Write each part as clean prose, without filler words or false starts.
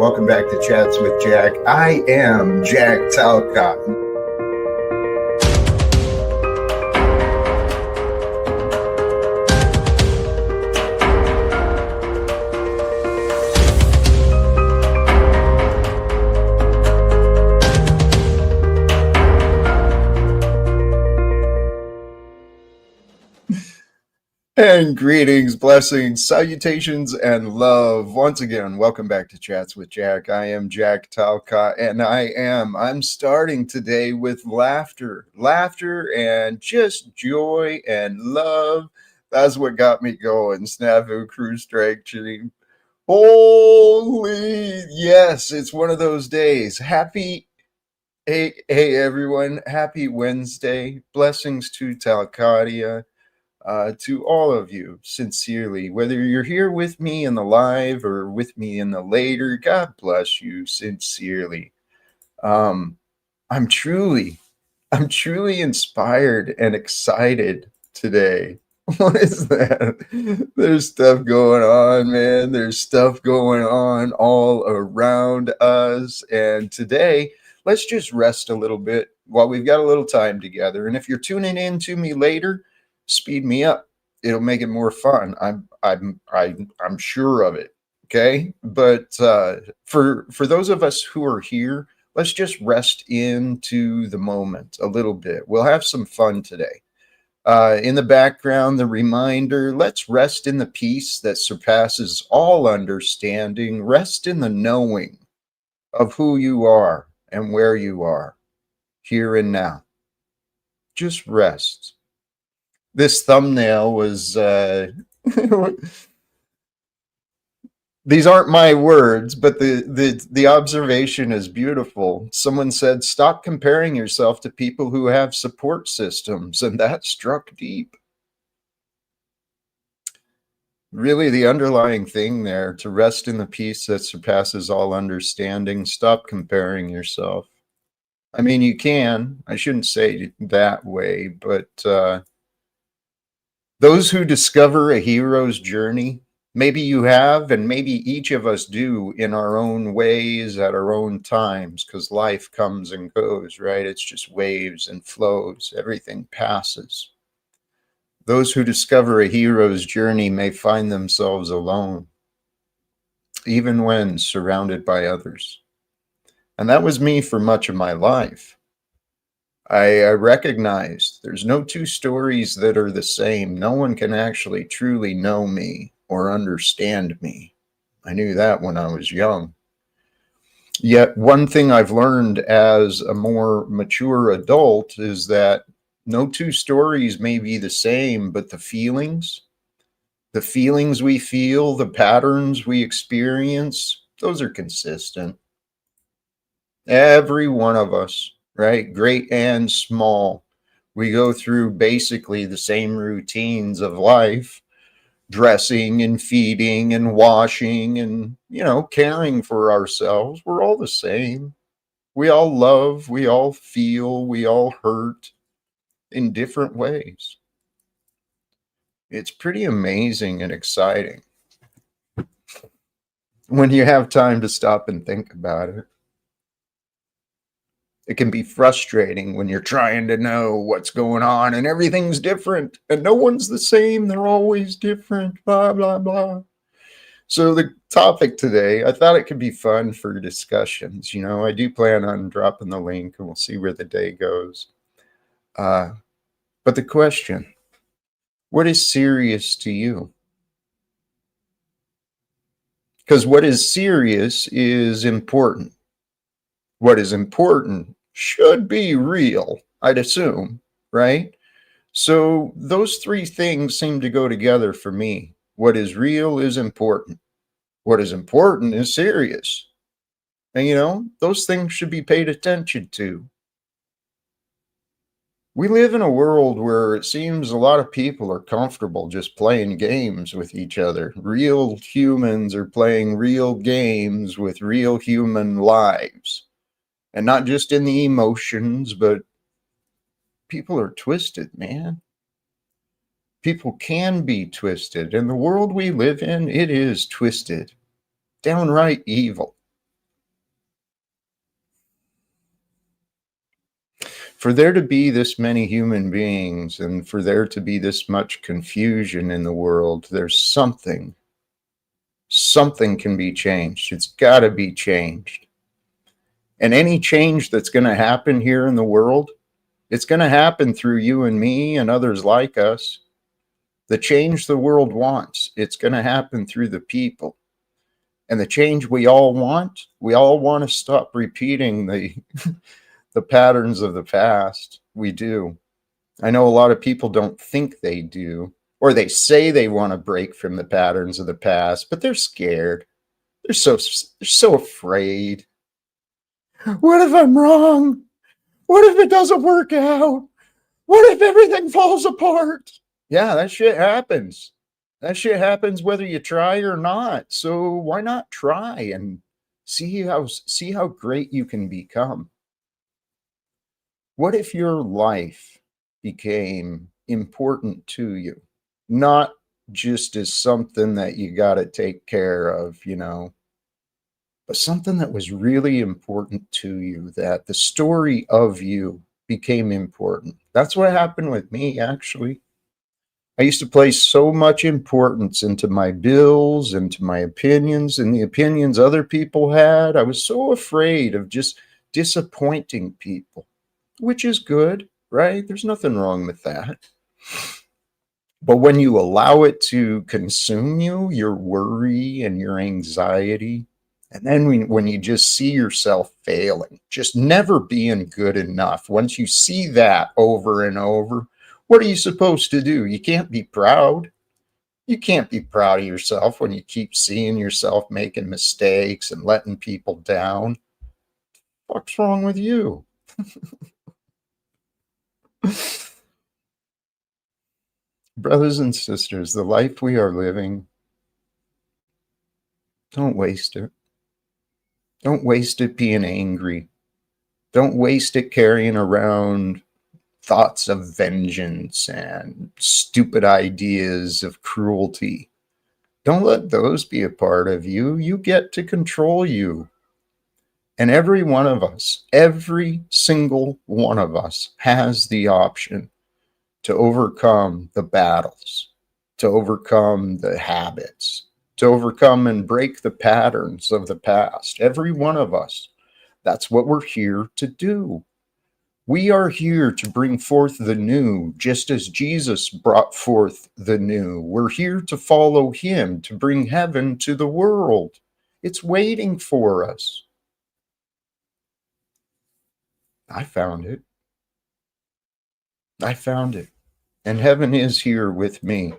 welcome back to Chats with Jack. I am Jack Talcott. And greetings, blessings, salutations, and love. Once again, welcome back to Chats with Jack. I am Jack Talcott, and I'm starting today with laughter and just joy and love. That's what got me going. Snafu Crew Strike Team. Holy, yes, it's one of those days. Hey, everyone, happy Wednesday. Blessings to Talcott. To all of you, sincerely, whether you're here with me in the live or with me in the later, God bless you sincerely. I'm truly inspired and excited today. What is that? There's stuff going on, man. There's stuff going on all around us. And today, let's just rest a little bit while we've got a little time together. And if you're tuning in to me later, speed me up. It'll make it more fun. I'm sure of it. Okay, but for those of us who are here, let's just rest into the moment a little bit. We'll have some fun today. In the background, the reminder: let's rest in the peace that surpasses all understanding. Rest in the knowing of who you are and where you are, here and now. Just rest. This thumbnail was these aren't my words, but the observation is beautiful. Someone said, stop comparing yourself to people who have support systems, and that struck deep. Really, the underlying thing there: to rest in the peace that surpasses all understanding. Stop comparing yourself. I mean, you can. I shouldn't say it that way, but those who discover a hero's journey, maybe you have, and maybe each of us do in our own ways at our own times, because life comes and goes, right? It's just waves and flows. Everything passes. Those who discover a hero's journey may find themselves alone, even when surrounded by others. And that was me for much of my life. I recognized there's no two stories that are the same. No one can actually truly know me or understand me. I knew that when I was young. Yet one thing I've learned as a more mature adult is that no two stories may be the same, but the feelings we feel, the patterns we experience, those are consistent. Every one of us, right? Great and small. We go through basically the same routines of life: dressing and feeding and washing and, caring for ourselves. We're all the same. We all love, we all feel, we all hurt in different ways. It's pretty amazing and exciting when you have time to stop and think about it. It can be frustrating when you're trying to know what's going on and everything's different and no one's the same. They're always different, blah, blah, blah. So the topic today, I thought it could be fun for discussions. I do plan on dropping the link and we'll see where the day goes. But the question: what is serious to you? Because what is serious is important. What is important should be real, I'd assume, right? So those three things seem to go together for me. What is real is important. What is important is serious. And those things should be paid attention to. We live in a world where it seems a lot of people are comfortable just playing games with each other. Real humans are playing real games with real human lives. And not just in the emotions, but people are twisted, man. People can be twisted. And the world we live in, it is twisted. Downright evil. For there to be this many human beings and for there to be this much confusion in the world, there's something can be changed. It's got to be changed. And any change that's going to happen here in the world, it's going to happen through you and me and others like us. The change the world wants, it's going to happen through the people. And the change we all want to stop repeating the patterns of the past. We do. I know a lot of people don't think they do, or they say they want to break from the patterns of the past, but they're scared. They're so afraid. What if I'm wrong? What if it doesn't work out? What if everything falls apart? Yeah, that shit happens. That shit happens whether you try or not. So why not try and see how great you can become? What if your life became important to you? Not just as something that you got to take care of, but something that was really important to you, that the story of you became important. That's what happened with me, actually. I used to place so much importance into my bills, into my opinions, and the opinions other people had. I was so afraid of just disappointing people, which is good, right? There's nothing wrong with that. But when you allow it to consume you, your worry and your anxiety, and then when you just see yourself failing, just never being good enough, once you see that over and over, what are you supposed to do? You can't be proud. You can't be proud of yourself when you keep seeing yourself making mistakes and letting people down. What's wrong with you? Brothers and sisters, the life we are living, don't waste it. Don't waste it being angry. Don't waste it carrying around thoughts of vengeance and stupid ideas of cruelty. Don't let those be a part of you. You get to control you. And every one of us, every single one of us has the option to overcome the battles, to overcome the habits, to overcome and break the patterns of the past. Every one of us. That's what we're here to do. We are here to bring forth the new, just as Jesus brought forth the new. We're here to follow him, to bring heaven to the world. It's waiting for us. I found it. I found it. And heaven is here with me.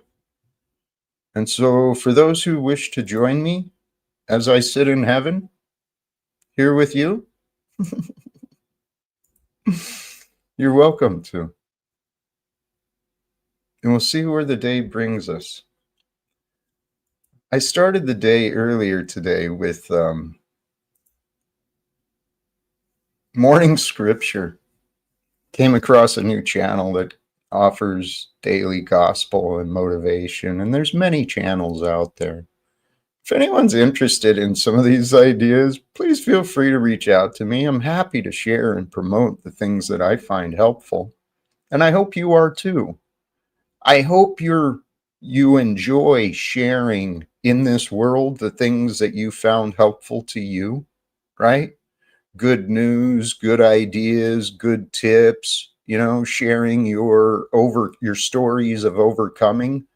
And so, for those who wish to join me as I sit in heaven, here with you, you're welcome to. And we'll see where the day brings us. I started the day earlier today with morning scripture. Came across a new channel that offers daily gospel and motivation, and there's many channels out there. If anyone's interested in some of these ideas, please feel free to reach out to me. I'm happy to share and promote the things that I find helpful, and I hope you are too. I hope you enjoy sharing in this world the things that you found helpful to you, right? Good news, good ideas, good tips, sharing your stories of overcoming.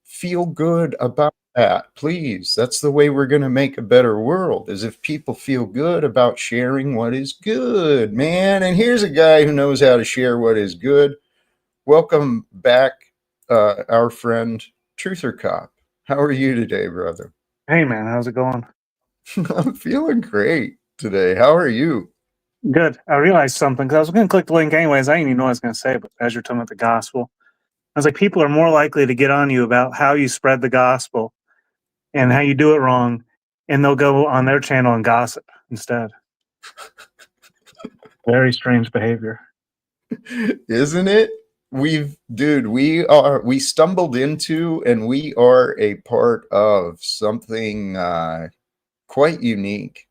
Feel good about that, please. That's the way we're going to make a better world, is if people feel good about sharing what is good, man. And here's a guy who knows how to share what is good. Welcome back, our friend Truther Cop. How are you today, brother? Hey man, how's it going? I'm feeling great today. How are you? Good. I realized something because I was going to click the link anyways. I didn't even know what I was going to say, but as you're talking about the gospel, I was like, people are more likely to get on you about how you spread the gospel and how you do it wrong, and they'll go on their channel and gossip instead. Very strange behavior. Isn't it? We stumbled into and we are a part of something quite unique.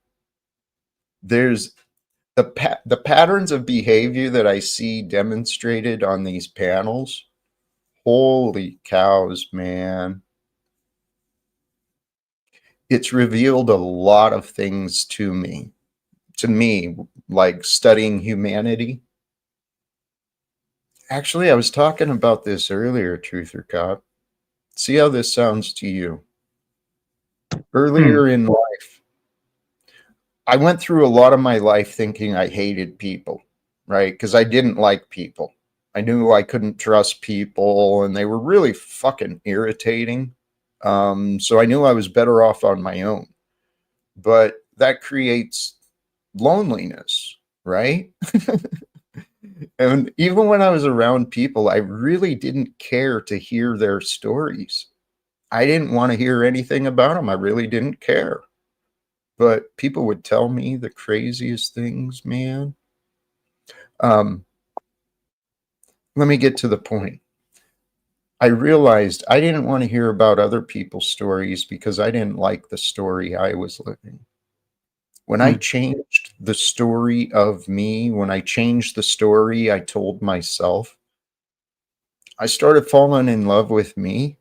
There's the patterns of behavior that I see demonstrated on these panels, holy cows, man. It's revealed a lot of things to me, like studying humanity. Actually, I was talking about this earlier, Truth or Cop. See how this sounds to you. Hmm. Earlier in life, I went through a lot of my life thinking I hated people, right? Because I didn't like people. I knew I couldn't trust people and they were really fucking irritating. So I knew I was better off on my own. But that creates loneliness, right? And even when I was around people, I really didn't care to hear their stories. I didn't want to hear anything about them. I really didn't care. But people would tell me the craziest things, man. Um, Let me get to the point. I realized I didn't want to hear about other people's stories because I didn't like the story I was living. When I Hmm. changed the story of me, when I changed the story I told myself, I started falling in love with me.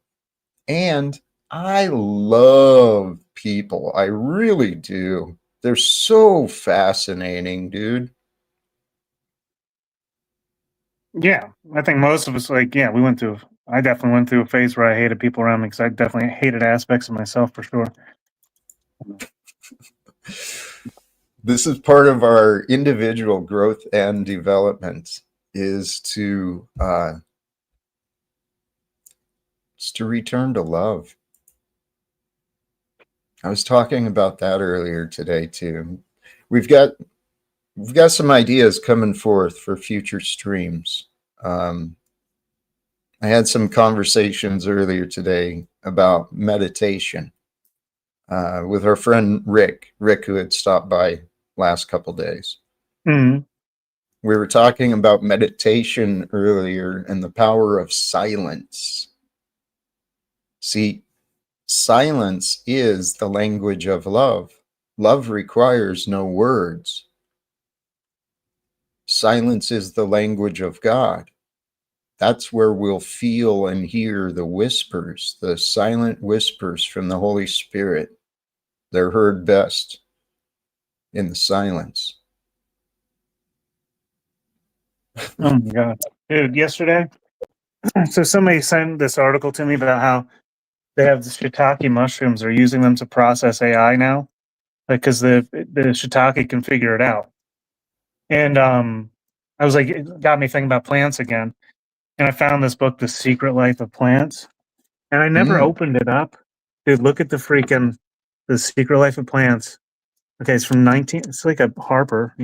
And I love people. I really do. They're so fascinating, dude. Yeah, I think most of us, like, yeah, we went through. I definitely went through a phase where I hated people around me because I definitely hated aspects of myself for sure. This is part of our individual growth and development is to return to love. I was talking about that earlier today too. We've got we've got some ideas coming forth for future streams. Um, I had some conversations earlier today about meditation with our friend Rick, who had stopped by last couple days. Hmm. We were talking about meditation earlier and the power of silence. See, silence is the language of love. Love requires no words. Silence is the language of God. That's where we'll feel and hear the whispers, the silent whispers from the Holy Spirit. They're heard best in the silence. Oh my god, dude! Yesterday, so somebody sent this article to me about how they have the shiitake mushrooms. Are using them to process AI now, like because the shiitake can figure it out. And I was like, it got me thinking about plants again. And I found this book, The Secret Life of Plants, and I never Mm, opened it up. Dude, look at the freaking The Secret Life of Plants. Okay, it's from 19. It's like a Harper,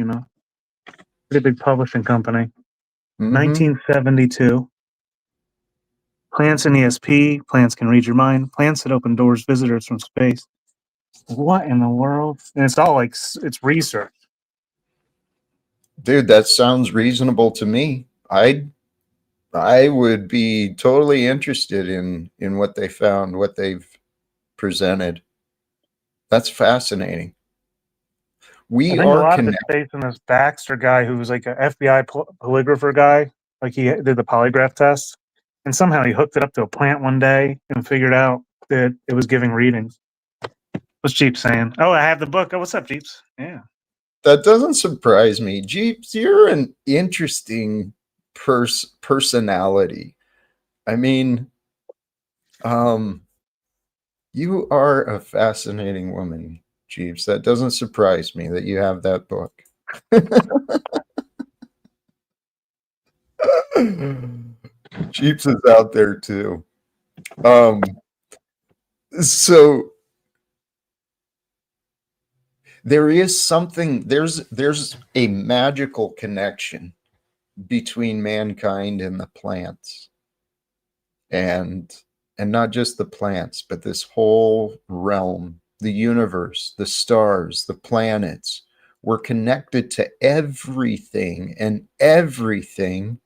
pretty big publishing company. mm-hmm. 1972. Plants in ESP. Plants can read your mind. Plants that open doors, visitors from space. What in the world? And it's all like it's research. Dude, that sounds reasonable to me. I would be totally interested in what they found, what they've presented. That's fascinating. I We think a are lot of it's connected. based on this Baxter guy who was like an FBI polygrapher guy. Like he did the polygraph test, and somehow he hooked it up to a plant one day and figured out that it was giving readings. What's Jeep saying? Oh, I have the book. Oh, what's up, Jeeps? Yeah. That doesn't surprise me. Jeeps, you're an interesting personality. I mean, um, you are a fascinating woman, Jeeps. That doesn't surprise me that you have that book. Jeeps is out there too. Um, so there's a magical connection between mankind and the plants, and not just the plants, but this whole realm, the universe, the stars, the planets. We're connected to everything, and everything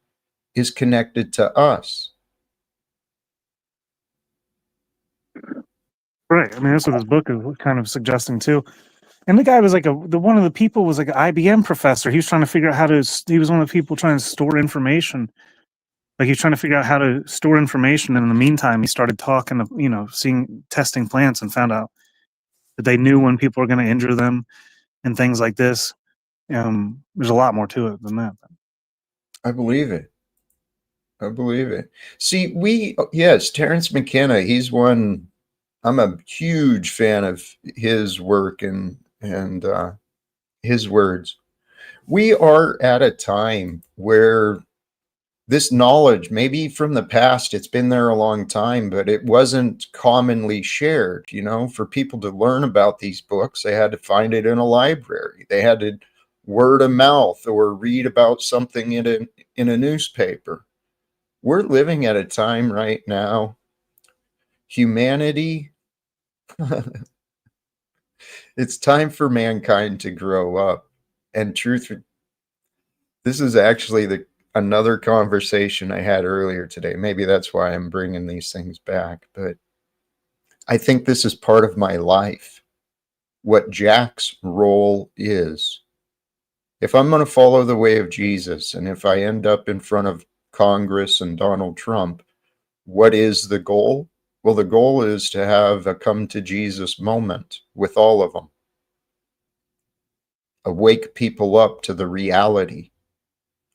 is connected to us. Right. I mean, that's what this book is kind of suggesting too. And the guy was like one of the people was like an IBM professor. He was trying to figure out how to. He was one of the people trying to store information. Like he's trying to figure out how to store information. And in the meantime, he started talking to, testing plants and found out that they knew when people were going to injure them and things like this. There's a lot more to it than that. I believe it. I believe it. See, yes, Terrence McKenna, he's one, I'm a huge fan of his work and his words. We are at a time where this knowledge, maybe from the past, it's been there a long time, but it wasn't commonly shared. For people to learn about these books, they had to find it in a library. They had to word of mouth or read about something in a newspaper. We're living at a time right now, humanity, it's time for mankind to grow up. And truth, this is actually another conversation I had earlier today. Maybe that's why I'm bringing these things back. But I think this is part of my life, what Jack's role is. If I'm going to follow the way of Jesus, and if I end up in front of Congress and Donald Trump, what is the goal? Well, the goal is to have a come to Jesus moment with all of them. Wake people up to the reality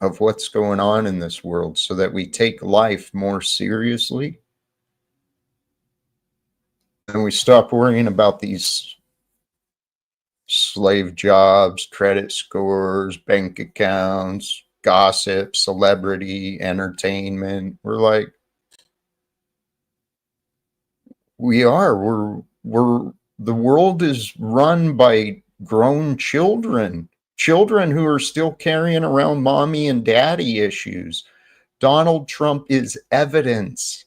of what's going on in this world so that we take life more seriously and we stop worrying about these slave jobs, credit scores, bank accounts, gossip, celebrity, entertainment. We're the world is run by grown children who are still carrying around mommy and daddy issues. Donald Trump is evidence.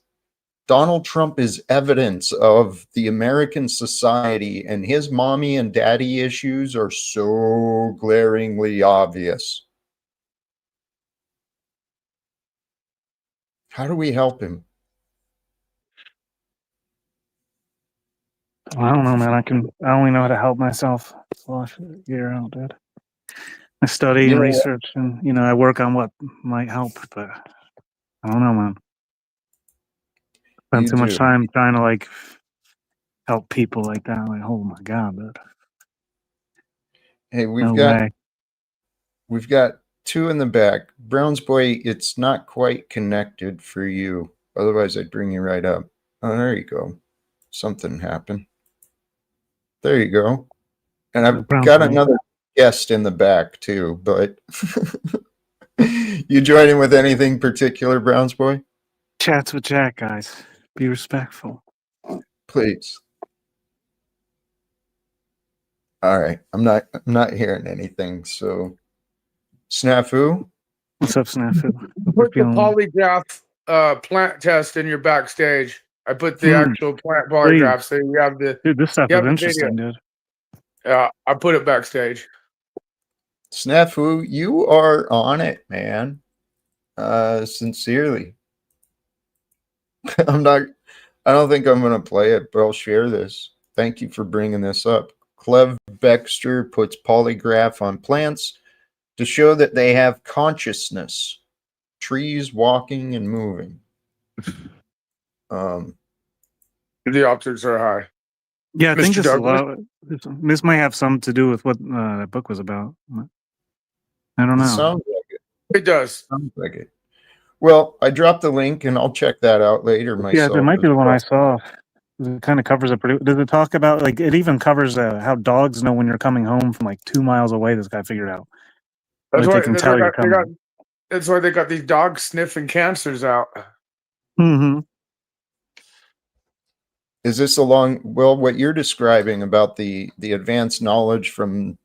Donald Trump is evidence of the American society, and his mommy and daddy issues are so glaringly obvious. How do we help him? I don't know, man. I only know how to help myself. So I should figure out, dude. I study and research, and I work on what might help, but I don't know, man. Spend too much time trying to help people like that. Like, oh my god, dude. Hey, we've got two in the back. Browns boy, it's not quite connected for you. Otherwise, I'd bring you right up. Oh, there you go. Something happened. There you go. And I've got another guest in the back too, but you joining with anything particular, Browns boy? Chats with Jack, guys. Be respectful. Please. All right. I'm not hearing anything. So Snafu? What's up, Snafu? Put the polygraph plant test in your backstage. I put the actual plant polygraph, so you have the. Dude, this stuff is interesting, dude. Yeah, I put it backstage. Snafu, you are on it, man. Sincerely. I don't think I'm going to play it, but I'll share this. Thank you for bringing this up. Clev Baxter puts polygraph on plants to show that they have consciousness. Trees walking and moving. The optics are high. Yeah, I think this might have something to do with what that book was about. I don't know. It sounds like it. It does. Sounds like it. Well, I dropped the link and I'll check that out later myself. Yeah, it might be the one I saw. It kind of covers does it talk about, it even covers how dogs know when you're coming home from 2 miles away, this guy figured out. That's why that's why they got these dogs sniffing cancers out. Mm-hmm. Is this what you're describing about the advanced knowledge from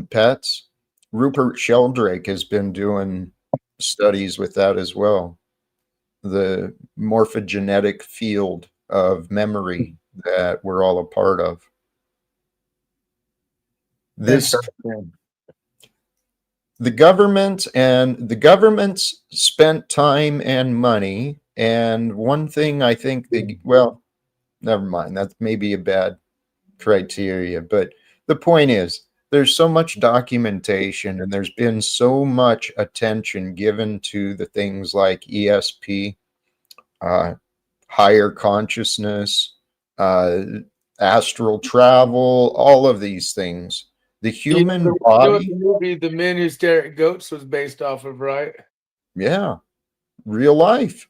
pets? Rupert Sheldrake has been doing studies with that as well. The morphogenetic field of memory that we're all a part of. The government's spent time and money, and one thing I think never mind, that may be a bad criteria, but the point is, there's so much documentation and there's been so much attention given to the things like ESP, uh, higher consciousness, uh, astral travel, all of these things. The human You know what body, the movie The Men Who Stare at Goats was based off of, right? yeah, real life.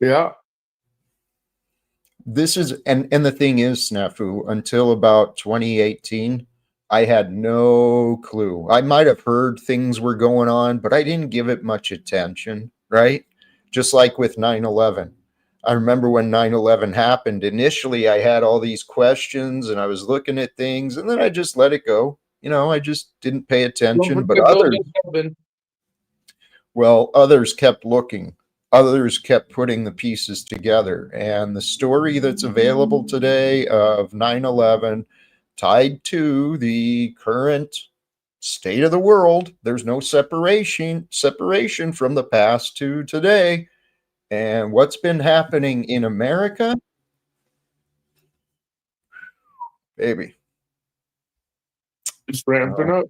Yeah. This is, and the thing is, Snafu, until about 2018, I had no clue. I might have heard things were going on, but I didn't give it much attention, right? Just like with 9/11. I remember when 9/11 happened, initially I had all these questions and I was looking at things and then I just let it go. You know, I just didn't pay Don't attention, but forget others, Golden Heaven. well, others kept looking. Others kept putting the pieces together. And the story that's available today of 9/11 tied to the current state of the world, there's no separation from the past to today. And what's been happening in America, baby. It's ramping up.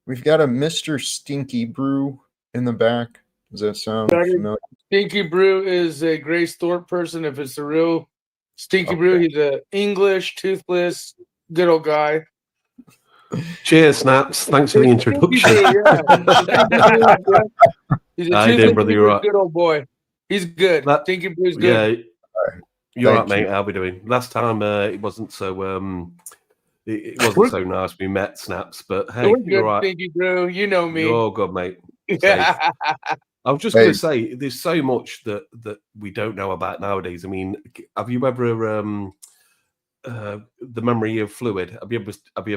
We've got a Mr. Stinky Brew in the back. Does that sound familiar? Stinky Brew is a Grace Thorpe person. If it's the real Stinky Brew, he's a English, toothless, good old guy. Cheers, Snaps. Thanks for the introduction. He's a How you doing, brother? You're right. Good old boy. He's good. Stinky Brew's good. Yeah, you're right, mate. How we doing? Last time it wasn't so it wasn't so nice. We met, Snaps, but hey, we're good, you're right. Stinky Brew. You know me. You're all good, mate. I was just going to say, there's so much that we don't know about nowadays. I mean, have you ever the memory of fluid? Have you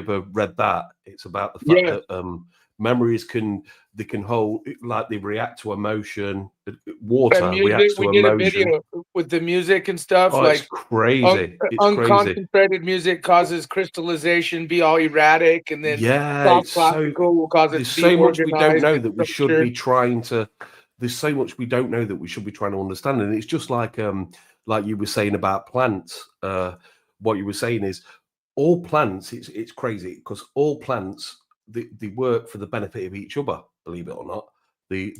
ever read that? It's about the fact that memories can hold, like they react to emotion. Water reacts to emotion. We did a video with the music and stuff. Oh, like it's crazy. Unconcentrated music causes crystallization, be all erratic, and then classical will cause it. There's so much we don't know that we should be trying to. There's so much we don't know that we should be trying to understand, and it's just like you were saying about plants. What you were saying is all plants. It's crazy because all plants they work for the benefit of each other. Believe it or not, the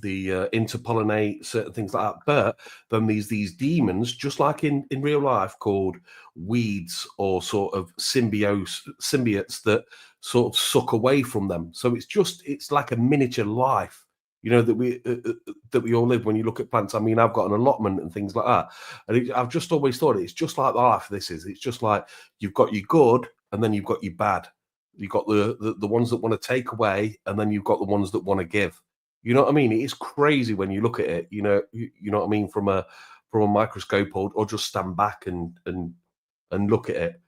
interpollinate certain things like that. But then there's these demons, just like in real life, called weeds or sort of symbiotes that sort of suck away from them. So it's like a miniature life, you know, that we all live. When you look at plants, I mean, I've got an allotment and things like that, and I've just always thought it's just like life. It's just like you've got your good and then you've got your bad. You've got the ones that want to take away, and then you've got the ones that want to give. You know what I mean? It's crazy when you look at it. You know what I mean, from a microscope or just stand back and look at it.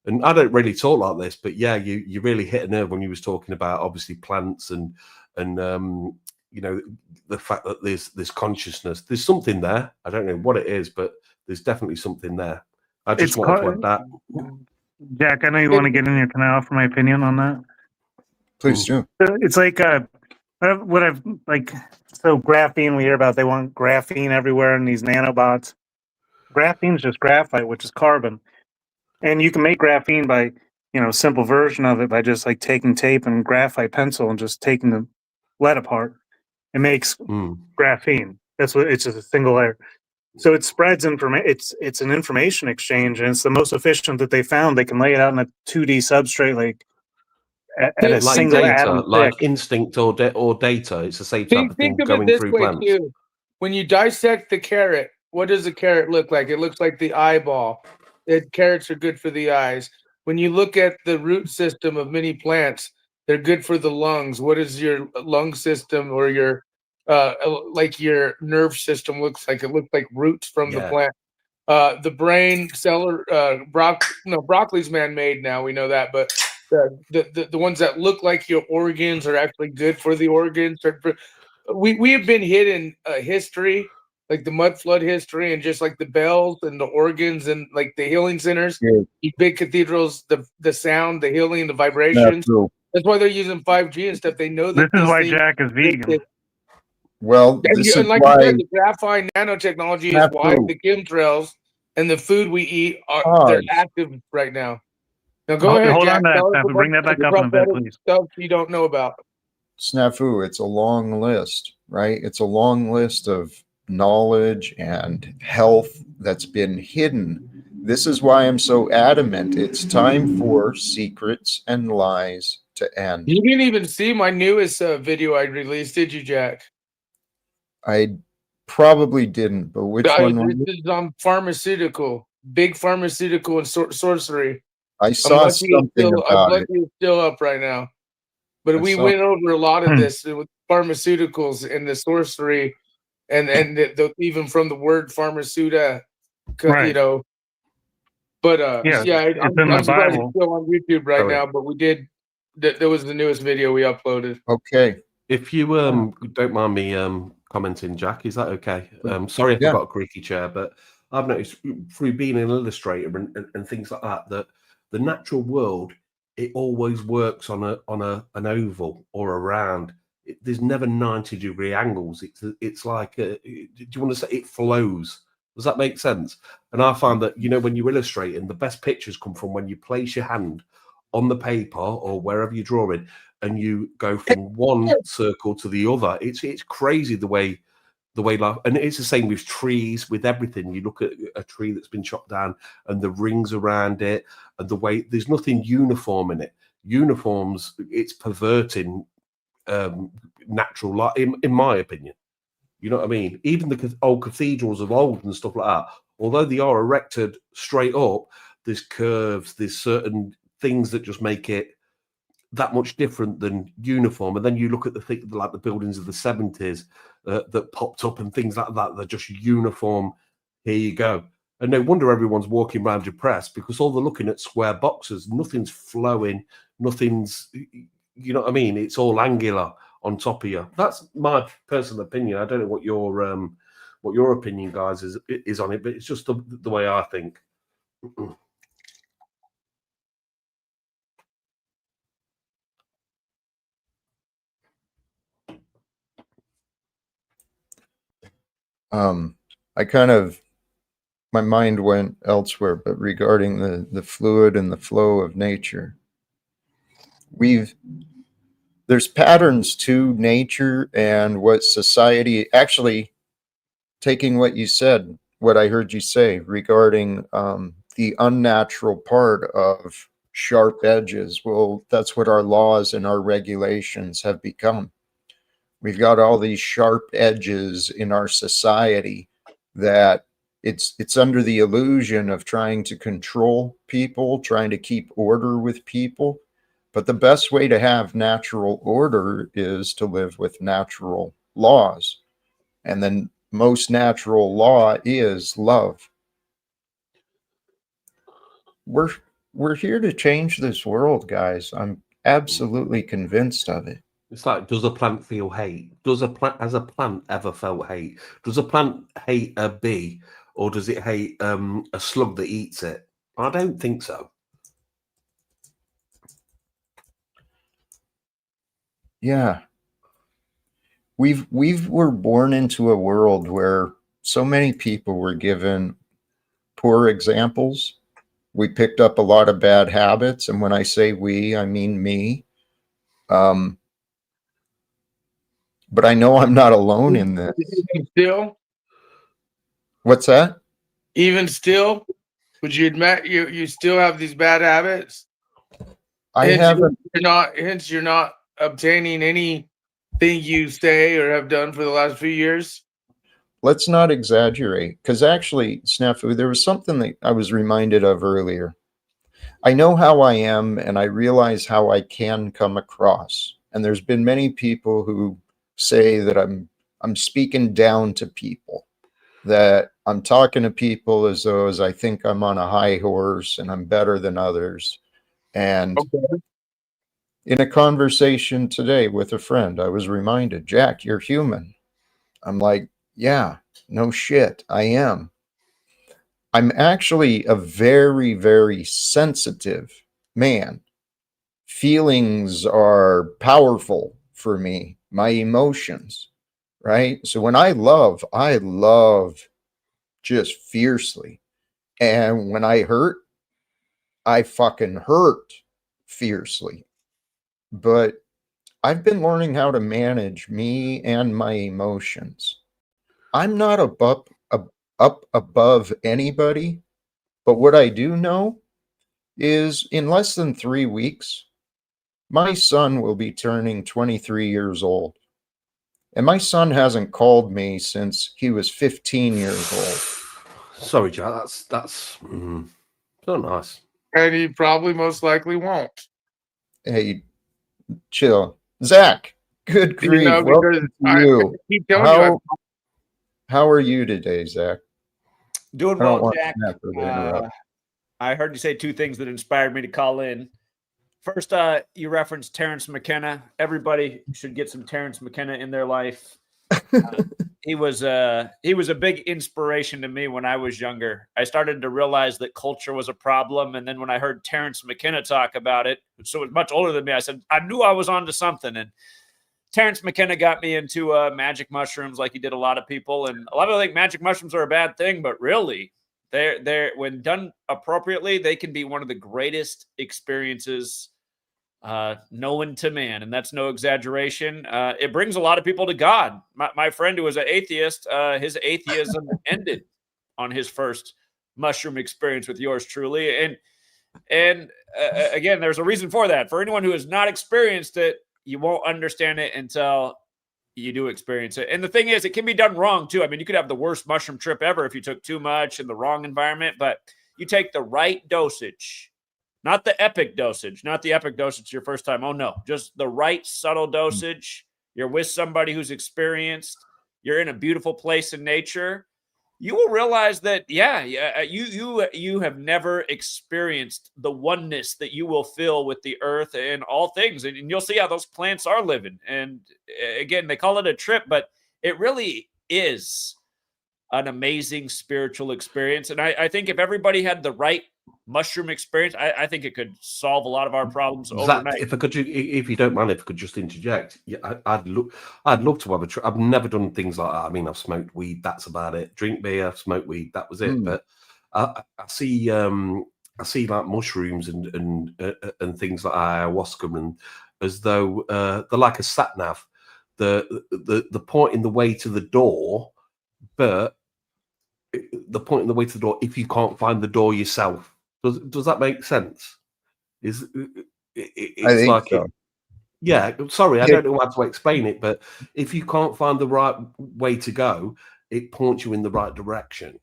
And I don't really talk like this, but yeah, you really hit a nerve when you was talking about obviously plants and you know, the fact that there's consciousness. There's something there. I don't know what it is, but there's definitely something there. I just wanted to add that. Jack, I know you want to get in here. Can I offer my opinion on that? Please do. It's like what I've like. So graphene, we hear about. They want graphene everywhere in these nanobots. Graphene's just graphite, which is carbon, and you can make graphene by, you know, simple version of it by just like taking tape and graphite pencil and just taking the lead apart. It makes graphene. That's what it's just a single layer. So it spreads information. It's an information exchange, and it's the most efficient that they found. They can lay it out in a 2D substrate, like at a like single data, atom like thick. instinct or data. It's the same type of thing going through plants. Too. When you dissect the carrot, what does a carrot look like? It looks like the eyeball. Carrots are good for the eyes. When you look at the root system of many plants, they're good for the lungs. What is your lung system or your like your nerve system looks like? It looks like roots from the plant. The brain, broccoli's man-made now. We know that, but the ones that look like your organs are actually good for the organs. We have been hidden history, like the mud flood history, and just like the bells and the organs and like the healing centers, these big cathedrals, the sound, the healing, the vibrations. That's why they're using 5G and stuff. They know that this is why Jack is vegan. Well, this is like why you said, the graphene nanotechnology is why the chemtrails and the food we eat they're active right now. Now go ahead, Hold Jack. on to that, Tell us Snafu. Bring that back up in a bit, please. Stuff you don't know about. Snafu, it's a long list, right? It's a long list of knowledge and health that's been hidden. This is why I'm so adamant. It's time for secrets and lies to end. You didn't even see my newest video I released, did you, Jack? I probably didn't, but which one? This is on pharmaceutical, big pharmaceutical and sorcery. I saw something about it. It's still up right now. But we saw- went over a lot of this with pharmaceuticals and the sorcery, and even from the word pharmaceuta, Right. you know. But Yeah, I'm in the surprised Bible. it's still on YouTube right Sorry. now. But we did. That was the newest video we uploaded. Okay. If you don't mind me commenting, Jack, is that okay? Sorry if Yeah. I got a creaky chair, but I've noticed through being an illustrator and things like that, that the natural world, it always works on an oval or a round. There's never 90-degree angles. It's like do you want to say it flows? Does that make sense? And I find that, you know, when you're illustrating, the best pictures come from when you place your hand on the paper or wherever you're drawing, and you go from one circle to the other. It's crazy the way life, and it's the same with trees, with everything. You look at a tree that's been chopped down and the rings around it, and the way there's nothing uniform in it. Uniforms, it's perverting natural light, in my opinion. You know what I mean? Even the old cathedrals of old and stuff like that, although they are erected straight up, there's curves, there's certain things that just make it that much different than uniform. And then you look at the thing like the buildings of the 70s that popped up and things like that. They're just uniform. Here you go. And no wonder everyone's walking around depressed, because all they're looking at square boxes. Nothing's flowing. Nothing's, you know what I mean? It's all angular on top of you. That's my personal opinion. I don't know what your opinion, guys, is on it, but it's just the way I think. I kind of, my mind went elsewhere, but regarding the fluid and the flow of nature, there's patterns to nature and what society actually, taking what you said, what I heard you say regarding the unnatural part of sharp edges. Well, that's what our laws and our regulations have become. We've got all these sharp edges in our society that it's under the illusion of trying to control people, trying to keep order with people. But the best way to have natural order is to live with natural laws. And then most natural law is love. We're here to change this world, guys. I'm absolutely convinced of it. It's like, does a plant feel hate? Has a plant ever felt hate? Does a plant hate a bee, or does it hate a slug that eats it? I don't think so. Yeah. We're born into a world where so many people were given poor examples. We picked up a lot of bad habits, and when I say we, I mean me. But I know I'm not alone in this. Even still, What's that? even still, would you admit you still have these bad habits? I haven't. Hence, you're not obtaining anything you say or have done for the last few years. Let's not exaggerate, because actually, Snafu, there was something that I was reminded of earlier. I know how I am, and I realize how I can come across. And there's been many people who say that I'm speaking down to people, that I'm talking to people as though as I think I'm on a high horse and I'm better than others. And Okay. in a conversation today with a friend, I was reminded, Jack, you're human. I'm like, yeah, no shit, I am. I'm actually a very, very sensitive man. Feelings are powerful for me, my emotions, right? So when I love just fiercely. And when I hurt, I fucking hurt fiercely. But I've been learning how to manage me and my emotions. I'm not up above anybody, but what I do know is in less than 3 weeks, my son will be turning 23 years old. And my son hasn't called me since he was 15 years old. Sorry, Jack. That's so nice. And he probably most likely won't. Hey, chill. Zach, good grief. You know, Welcome because to you. I keep telling you, How are you today, Zach? Doing I don't well, want Jack. Snapper to interrupt. I heard you say two things that inspired me to call in. First, you referenced Terrence McKenna. Everybody should get some Terrence McKenna in their life. He was a big inspiration to me when I was younger. I started to realize that culture was a problem, and then when I heard Terrence McKenna talk about it, so it was much older than me, I said I knew I was onto something. And Terrence McKenna got me into magic mushrooms, like he did a lot of people. And a lot of people think magic mushrooms are a bad thing, but really, they're when done appropriately, they can be one of the greatest experiences known to man, and that's no exaggeration. It brings a lot of people to God. My friend who was an atheist, his atheism ended on his first mushroom experience with yours truly. And again, there's a reason for that. For anyone who has not experienced it, you won't understand it until you do experience it. And the thing is, it can be done wrong too. I mean, you could have the worst mushroom trip ever if you took too much in the wrong environment, but you take the right dosage. Not the epic dosage, not the epic dosage your first time. Oh, no, just the right subtle dosage. You're with somebody who's experienced. You're in a beautiful place in nature. You will realize that, you have never experienced the oneness that you will feel with the earth and all things. And you'll see how those plants are living. And again, they call it a trip, but it really is an amazing spiritual experience. And I think if everybody had the right mushroom experience, I think it could solve a lot of our problems overnight. If you don't mind, if I could just interject, I'd love to have a trip. I've never done things like that. I mean, I've smoked weed. That's about it. Drink beer, smoke weed. That was it. But I see like mushrooms and things like ayahuasca, and as though they're like a sat nav. The point in the way to the door, but the point in the way to the door, if you can't find the door yourself. Does that make sense? It's I think like so. Yeah, sorry, I don't know how to explain it, but if you can't find the right way to go, it points you in the right direction.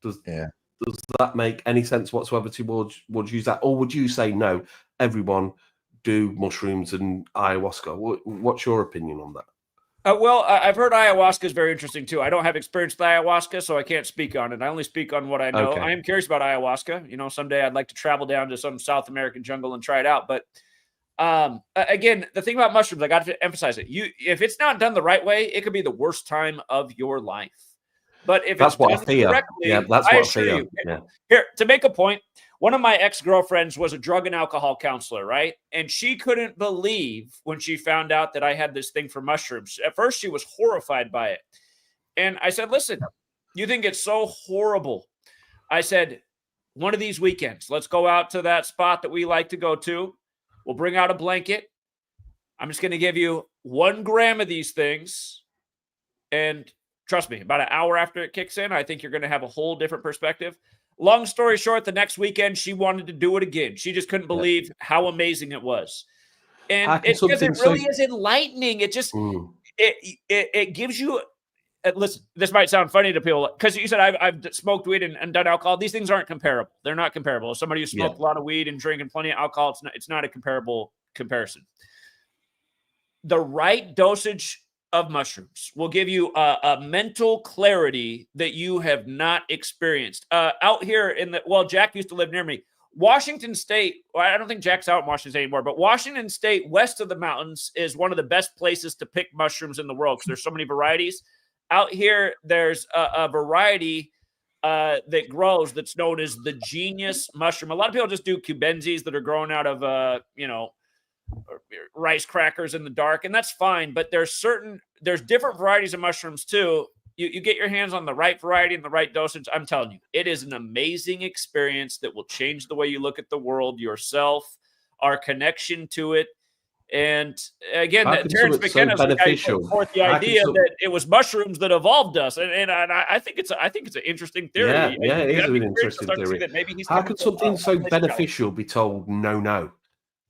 Does that make any sense whatsoever towards use that? Or would you say no, everyone do mushrooms and ayahuasca? What's your opinion on that? Well, I've heard ayahuasca is very interesting too. I don't have experience with ayahuasca, so I can't speak on it. I only speak on what I know. Okay. I am curious about ayahuasca. You know, someday I'd like to travel down to some South American jungle and try it out. But again, the thing about mushrooms, I got to emphasize it. If it's not done the right way, it could be the worst time of your life. But if That's it's what done I fear. correctly, Yeah, that's I what I assure fear. you. Yeah. Here, to make a point, one of my ex-girlfriends was a drug and alcohol counselor, right? And she couldn't believe when she found out that I had this thing for mushrooms. At first, she was horrified by it. And I said, listen, you think it's so horrible. I said, one of these weekends, let's go out to that spot that we like to go to. We'll bring out a blanket. I'm just going to give you 1 gram of these things. And trust me, about an hour after it kicks in, I think you're going to have a whole different perspective. Long story short, the next weekend, she wanted to do it again. She just couldn't believe how amazing it was. And it's because it really is enlightening. It just, it gives you, listen, this might sound funny to people, because you said I've smoked weed and done alcohol. These things aren't comparable. They're not comparable. As somebody who smoked a lot of weed and drinking plenty of alcohol, it's not a comparable comparison. The right dosage of mushrooms will give you a mental clarity that you have not experienced. Out here Jack used to live near me. Washington State, I don't think Jack's out in Washington State anymore, but Washington State, west of the mountains, is one of the best places to pick mushrooms in the world because there's so many varieties. Out here, there's a variety that grows that's known as the genius mushroom. A lot of people just do cubenzis that are grown out of, rice crackers in the dark, and that's fine. But there's different varieties of mushrooms too you get your hands on the right variety and the right dosage, I'm telling you, it is an amazing experience that will change the way you look at the world, yourself, our connection to it. And again, How that can Terrence something so McKenna is the guy who beneficial? put forth the How can idea some- that it was mushrooms that evolved us, and I think it's an interesting theory. Yeah, it You is gotta an be curious to interesting start to see theory. that maybe he's How coming can from something so place to go. beneficial be told no, no?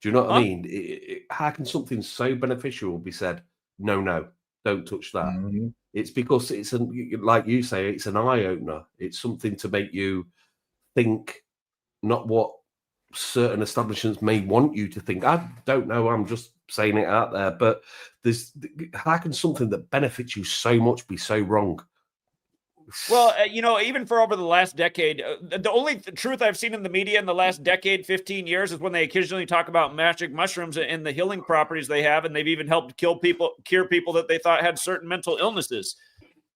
Do you know what Huh? I mean? How can something so beneficial be said no, no, don't touch that? Mhm. It's because it's like you say, it's an eye opener. It's something to make you think, not what certain establishments may want you to think. I don't know. I'm just saying it out there. But how can something that benefits you so much be so wrong? Well, even for over the last decade, the only truth I've seen in the media in the last decade, 15 years, is when they occasionally talk about magic mushrooms and the healing properties they have, and they've even helped cure people that they thought had certain mental illnesses.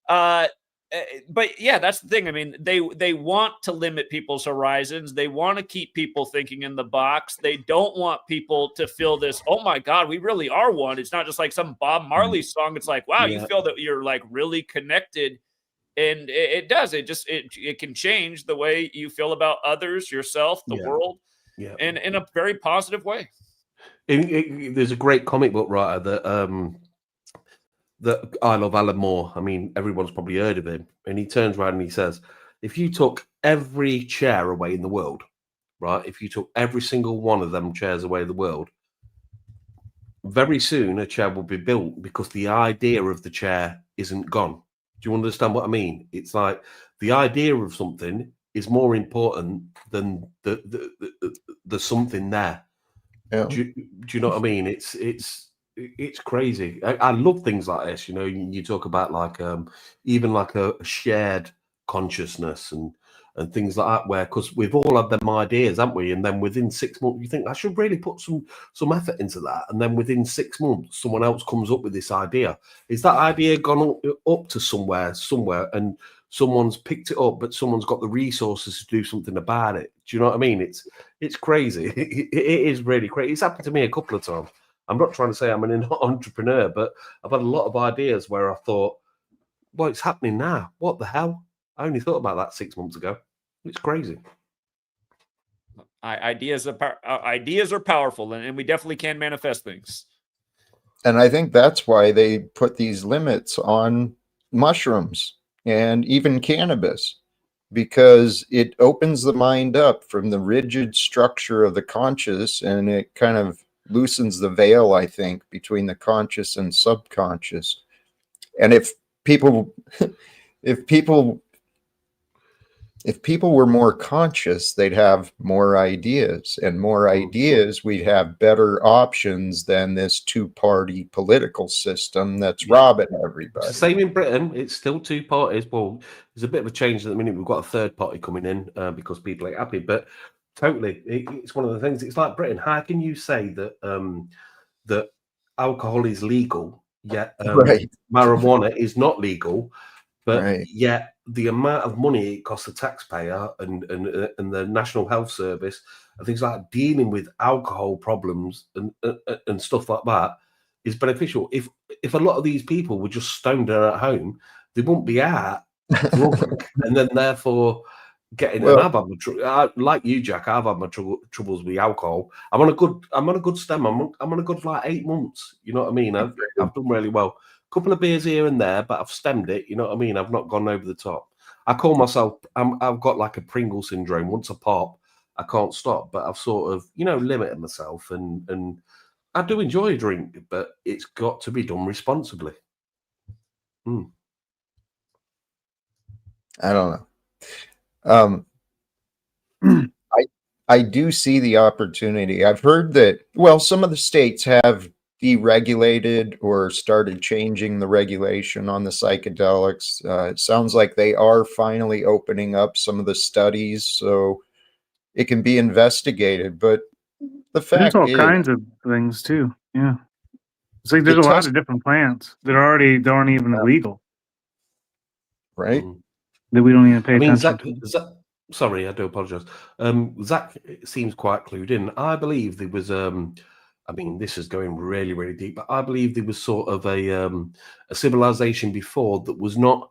But yeah, that's the thing. I mean, they want to limit people's horizons. They want to keep people thinking in the box. They don't want people to feel this, oh my God, we really are one. It's not just like some Bob Marley song. It's like, wow, you feel that you're like really connected. And it does. It can change the way you feel about others, yourself, the world, and in a very positive way. There's a great comic book writer that I love, Alan Moore. I mean, everyone's probably heard of him. And he turns around and he says, if you took every chair away in the world, right? If you took every single one of them chairs away in the world, very soon a chair will be built because the idea of the chair isn't gone. Do you understand what I mean? It's like the idea of something is more important than the something there. Yeah. Do you know what I mean? It's crazy. I love things like this. You know, you talk about like even like a shared consciousness and things like that, where because we've all had them ideas, haven't we? And then within 6 months, you think I should really put some effort into that, and then within 6 months, someone else comes up with this idea. Is that idea gone up to somewhere, and someone's picked it up, but someone's got the resources to do something about it? Do you know what I mean? It's crazy. It is really crazy. It's happened to me a couple of times. I'm not trying to say I'm an entrepreneur, but I've had a lot of ideas where I thought, well, it's happening now. What the hell? I only thought about that 6 months ago. It's crazy. Ideas are powerful, and we definitely can manifest things. And I think that's why they put these limits on mushrooms and even cannabis, because it opens the mind up from the rigid structure of the conscious, and it kind of loosens the veil, I think, between the conscious and subconscious. And if people were more conscious, they'd have more ideas, and more ideas, we'd have better options than this two-party political system that's robbing everybody. It's the same in Britain. It's still two parties. Well, there's a bit of a change at the minute. We've got a third party coming in because people ain't happy. But totally, it's one of the things. It's like Britain. How can you say that that alcohol is legal, yet marijuana is not legal? But yet the amount of money it costs the taxpayer and the National Health Service and things like dealing with alcohol problems and stuff like that is beneficial. If a lot of these people were just stoned at home, they wouldn't be out drunk and then therefore getting. And I've had like you, Jack. I've had my troubles with alcohol. I'm on a good stem. I'm on a good like 8 months. You know what I mean? I've done really well. Couple of beers here and there, but I've stemmed it. You know what I mean? I've not gone over the top. I call myself, I've got like a Pringle syndrome. Once I pop, I can't stop. But I've sort of, limited myself, and I do enjoy a drink, but it's got to be done responsibly. I don't know. I do see the opportunity. I've heard that, well, some of the states have deregulated or started changing the regulation on the psychedelics. It sounds like they are finally opening up some of the studies so it can be investigated. But the fact there's all is, kinds of things too. Yeah, it's like there's a lot of different plants that aren't even illegal, right? That we don't even pay attention to. Sorry, I do apologize. Zach seems quite clued in. I believe there was I mean, this is going really, really deep, but I believe there was sort of a civilization before that was not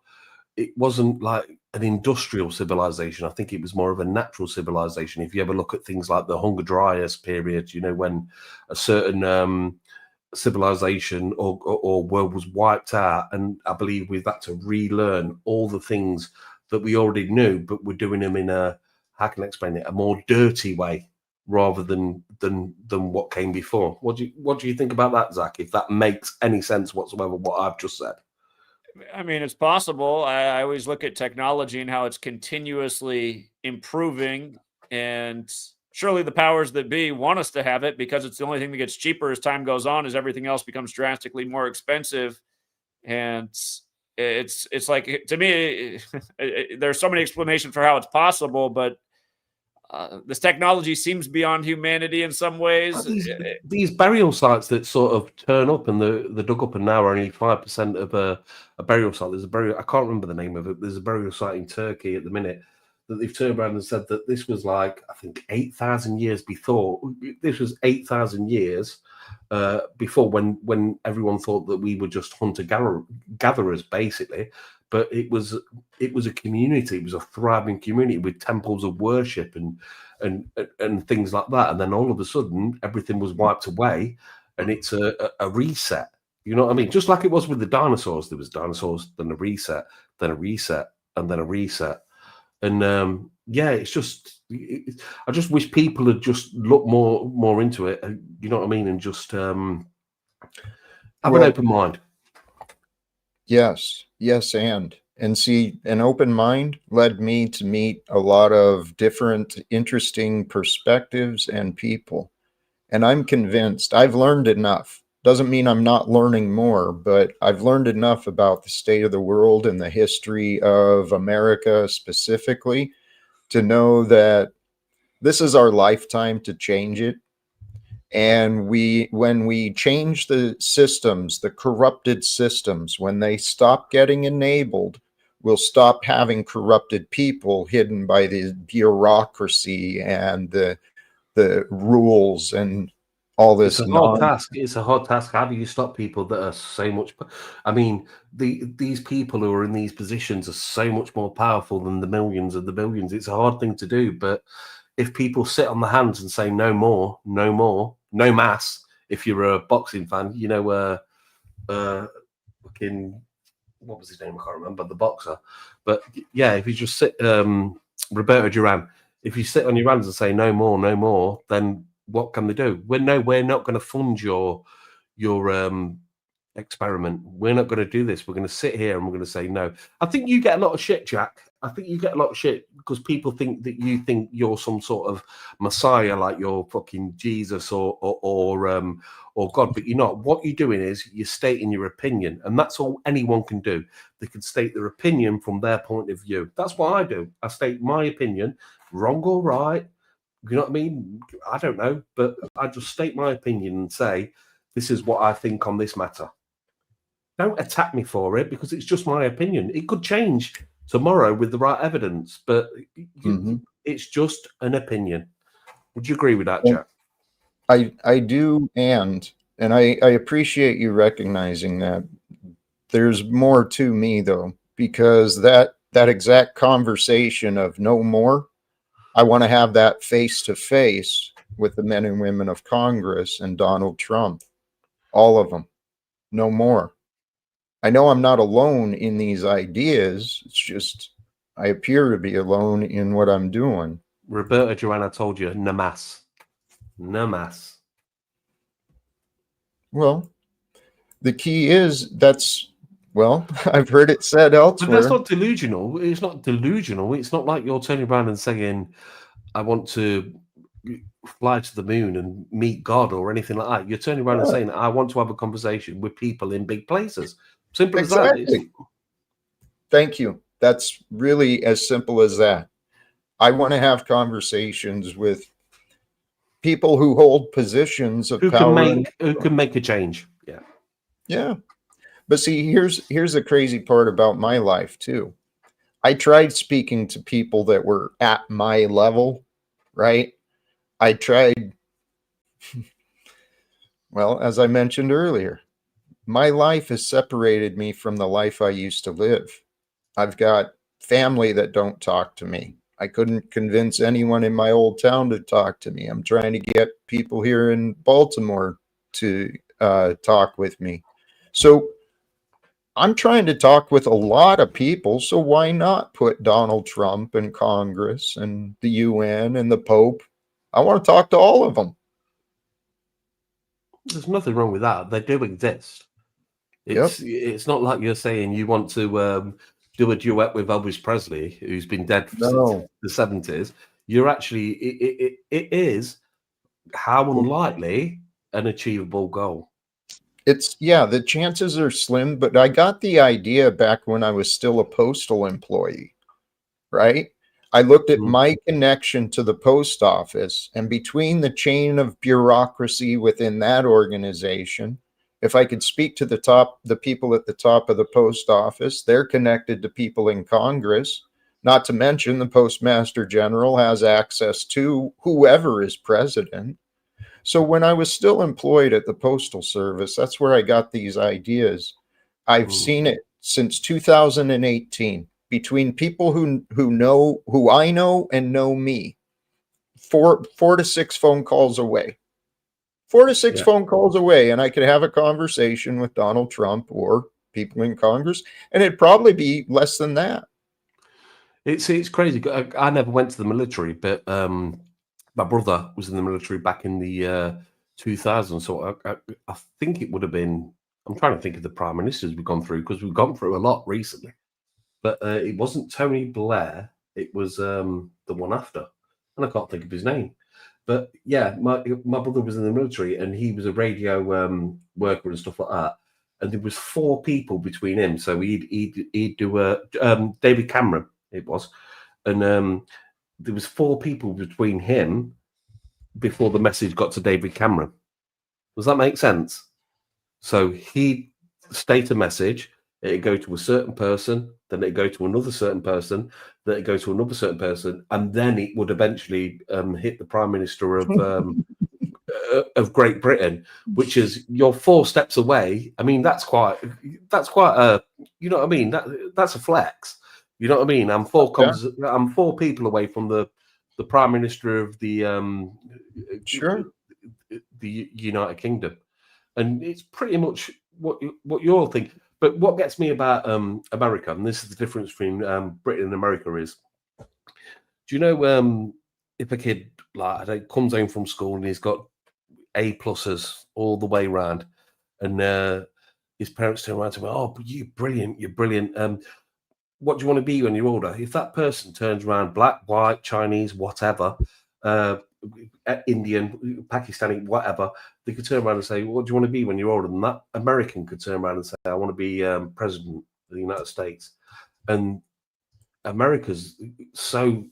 it wasn't like an industrial civilization. I think it was more of a natural civilization. If you ever look at things like the Hunger Dryas period, you know, when a certain civilization or world was wiped out, and I believe we've had to relearn all the things that we already knew, but we're doing them in a, how can I explain it, a more dirty way rather than what came before. What do you think about that, Zach? If that makes any sense whatsoever, what I've just said. I mean, it's possible. I always look at technology and how it's continuously improving, and surely the powers that be want us to have it because it's the only thing that gets cheaper as time goes on, as everything else becomes drastically more expensive. And it's like, to me, there's so many explanations for how it's possible, but this technology seems beyond humanity in some ways. These burial sites that sort of turn up and the dug up and now are only 5% of a burial site. There's a burial, I can't remember the name of it. There's a burial site in Turkey at the minute that they've turned around and said that this was like, I think 8,000 years before. This was 8,000 years before, when everyone thought that we were just hunter-gatherers, basically. But it was a community. It was a thriving community with temples of worship and things like that. And then all of a sudden, everything was wiped away, and it's a reset. You know what I mean? Just like it was with the dinosaurs. There was dinosaurs, then a reset, then a reset, and then a reset. And yeah, it's just, I just wish people had just looked more into it. You know what I mean? And just have an open mind. Yes, and see, an open mind led me to meet a lot of different interesting perspectives and people. And I'm convinced I've learned enough. Doesn't mean I'm not learning more, but I've learned enough about the state of the world and the history of America specifically to know that this is our lifetime to change it. And when we change the systems, the corrupted systems, when they stop getting enabled, we'll stop having corrupted people hidden by the bureaucracy and the rules and all this. It's a hard task. It's a hard task. How do you stop people that are so much? I mean, these people who are in these positions are so much more powerful than the millions and the billions. It's a hard thing to do, but if people sit on the hands and say no more, no mass. If you're a boxing fan, you know, fucking, what was his name? I can't remember, the boxer. But yeah, if you just sit, Roberto Duran, if you sit on your hands and say no more, then what can they do? We're not going to fund your experiment. We're not going to do this. We're going to sit here and we're going to say no. I think you get a lot of shit, Jack. I think you get a lot of shit because people think that you think you're some sort of messiah, like you're fucking Jesus or God, but you're not. What you're doing is you're stating your opinion, and that's all anyone can do. They can state their opinion from their point of view. That's what I do. I state my opinion, wrong or right. You know what I mean? I don't know, but I just state my opinion and say, this is what I think on this matter. Don't attack me for it because it's just my opinion. It could change tomorrow with the right evidence, but it's just an opinion. Would you agree with that, Jack? I do, and I appreciate you recognizing that. There's more to me though, because that exact conversation of no more, I want to have that face to face with the men and women of Congress and Donald Trump, all of them. No more. I know I'm not alone in these ideas. It's just I appear to be alone in what I'm doing. Roberta Joanna told you, namas. Namas. Well, the key is I've heard it said elsewhere. But that's not delusional. It's not delusional. It's not like you're turning around and saying, I want to fly to the moon and meet God or anything like that. You're turning around and saying, I want to have a conversation with people in big places. Simple as that. Thank you. That's really as simple as that. I want to have conversations with people who hold positions of power. Who can make a change. Yeah. Yeah. But see, here's the crazy part about my life too. I tried speaking to people that were at my level, right? I tried, well, as I mentioned earlier, my life has separated me from the life I used to live. I've got family that don't talk to me. I couldn't convince anyone in my old town to talk to me. I'm trying to get people here in Baltimore to talk with me. So I'm trying to talk with a lot of people. So why not put Donald Trump and Congress and the UN and the Pope? I want to talk to all of them. There's nothing wrong with that. They do exist. Yep. It's not like you're saying you want to do a duet with Elvis Presley, who's been dead since No. the 70s. You're actually it is how unlikely an achievable goal. It's, yeah, the chances are slim, but I got the idea back when I was still a postal employee, right? I looked at my connection to the post office, and between the chain of bureaucracy within that organization, if I could speak to the people at the top of the post office, they're connected to people in Congress. Not to mention the Postmaster General has access to whoever is president. So when I was still employed at the Postal Service, that's where I got these ideas. I've seen it since 2018 between people who I know and know me. Four to six phone calls away. 4 to 6 phone calls away, and I could have a conversation with Donald Trump or people in Congress, and it'd probably be less than that. It's crazy. I never went to the military, but my brother was in the military back in the 2000s. So I think it would have been. I'm trying to think of the prime ministers we've gone through, because we've gone through a lot recently. But it wasn't Tony Blair. It was the one after, and I can't think of his name. But yeah, my brother was in the military, and he was a radio worker and stuff like that. And there was 4 people between him. So he'd do David Cameron. It was, and there was 4 people between him before the message got to David Cameron. Does that make sense? So he'd state a message, it'd go to a certain person, then it'd go to another certain person, then it'd go to another certain person, and then it would eventually hit the Prime Minister of Great Britain, which is you're 4 steps away. I mean, that's quite a, you know what I mean? That's a flex. You know what I mean? I'm 4 people away from the Prime Minister of the the United Kingdom, and it's pretty much what you're thinking. But what gets me about America, and this is the difference between Britain and America, is, do you know if a kid comes home from school and he's got A+s all the way around, and his parents turn around to him, "Oh, you're brilliant. What do you want to be when you're older?" If that person turns around, black, white, Chinese, whatever, Indian, Pakistani, whatever, they could turn around and say, "What do you want to be when you're older?" And that American could turn around and say, "I want to be president of the United States." And America's so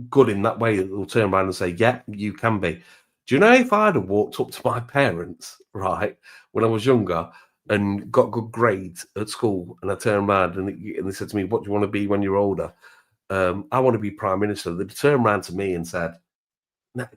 good in that way that they'll turn around and say, "Yeah, you can be." Do you know, if I'd have walked up to my parents, right, when I was younger, and got good grades at school, and I turned around and they said to me, "What do you want to be when you're older?" "I want to be Prime Minister." They'd turn around to me and said, "No,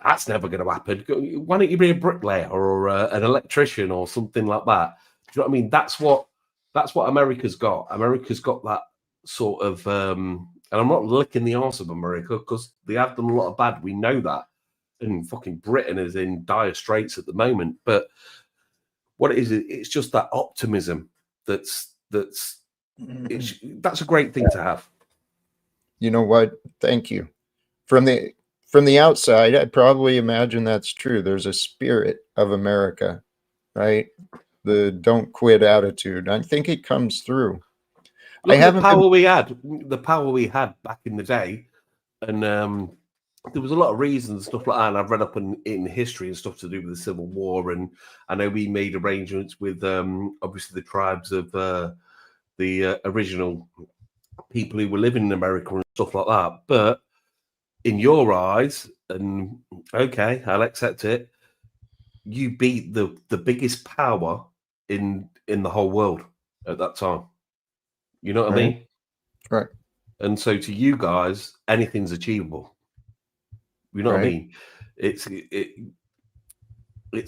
that's never going to happen. Why don't you be a bricklayer or an electrician or something like that?" Do you know what I mean? That's what America's got. America's got that sort of, and I'm not licking the arse of America, because they have done a lot of bad. We know that. And fucking Britain is in dire straits at the moment. But what it is, it's just that optimism that's a great thing to have. You know what? Thank you. From the outside, I'd probably imagine that's true. There's a spirit of America, right? The don't quit attitude. I think it comes through. Look at the power we had back in the day, and there was a lot of reasons, stuff like that. And I've read up in history and stuff to do with the Civil War, and I know we made arrangements with obviously the tribes of the original people who were living in America and stuff like that. But in your eyes, and okay, I'll accept it, you beat the biggest power in the whole world at that time. You know what I mean? Right. And so to you guys, anything's achievable. You know what I mean? It's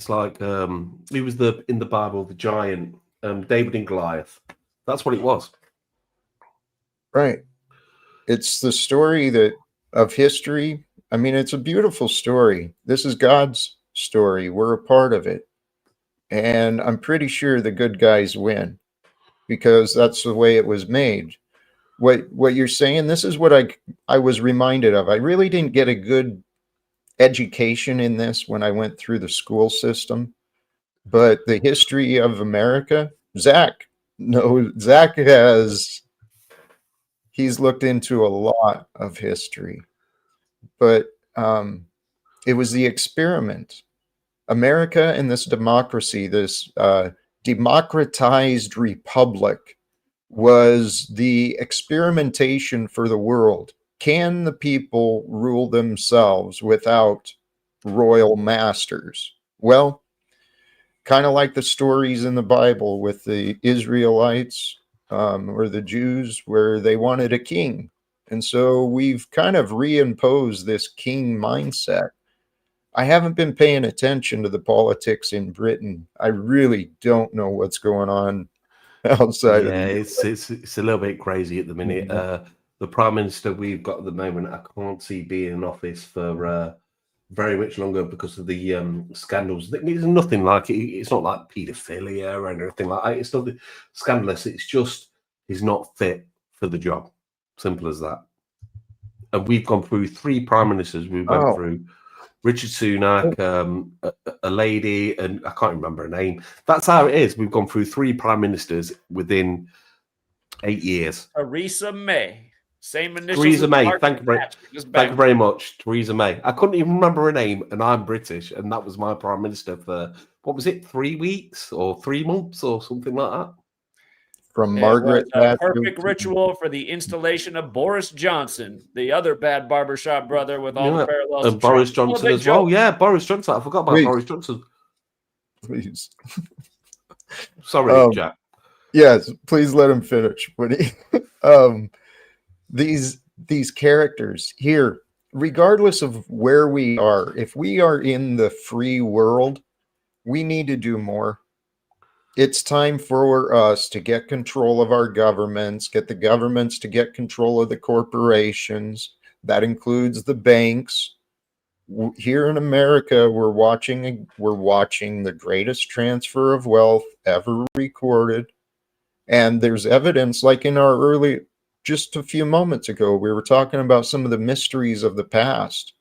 like he was in the Bible, the giant, David and Goliath. That's what it was. Right. It's the story of history. I mean, it's a beautiful story. This is God's story. We're a part of it. And I'm pretty sure the good guys win because that's the way it was made. What you're saying, this is what I was reminded of. I really didn't get a good education in this when I went through the school system, but the history of America, Zach he's looked into a lot of history, but it was the experiment. America and this democracy, this democratized republic, was the experimentation for the world. Can the people rule themselves without royal masters? Well, kind of like the stories in the Bible with the Israelites or the Jews, where they wanted a king. And so we've kind of reimposed this king mindset. I haven't been paying attention to the politics in Britain. I really don't know what's going on outside of the it's a little bit crazy at the minute. The prime minister we've got at the moment, I can't see being in office for very much longer because of the scandals. There's nothing like it. It's not like paedophilia or anything like that. It's nothing scandalous. It's just he's not fit for the job. Simple as that. And we've gone through 3 prime ministers. We went through Richard Sunak, a lady, and I can't remember her name. That's how it is. We've gone through 3 prime ministers within 8 years. Theresa May. Same initials. Theresa as May. Margaret Thank you very much, Theresa May. I couldn't even remember her name, and I'm British, and that was my prime minister for, what was it, 3 weeks or 3 months or something like that? From Margaret Thatcher. Perfect ritual for the installation of Boris Johnson, the other bad barbershop brother with all the parallels. And Boris Johnson as well. Yeah, Boris Johnson. I forgot about Boris Johnson. Please. Sorry, Jack. Yes, please let him finish. These characters here, regardless of where we are, if we are in the free world, we need to do more. It's time for us to get control of our governments, get the governments to get control of the corporations. That includes the banks. Here in America, we're watching the greatest transfer of wealth ever recorded. And there's evidence, like in our just a few moments ago, we were talking about some of the mysteries of the past.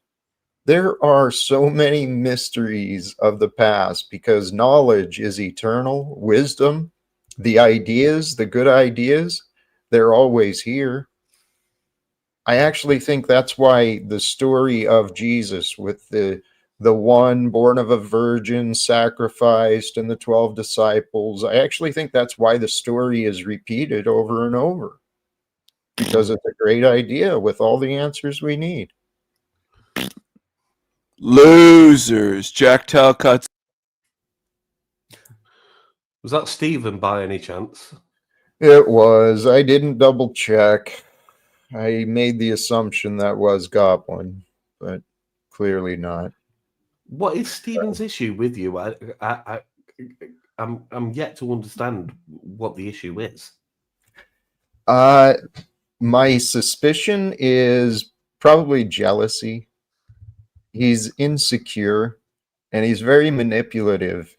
There are so many mysteries of the past because knowledge is eternal. Wisdom, the ideas, the good ideas, they're always here. I actually think that's why the story of Jesus with the one born of a virgin, sacrificed, and the 12 disciples, I actually think that's why the story is repeated over and over. Because it's a great idea with all the answers we need. Losers. Jack Talcott. Was that Stephen by any chance? It was. I didn't double check. I made the assumption that was Goblin, but clearly not. What is Stephen's issue with you? I'm yet to understand what the issue is. My suspicion is probably jealousy. He's insecure and he's very manipulative,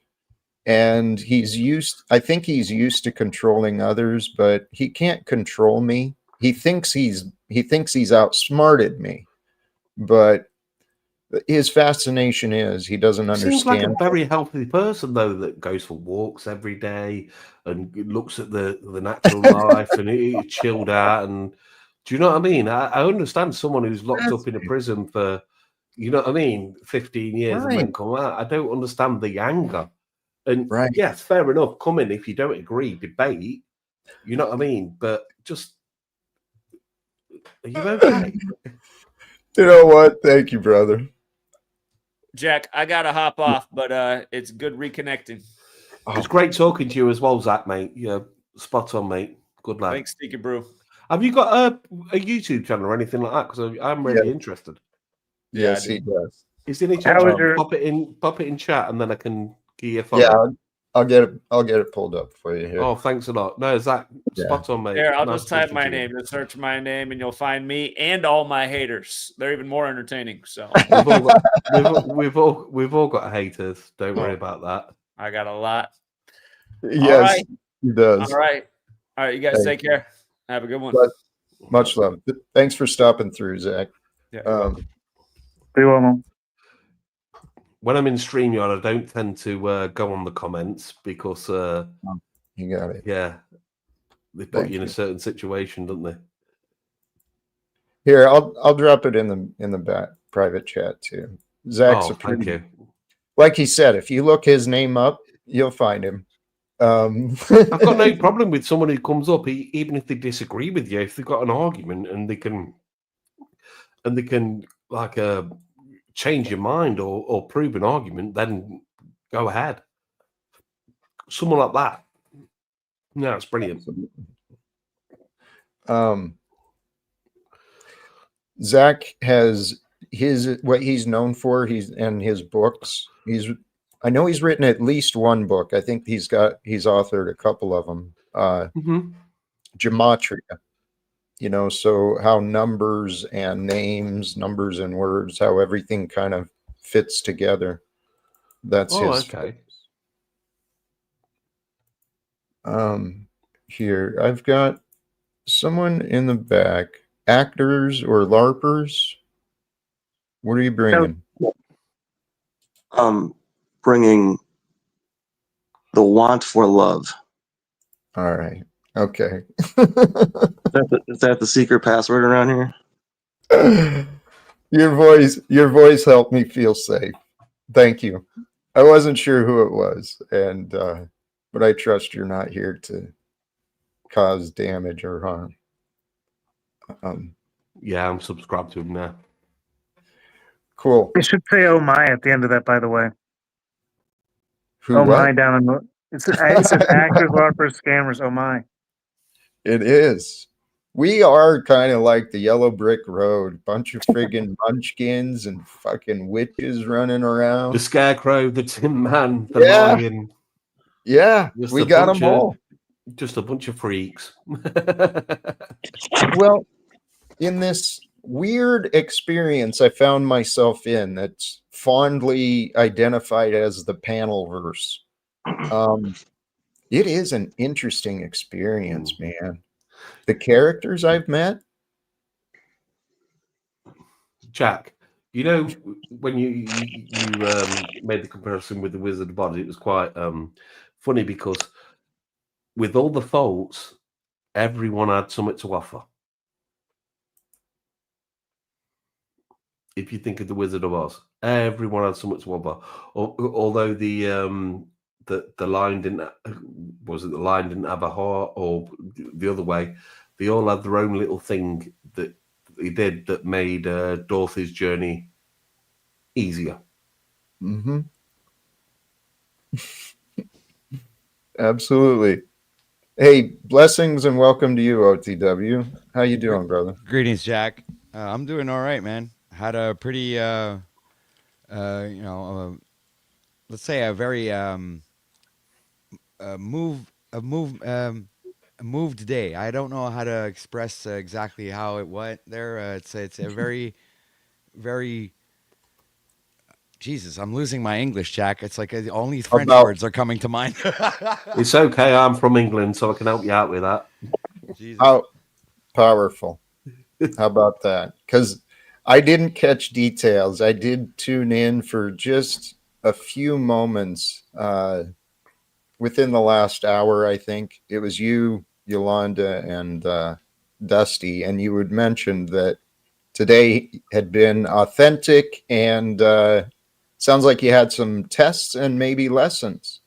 and I think he's used to controlling others, but he can't control me. He thinks he's outsmarted me, but his fascination is he doesn't understand. Seems like a very healthy person though, that goes for walks every day and looks at the natural life and he's chilled out. And do you know what I mean? I understand someone who's locked up in a prison for, 15 years and then come out. I don't understand the anger. And yes, fair enough. Come in if you don't agree, debate. You know what I mean? But just, are you okay? You know what? Thank you, brother. Jack, I gotta hop off, but it's good reconnecting. It's great talking to you as well, Zach, mate. Yeah, spot on, mate. Good lad. Thanks, Sticky Brew. Have you got a YouTube channel or anything like that? Because I'm really interested. Yes, he does. Is there any chance pop it in chat and then I can give you a follow? Yeah, I'll get it pulled up for you here. Oh, thanks a lot. No, Zach, spot on, mate. Here, I'll Nice just type talking my to you. name. Just search my name, and you'll find me and all my haters. They're even more entertaining. So We've all got haters. Don't worry about that. I got a lot. Yes, All right. he does. All right. You guys Thank take care. Have a good one. Much love. Thanks for stopping through, Zach. Yeah, Be well. When I'm in StreamYard, I don't tend to go on the comments because you got it. Yeah, they put you in a certain situation, don't they? Here, I'll drop it in the back private chat too. Zach's thank you. Like he said, if you look his name up, you'll find him. I've got no problem with someone who comes up, even if they disagree with you. If they've got an argument and they can like change your mind or prove an argument, then go ahead. Someone like that. No, it's brilliant. Zach has what he's known for. And his books. I know he's written at least one book. I think he's authored a couple of them. Gematria. So how numbers and names, numbers and words, how everything kind of fits together. That's his. Okay. Here, I've got someone in the back. Actors or LARPers? What are you bringing? Bringing the want for love. All right. Okay. Is that the secret password around here? Your voice helped me feel safe. Thank you. I wasn't sure who it was, and but I trust you're not here to cause damage or harm. Yeah, I'm subscribed to him now. Cool. It should say "Oh my" at the end of that, by the way. Who? Oh what? my down in the. It says actors, LARPers, scammers. Oh my. It is. We are kind of like the yellow brick road. Bunch of friggin' munchkins and fucking witches running around. The Scarecrow, the Tin Man, the Lion. Yeah, we got them all. Just a bunch of freaks. Well, in this weird experience I found myself in that's fondly identified as the Panelverse. It is an interesting experience, man. The characters I've met. Jack, when you made the comparison with the Wizard of Oz, it was quite funny because with all the faults, everyone had something to offer. If you think of the Wizard of Oz, everyone had something to offer. Although the lion didn't have a heart, or the other way, they all had their own little thing that they did that made Dorothy's journey easier. Mm-hmm. Absolutely. Hey, blessings and welcome to you, OTW. How you doing, brother? Greetings, Jack. I'm doing all right, man. Had a pretty, let's say a very moved day. I don't know how to express exactly how it went there. It's a very, very. Jesus, I'm losing my English, Jack. It's like only French words are coming to mind. It's okay. I'm from England, so I can help you out with that. Jesus. How powerful. How about that? Because I didn't catch details. I did tune in for just a few moments within the last hour, I think. It was you, Yolanda, and Dusty, and you had mentioned that today had been authentic and sounds like you had some tests and maybe lessons.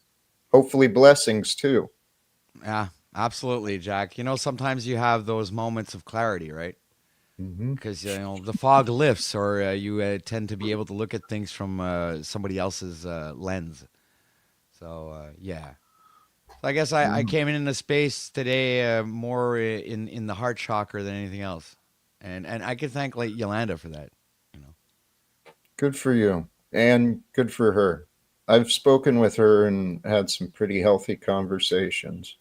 Hopefully blessings too. Yeah, absolutely, Jack. Sometimes you have those moments of clarity, right? Because the fog lifts, or you tend to be able to look at things from somebody else's lens. So yeah, so I guess I came in the space today more in the heart chakra than anything else, and I can thank Yolanda for that. Good for you and good for her. I've spoken with her and had some pretty healthy conversations.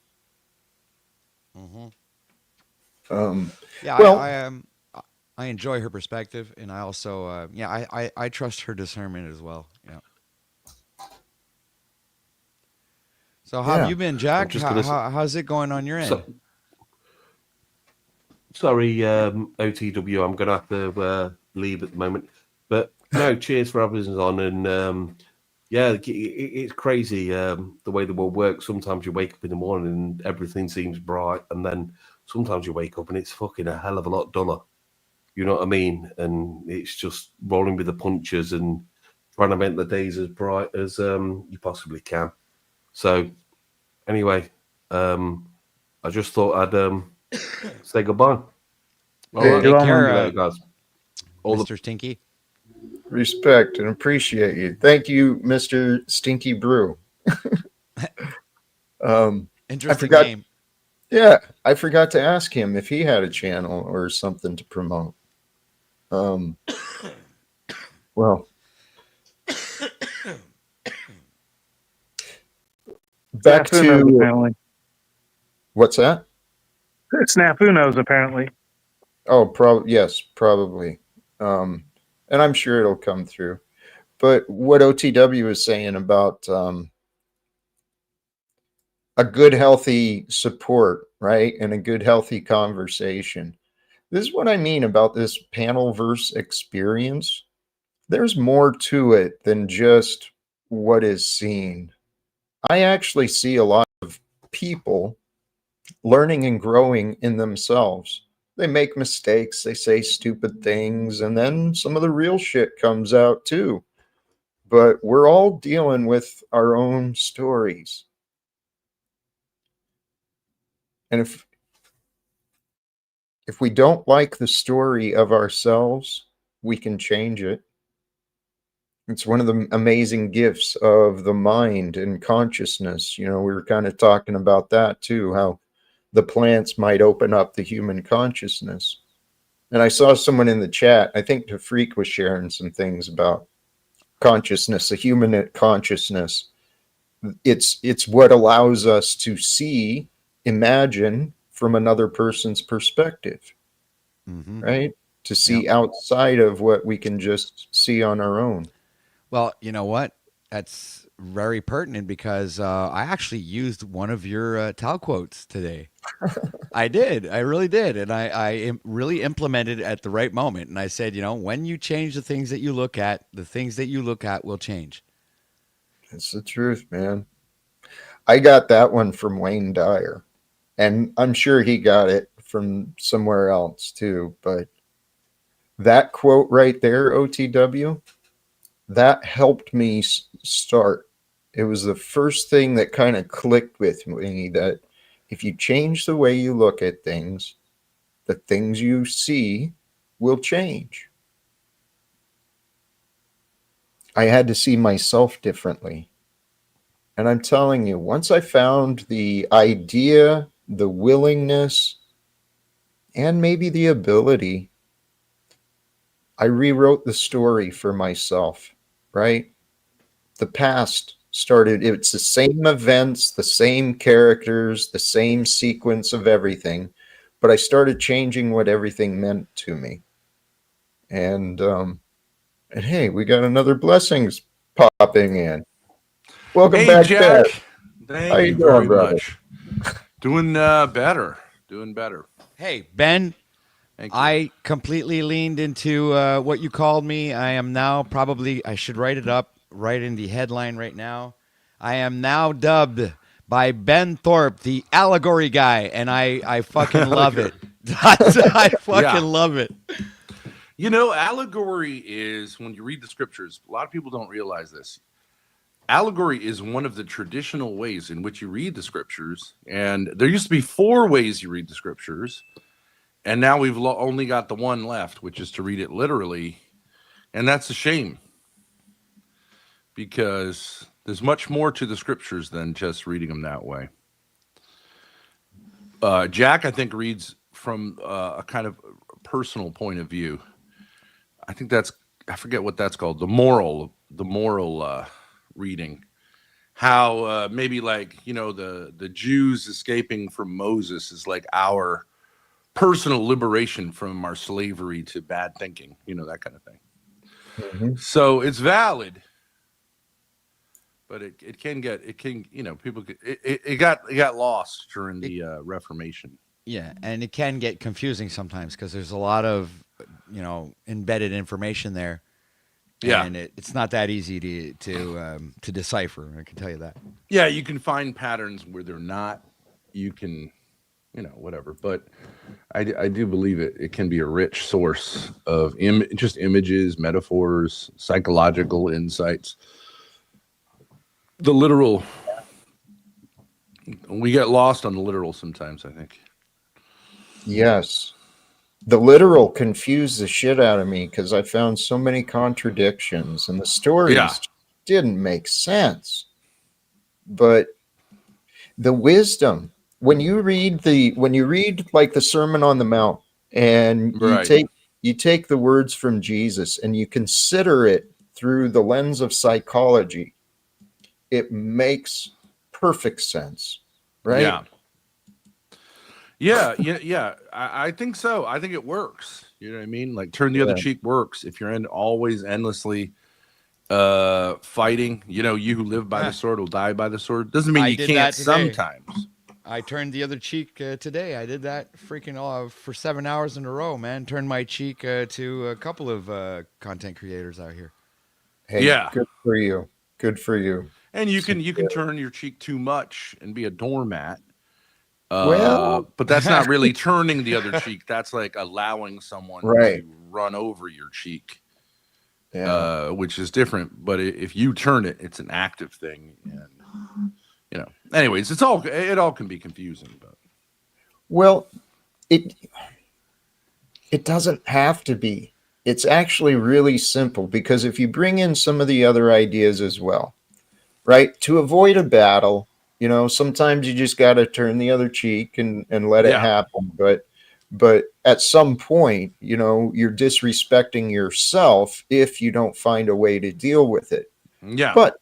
Mm-hmm. Yeah, I enjoy her perspective, and I also I trust her discernment as well. Yeah. So how have you been, Jack? How's it going on your end? Sorry, OTW, I'm going to have to leave at the moment. But no, cheers for having us on. And it's crazy the way the world works. Sometimes you wake up in the morning and everything seems bright. And then sometimes you wake up and it's fucking a hell of a lot duller. You know what I mean? And it's just rolling with the punches and trying to make the days as bright as you possibly can. So anyway, I just thought I'd say goodbye. All right. Take care, later, guys. Mr. Stinky. Respect and appreciate you. Thank you, Mr. Stinky Brew. Interesting name. Yeah, I forgot to ask him if he had a channel or something to promote. Well, back to apparently. What's that? Snafu knows apparently. Oh, yes, probably. And I'm sure it'll come through. But what OTW is saying about a good, healthy support, right? And a good, healthy conversation. This is what I mean about this panelverse experience. There's more to it than just what is seen. I actually see a lot of people learning and growing in themselves. They make mistakes, they say stupid things, and then some of the real shit comes out too. But we're all dealing with our own stories. And if we don't like the story of ourselves, we can change it. It's one of the amazing gifts of the mind and consciousness. You know, we were kind of talking about that too, how the plants might open up the human consciousness. And I saw someone in the chat, I think Tafreak was sharing some things about consciousness, the human consciousness. It's what allows us to see, imagine from another person's perspective, right? To see outside of what we can just see on our own. Well, you know what? That's very pertinent because I actually used one of your Tal quotes today. I did. I really did. And I really implemented it at the right moment. And I said, you know, when you change the things that you look at, the things that you look at will change. It's the truth, man. I got that one from Wayne Dyer. And I'm sure he got it from somewhere else too. But that quote right there, OTW, that helped me start. It was the first thing that kind of clicked with me, that if you change the way you look at things, the things you see will change. I had to see myself differently. And I'm telling you, once I found the idea, the willingness, and maybe the ability, I rewrote the story for myself, right? The past started, it's the same events, the same characters, the same sequence of everything, but I started changing what everything meant to me. And hey, we got another blessings popping in. Welcome back, Jack. Dad. Thank you very much. Doing better. Doing better. Hey, Ben. I completely leaned into what you called me. I am now I should write it up right in the headline right now. I am now dubbed by Ben Thorpe the allegory guy, and I fucking love it. I fucking love it. You know, allegory is, when you read the scriptures, a lot of people don't realize this. Allegory is one of the traditional ways in which you read the scriptures. And there used to be 4 ways you read the scriptures. And now we've only got the one left, which is to read it literally. And that's a shame, because there's much more to the scriptures than just reading them that way. Jack, I think, reads from a kind of personal point of view. I think I forget what that's called. The moral reading how maybe like, you know, the Jews escaping from Moses is like our personal liberation from our slavery to bad thinking, you know, that kind of thing. Mhm. So it's valid, but it can, you know, people it got lost during the Reformation. Yeah, and it can get confusing sometimes because there's a lot of, you know, embedded information there, Yeah. and it's not that easy to decipher. I can tell you that. Yeah, you can find patterns where they're not. You can, you know, whatever. But I do believe it can be a rich source of just images, metaphors, psychological insights. The literal, we get lost on the literal sometimes, I think. Yes. The literal confused the shit out of me because I found so many contradictions and the stories didn't make sense. But the wisdom, when you read like the Sermon on the Mount and you take the words from Jesus and you consider it through the lens of psychology, it makes perfect sense, right? Yeah. I think so. I think it works. You know what I mean? Like turn the other cheek works if you're always endlessly fighting. You know, you who live by the sword will die by the sword. Doesn't mean you can't sometimes. I turned the other cheek today. I did that freaking for 7 hours in a row, man. Turned my cheek to a couple of content creators out here. Hey, good for you. Good for you. And you can turn your cheek too much and be a doormat. Well, but that's not really turning the other cheek. That's like allowing someone to run over your cheek, which is different. But if you turn it, it's an active thing, and you know. Anyways, it all can be confusing. But well, it doesn't have to be. It's actually really simple because if you bring in some of the other ideas as well, right? To avoid a battle, you know, sometimes you just got to turn the other cheek and let it happen. But at some point, you know, you're disrespecting yourself if you don't find a way to deal with it. Yeah. But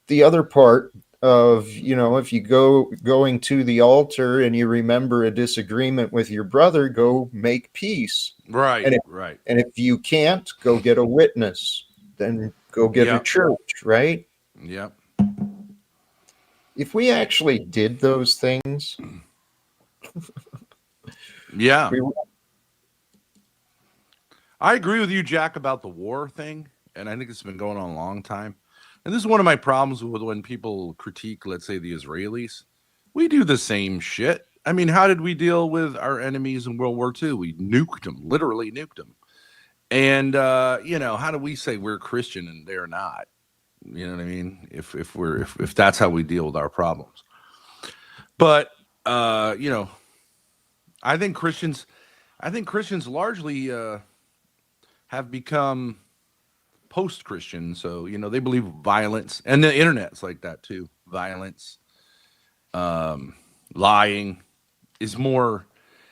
the other part of, you know, if you going to the altar and you remember a disagreement with your brother, go make peace. Right. And if you can't, go get a witness. Then go get a church, right? Yep. If we actually did those things, I agree with you, Jack, about the war thing, and I think it's been going on a long time. And this is one of my problems with when people critique, let's say, the Israelis. We do the same shit. I mean, how did we deal with our enemies in World War II? We nuked them, literally nuked them. And you know, how do we say we're Christian and they're not? You know what I mean? If that's how we deal with our problems. But you know, I think Christians largely have become post-Christian. So, you know, they believe violence, and the internet's like that too. Violence, lying is more.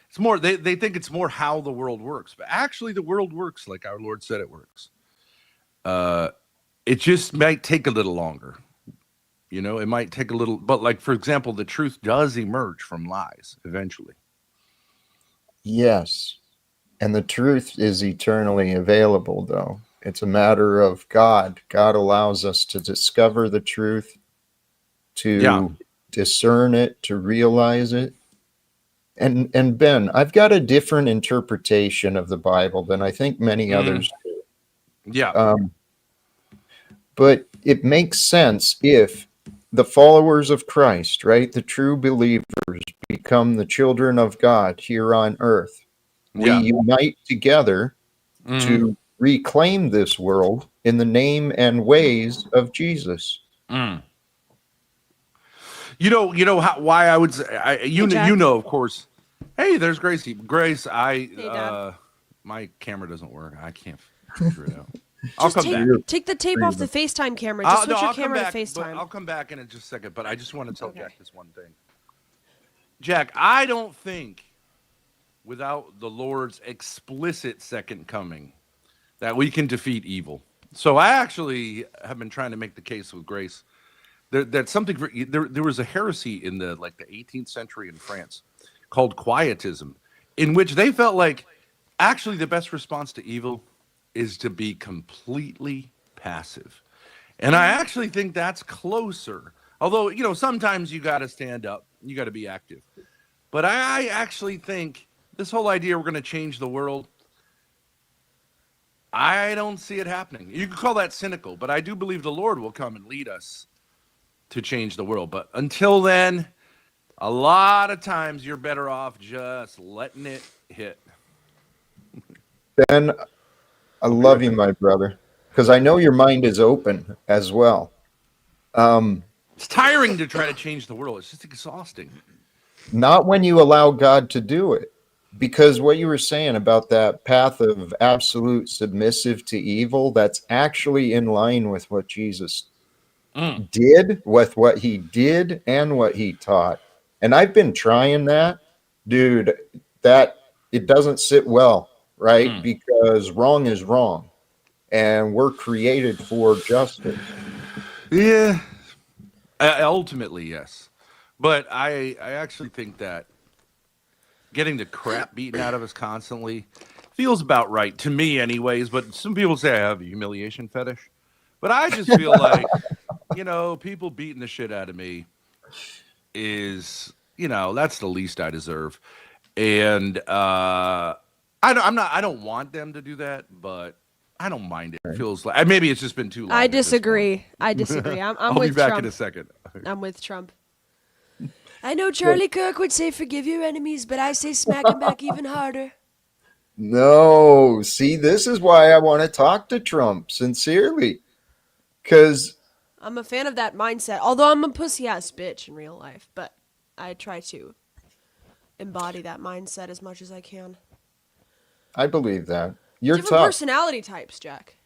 It's more. They think it's more how the world works, but actually, the world works like our Lord said it works. It just might take a little longer. You know, it might take a little, but like, for example, the truth does emerge from lies eventually. Yes. And the truth is eternally available, though. It's a matter of God. God allows us to discover the truth, to discern it, to realize it. And Ben, I've got a different interpretation of the Bible than I think many others do. Yeah. But it makes sense if the followers of Christ, right, the true believers, become the children of God here on earth. We unite together to reclaim this world in the name and ways of Jesus. You know why I would say, you know, of course. Hey, there's Gracie. Grace, my camera doesn't work. I can't figure it out. I'll come back. Take the tape off the FaceTime camera. Just switch your camera to FaceTime. I'll come back in just a second, but I just want to tell Jack this one thing. Jack, I don't think without the Lord's explicit second coming that we can defeat evil. So I actually have been trying to make the case with grace. That's something. There was a heresy in the 18th century in France called Quietism, in which they felt like actually the best response to evil is to be completely passive. And I actually think that's closer. Although, sometimes you got to stand up, you got to be active. But I actually think this whole idea we're going to change the world, I don't see it happening. You could call that cynical, but I do believe the Lord will come and lead us to change the world. But until then, a lot of times you're better off just letting it hit. Ben, I love you, my brother, because I know your mind is open as well. It's tiring to try to change the world. It's just exhausting. Not when you allow God to do it. Because what you were saying about that path of absolute submissive to evil, that's actually in line with what Jesus did, with what he did and what he taught. And I've been trying that, dude, that it doesn't sit well, right? Because wrong is wrong. And we're created for justice. Yeah. Ultimately, yes. But I actually think that getting the crap beaten out of us constantly feels about right to me anyways. But some people say I have a humiliation fetish. But I just feel like, people beating the shit out of me is, that's the least I deserve. And I don't want them to do that, but I don't mind it. It feels like maybe it's just been too long. I disagree. I'm I'll with be back Trump. in a second. I'm with Trump. I know Charlie Kirk would say forgive your enemies, but I say smack them back even harder. No, see, this is why I want to talk to Trump sincerely. Because I'm a fan of that mindset, although I'm a pussy-ass bitch in real life, but I try to embody that mindset as much as I can. I believe that. You're Different tough. personality types, Jack.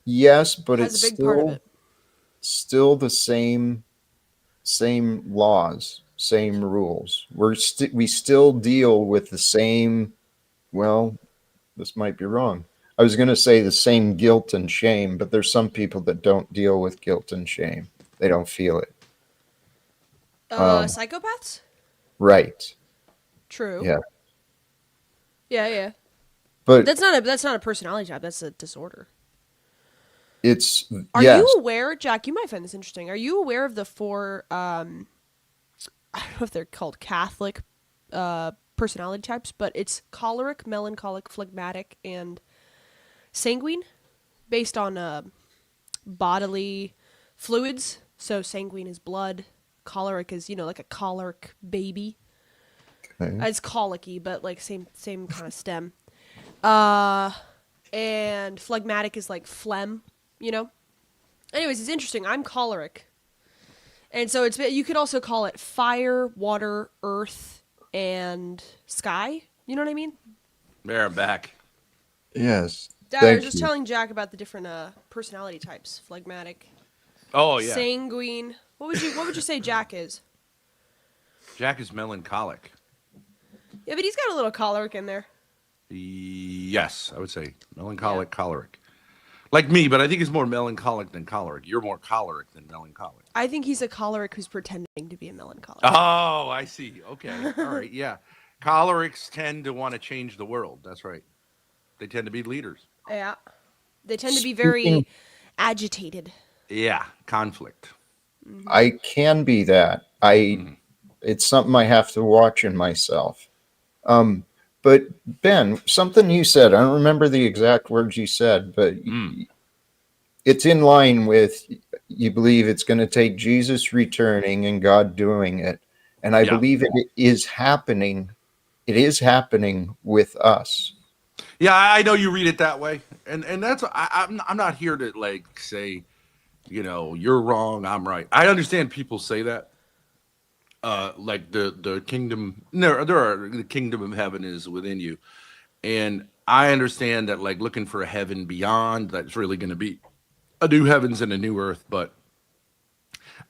Yes, but That's it's a big part of it. still the same laws, same rules. We still deal with the same, well, this might be wrong. I was going to say the same guilt and shame, but there's some people that don't deal with guilt and shame. They don't feel it. Psychopaths? Right. True. Yeah. Yeah. But that's not a personality type. That's a disorder. Are yes. you aware, Jack? You might find this interesting. Are you aware of the four? I don't know if they're called Catholic personality types, but it's choleric, melancholic, phlegmatic, and sanguine, based on bodily fluids. So sanguine is blood. Choleric is like a choleric baby. Okay. It's colicky, but like same kind of stem. And phlegmatic is like phlegm. Anyways, it's interesting. I'm choleric, and so you could also call it fire, water, earth, and sky. You know what I mean? There, I'm back. Yes. Dad, I was just telling Jack about the different personality types: phlegmatic, oh yeah, sanguine. What would you say Jack is? Jack is melancholic. Yeah, but he's got a little choleric in there. Yes, I would say melancholic, choleric. Like me, but I think he's more melancholic than choleric. You're more choleric than melancholic. I think he's a choleric who's pretending to be a melancholic. Oh, I see. Okay. All right. Yeah. Cholerics tend to want to change the world. That's right. They tend to be leaders. Yeah. They tend to be very agitated. Yeah. Conflict. I can be that. It's something I have to watch in myself. But Ben, something you said, I don't remember the exact words you said, but it's in line with, you believe it's going to take Jesus returning and God doing it. And I believe it is happening. It is happening with us. Yeah, I know you read it that way. And that's, I'm not here to say, you're wrong, I'm right. I understand people say that. Like the kingdom, the kingdom of heaven is within you, and I understand that looking for a heaven beyond, that's really going to be a new heavens and a new earth. But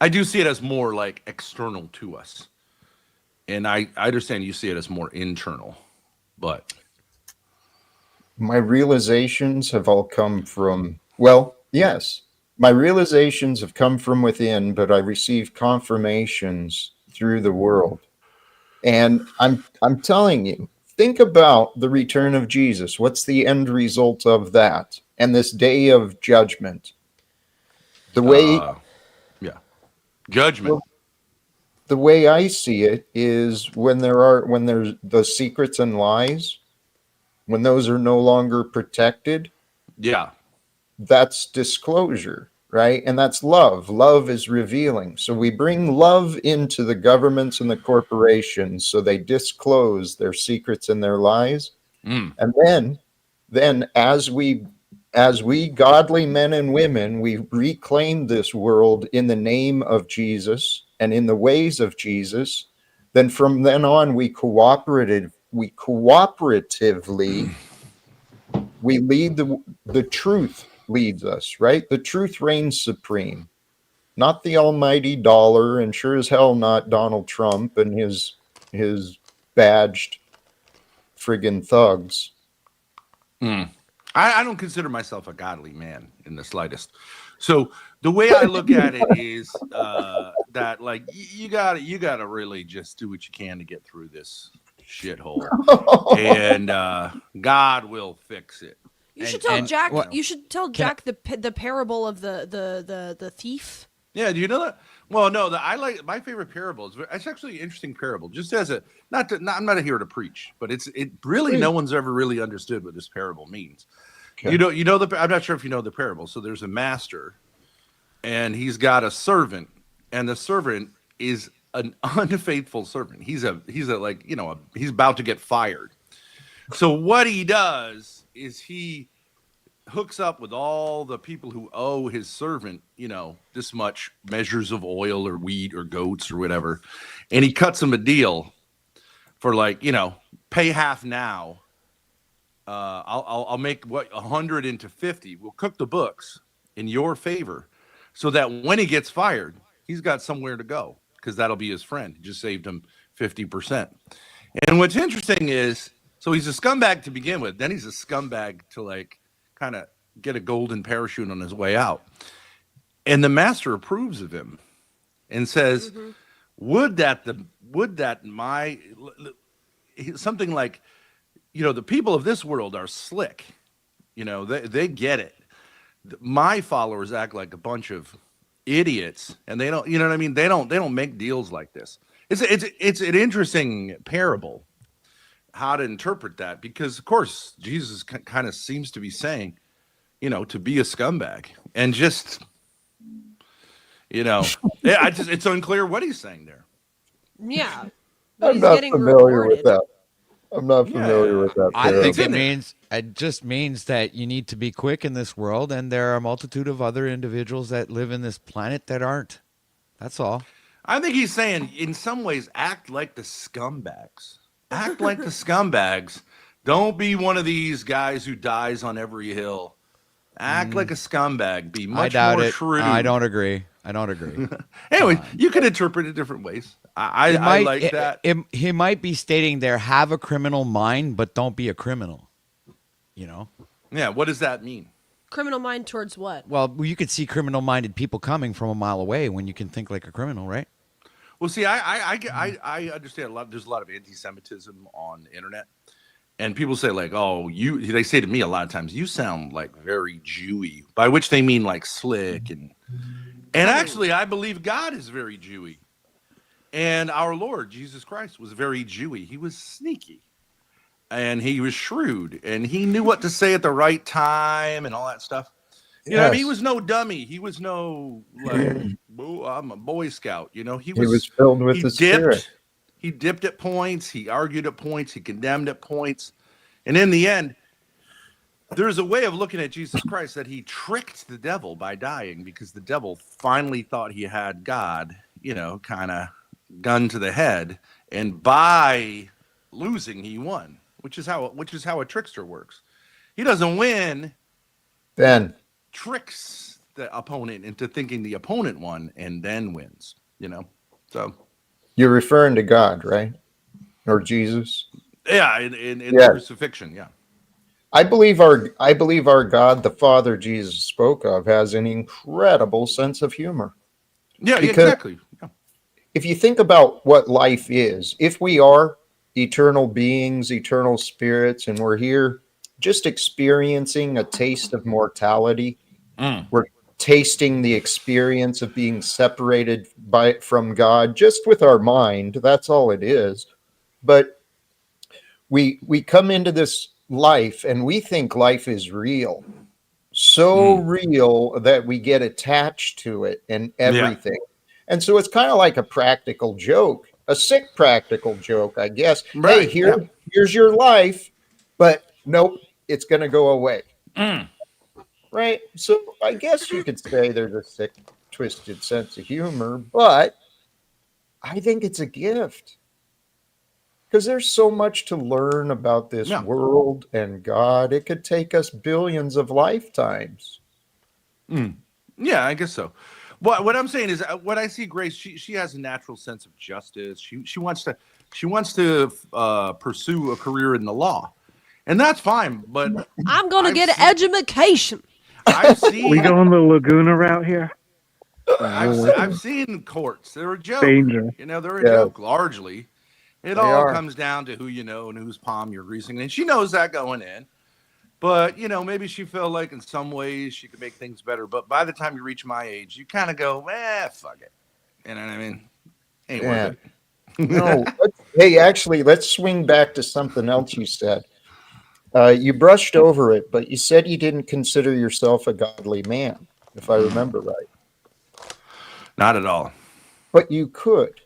I do see it as more external to us, and I understand you see it as more internal. But my realizations have all come from Well, yes, my realizations have come from within, but I receive confirmations through the world. And I'm telling you, think about the return of Jesus. What's the end result of that? And this day of judgment. The way Yeah. Judgment. well, the way I see it is when there's the secrets and lies, when those are no longer protected, Yeah. that's disclosure, right? And that's love. Love is revealing. So we bring love into the governments and the corporations so they disclose their secrets and their lies. And then as we godly men and women, we reclaim this world in the name of Jesus and in the ways of Jesus. Then from then on, we cooperatively we lead the truth leads us, right? The truth reigns supreme, not the almighty dollar, and sure as hell not Donald Trump and his badged friggin' thugs. I don't consider myself a godly man in the slightest. So the way I look at it is that like you gotta really just do what you can to get through this shithole, and God will fix it. You should tell Jack. You should tell Jack the parable of the thief. Yeah, do you know that? Well, no, I like my favorite parable. It's actually an interesting parable. Just as a I'm not here to preach, but it really no one's ever really understood what this parable means. Okay. I'm not sure if you know the parable. So there's a master, and he's got a servant, and the servant is an unfaithful servant. He's about to get fired. So what he does is he hooks up with all the people who owe his servant, this much measures of oil or wheat or goats or whatever. And he cuts him a deal for pay half now. I'll make 100 into 50. We'll cook the books in your favor so that when he gets fired, he's got somewhere to go because that'll be his friend. He just saved him 50%. And what's interesting is, so he's a scumbag to begin with. Then he's a scumbag to kind of get a golden parachute on his way out. And the master approves of him and says, would that something like, the people of this world are slick. They get it. My followers act like a bunch of idiots, and they don't, what I mean? They don't make deals like this. It's an interesting parable how to interpret that, because of course Jesus kind of seems to be saying, to be a scumbag and just, it's unclear what he's saying there. Yeah. I'm not familiar with that. I'm not familiar with that. I think it just means that you need to be quick in this world, and there are a multitude of other individuals that live in this planet that aren't. That's all. I think he's saying, in some ways, act like the scumbags. Act like the scumbags. Don't be one of these guys who dies on every hill. Act like a scumbag. Be much more shrewd. I don't agree. Anyway, you can interpret it different ways. I like that. He might be stating there, have a criminal mind, but don't be a criminal. Yeah, what does that mean? Criminal mind towards what? Well, you could see criminal-minded people coming from a mile away when you can think like a criminal, right? Well, see, I understand a lot. There's a lot of anti-Semitism on the internet, and people say they say to me a lot of times, you sound like very Jewy, by which they mean like slick and actually, I believe God is very Jewy, and our Lord Jesus Christ was very Jewy. He was sneaky, and he was shrewd, and he knew what to say at the right time and all that stuff. He was no dummy. He was no I'm a Boy Scout. He was filled with the Spirit. He dipped at points. He argued at points. He condemned at points. And in the end, there's a way of looking at Jesus Christ that he tricked the devil by dying, because the devil finally thought he had God, kind of gun to the head. And by losing, he won, which is how a trickster works. He doesn't win. Then Tricks the opponent into thinking the opponent won and then wins, so you're referring to God, right? Or Jesus? Yeah, in the crucifixion, yeah. I believe our God, the Father, Jesus, spoke of, has an incredible sense of humor. Yeah, Because exactly. Yeah. if you think about what life is, if we are eternal beings, eternal spirits, and we're here just experiencing a taste of mortality, we're tasting the experience of being separated from God just with our mind. That's all it is. But we come into this life and we think life is real. So real that we get attached to it and everything. And so it's kind of like a practical joke, a sick practical joke, I guess. Right. Hey, here's your life, but nope, it's going to go away. Right? So I guess you could say there's a sick, twisted sense of humor, but I think it's a gift because there's so much to learn about this world and God. It could take us billions of lifetimes. Yeah, I guess so. What I'm saying is, what I see Grace, she has a natural sense of justice. She wants to pursue a career in the law, and that's fine. But I'm gonna get an education. I've seen We going the Laguna route here? I've seen courts. They're a joke. Danger. You know, they're a joke largely. It They all are. comes down to who you know and whose palm you're greasing, and she knows that going in. But, you know, maybe she felt like in some ways she could make things better. But by the time you reach my age, you kind of go, fuck it. You know what I mean? Ain't worth it. No. Hey, actually, let's swing back to something else you said. You brushed over it, but you said you didn't consider yourself a godly man, if I remember right. Not at all. But you could.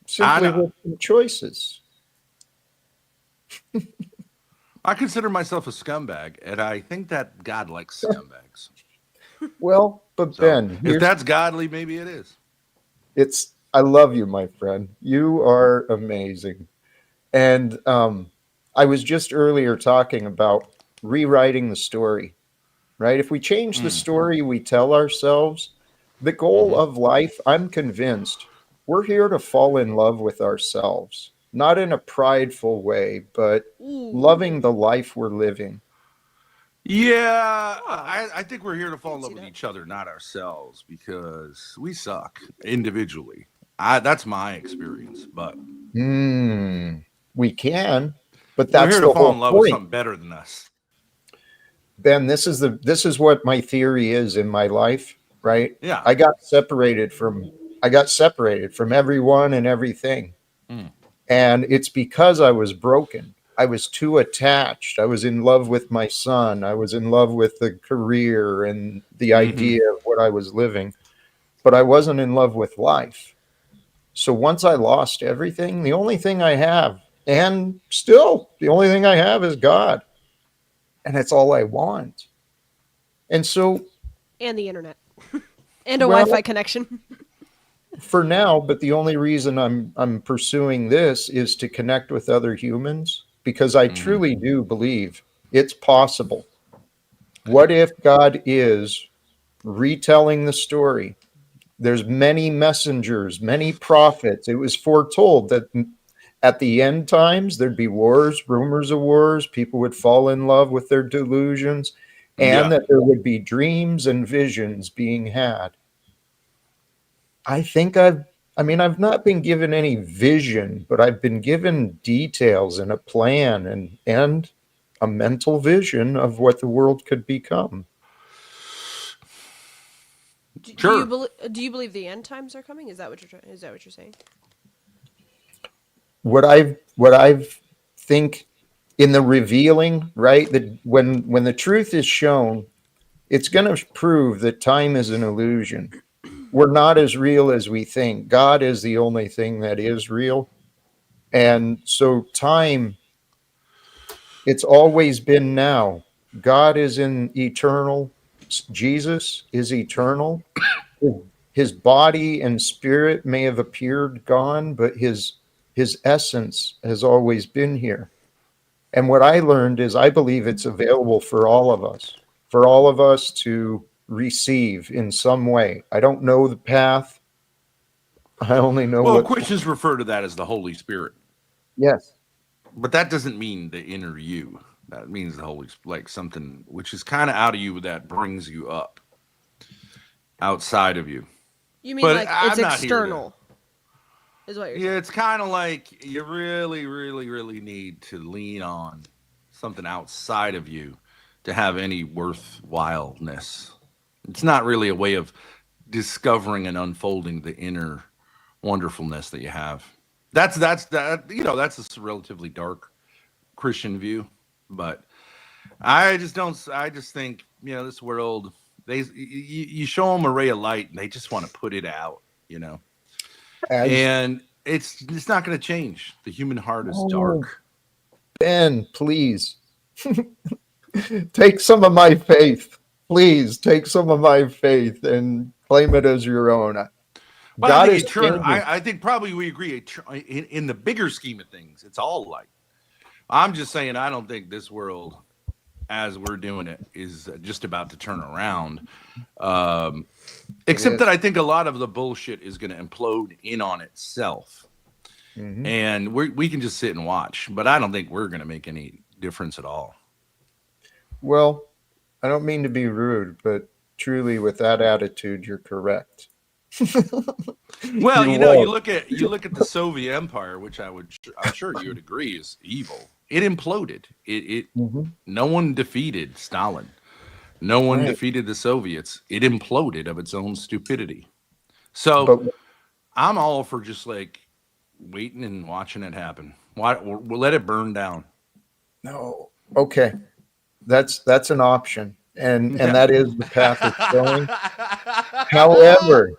Simply with some choices. I consider myself a scumbag, and I think that God likes scumbags. Well, but So, Ben, if that's godly, maybe it is. I love you, my friend. You are amazing. And I was just earlier talking about rewriting the story, right? If we change the story we tell ourselves, the goal of life, I'm convinced, we're here to fall in love with ourselves. Not in a prideful way, but loving the life we're living. Yeah, I think we're here to fall in love with each other, not ourselves, because we suck individually. That's my experience, but we can, but we're that's here the to fall whole in love with point. something better than us. Ben, this is what my theory is in my life, right? Yeah. I got separated from everyone and everything. And it's because I was broken. I was too attached. I was in love with my son. I was in love with the career and the idea of what I was living, but I wasn't in love with life. So once I lost everything, the only thing I have, and still the only thing I have, is God. And it's all I want. And so, And the internet. And a well, Wi-Fi connection. for now, but the only reason I'm pursuing this is to connect with other humans, because I truly do believe it's possible. What if God is retelling the story? There's many messengers, many prophets. It was foretold that at the end times there'd be wars, rumors of wars, people would fall in love with their delusions, and that there would be dreams and visions being had. I think I've not been given any vision, but I've been given details and a plan and a mental vision of what the world could become. Sure. Do you believe the end times are coming? Is that what you're saying? What I've think in the revealing, right? That when the truth is shown, it's going to prove that time is an illusion. We're not as real as we think. God is the only thing that is real. And so time, it's always been now. God is in eternal. Jesus is eternal. His body and spirit may have appeared gone, but his essence has always been here. And what I learned is I believe it's available for all of us to receive in some way. I don't know the path. I only know Well, Christians refer to that as the Holy Spirit. Yes. But that doesn't mean the inner you. That means the Holy, like something which is kind of out of you that brings you up outside of you. You mean But like I'm it's not here to- external? Is what you're Yeah, saying. it's kind of like you really, really, really need to lean on something outside of you to have any worthwhileness. It's not really a way of discovering and unfolding the inner wonderfulness that you have. That's that's a relatively dark Christian view, but I just don't. I just think this world. You show them a ray of light and they just want to put it out. And it's not going to change. The human heart is dark. Ben, please take some of my faith. Please take some of my faith and claim it as your own. Well, God I is think, changing. I think probably we agree. In the bigger scheme of things, it's all light. I'm just saying I don't think this world, as we're doing it, is just about to turn around. Except that I think a lot of the bullshit is going to implode in on itself. Mm-hmm. And we can just sit and watch. But I don't think we're going to make any difference at all. Well, I don't mean to be rude, but truly with that attitude, you're correct. Well, you look at the Soviet Empire, which I'm sure you would agree is evil. It imploded. No one defeated Stalin. No one defeated the Soviets. It imploded of its own stupidity. So I'm all for just like waiting and watching it happen. We'll let it burn down. No. Okay. That's an option. And that is the path it's going. However,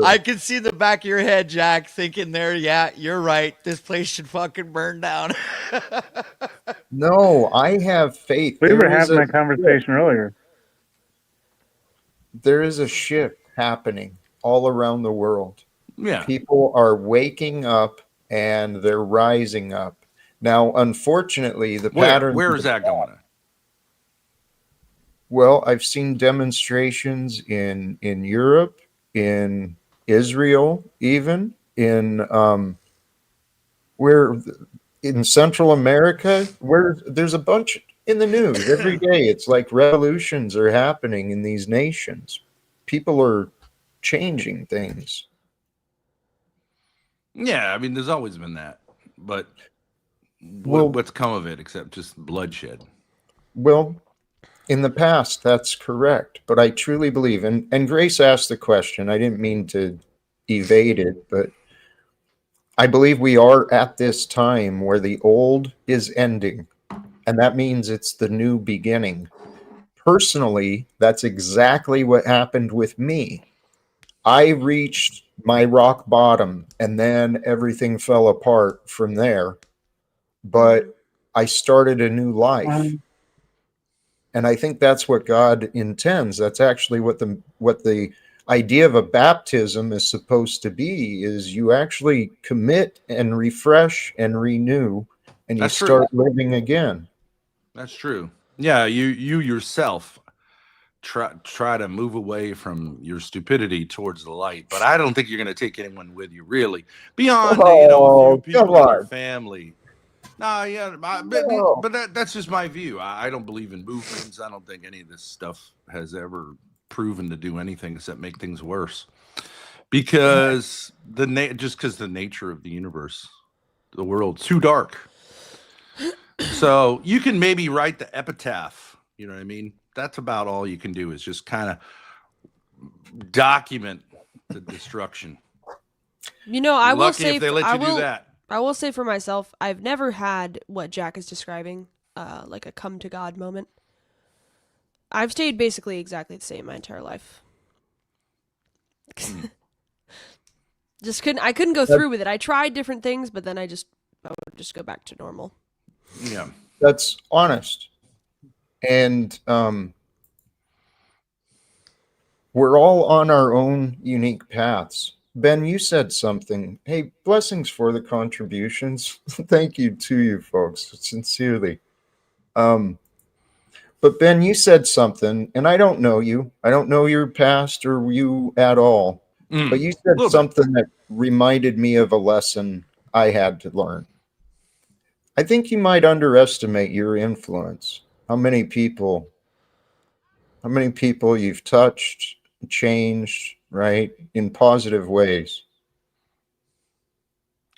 I can see the back of your head, Jack, thinking there, yeah, you're right. This place should fucking burn down. no, I have faith. We were having that conversation earlier. There is a shift happening all around the world. Yeah. People are waking up and they're rising up. Now, unfortunately, the pattern. Where is that going? Well, I've seen demonstrations in Europe, in Israel, even in in Central America, where there's a bunch in the news every day. It's like revolutions are happening in these nations. People are changing things. Yeah, I mean, there's always been that, but what's come of it except just bloodshed? Well, in the past, that's correct, but I truly believe, and Grace asked the question, I didn't mean to evade it, but I believe we are at this time where the old is ending, and that means it's the new beginning. Personally, that's exactly what happened with me. I reached my rock bottom, and then everything fell apart from there, but I started a new life. And I think that's what God intends. That's actually what the idea of a baptism is supposed to be, is you actually commit and refresh and renew, and you start living again. That's true. Yeah, you yourself try to move away from your stupidity towards the light, but I don't think you're going to take anyone with you, really, beyond a few people in your family. But that's just my view. I don't believe in movements. I don't think any of this stuff has ever proven to do anything except make things worse. Because the nature of the universe, the world's too dark. So you can maybe write the epitaph. You know what I mean? That's about all you can do, is just kind of document the destruction. I will say if they let you do that. I will say for myself, I've never had what Jack is describing, like a come to God moment. I've stayed basically exactly the same my entire life. I couldn't go through with it. I tried different things, but then I would just go back to normal. Yeah. That's honest. And we're all on our own unique paths. Ben, you said something. Hey, blessings for the contributions. Thank you to you folks, sincerely. But Ben, you said something, and I don't know you. I don't know your past or you at all. But you said something that reminded me of a lesson I had to learn. I think you might underestimate your influence. How many people you've touched, changed, right, in positive ways.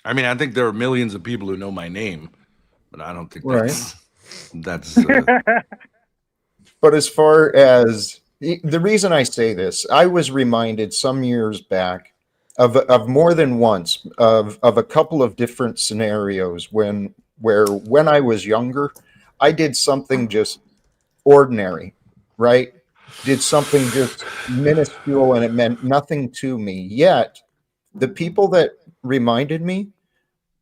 I mean, I think there are millions of people who know my name, but I don't think Right. that's But as far as the reason I say this, I was reminded some years back of more than once of a couple of different scenarios when I was younger, I did something just ordinary, right? Did something just minuscule and it meant nothing to me. Yet the people that reminded me,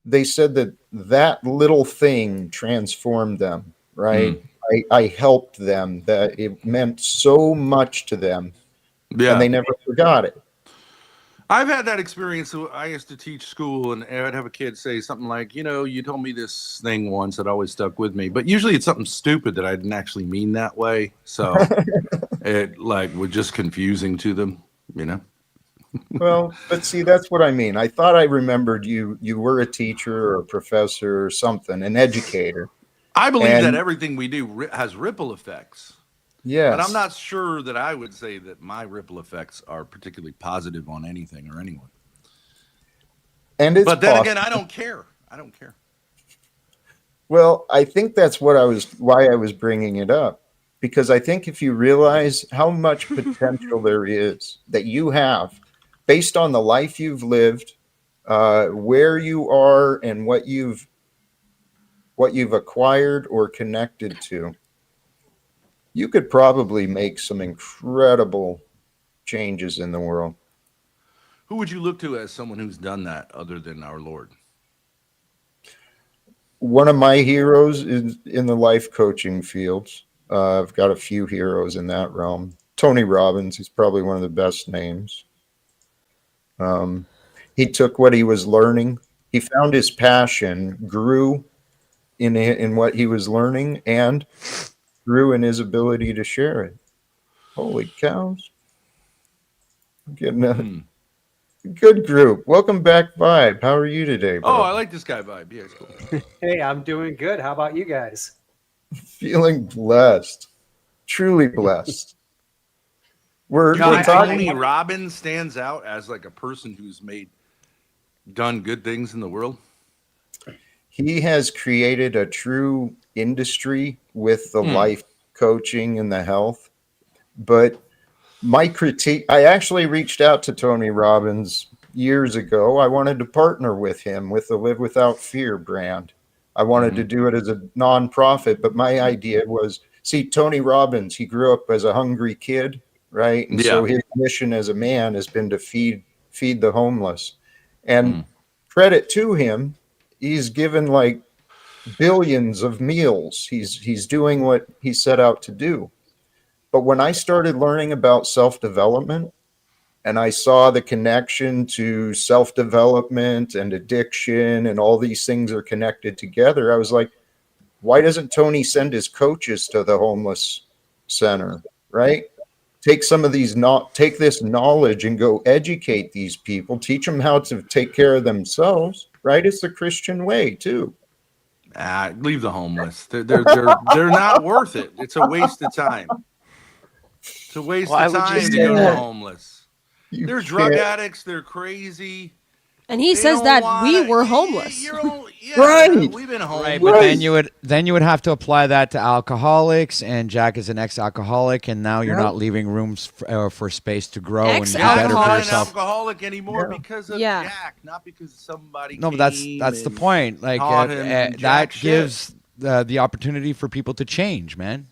they said that that little thing transformed them, right? I helped them, that it meant so much to them, and they never forgot it. I've had that experience. So I used to teach school, and I'd have a kid say something like, you told me this thing once that always stuck with me. But usually it's something stupid that I didn't actually mean that way. So it was just confusing to them, Well, but see, that's what I mean. I thought I remembered you were a teacher or a professor or something, an educator. I believe that everything we do has ripple effects. Yes. But I'm not sure that I would say that my ripple effects are particularly positive on anything or anyone. And it's but then again, I don't care. Well, I think that's why I was bringing it up, because I think if you realize how much potential there is that you have based on the life you've lived, where you are, and what you've acquired or connected to, you could probably make some incredible changes in the world. Who would you look to as someone who's done that other than our Lord? One of my heroes is in the life coaching fields. I've got a few heroes in that realm. Tony Robbins, he's probably one of the best names. He took what he was learning. He found his passion, grew in what he was learning, and grew in his ability to share it. Holy cows. I'm getting a good group. Welcome back, Vibe. How are you today, bro? Oh, I like this guy, Vibe. Yeah, it's cool. Hey, I'm doing good. How about you guys? Feeling blessed. Truly blessed. We're Tony Robbins stands out as like a person who's done good things in the world. He has created a true industry with the life coaching and the health. But my critique, I actually reached out to Tony Robbins years ago. I wanted to partner with him with the Live Without Fear brand. I wanted to do it as a nonprofit, but my idea was, see, Tony Robbins, he grew up as a hungry kid, right? And so his mission as a man has been to feed the homeless. And credit to him, he's given like billions of meals. He's doing what he set out to do. But when I started learning about self-development and I saw the connection to self-development and addiction and all these things are connected together, I was like, why doesn't Tony send his coaches to the homeless center, right? Take take this knowledge and go educate these people, teach them how to take care of themselves, right? It's the Christian way too. Leave the homeless. They're not worth it. It's a waste of time. It's a waste of time to go to the homeless. They're drug addicts. They're crazy. And he says that we were homeless. Right. We've been homeless. Right, but then you would have to apply that to alcoholics, and Jack is an ex-alcoholic, and now you're not leaving rooms for space to grow and do better for not yourself. an alcoholic anymore because of Jack, not because somebody. No, but that's the point. Like that gives the opportunity for people to change, man.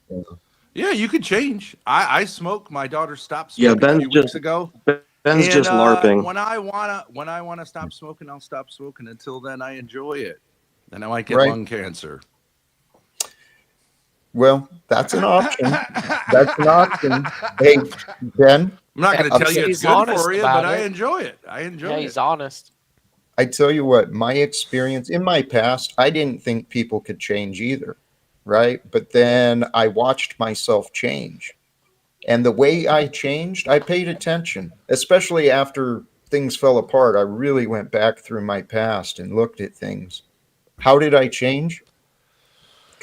Yeah, you can change. I smoke. My daughter stopped smoking a few weeks ago. Ben's just LARPing. When I wanna stop smoking, I'll stop smoking. Until then, I enjoy it. Then I might get lung cancer. Well, that's an option. That's an option. Hey, Ben. I'm not going to tell you it's good for you, but I enjoy it. Yeah, he's honest. I tell you what, my experience in my past, I didn't think people could change either, right? But then I watched myself change. And the way I changed, I paid attention, especially after things fell apart. I really went back through my past and looked at things. How did I change?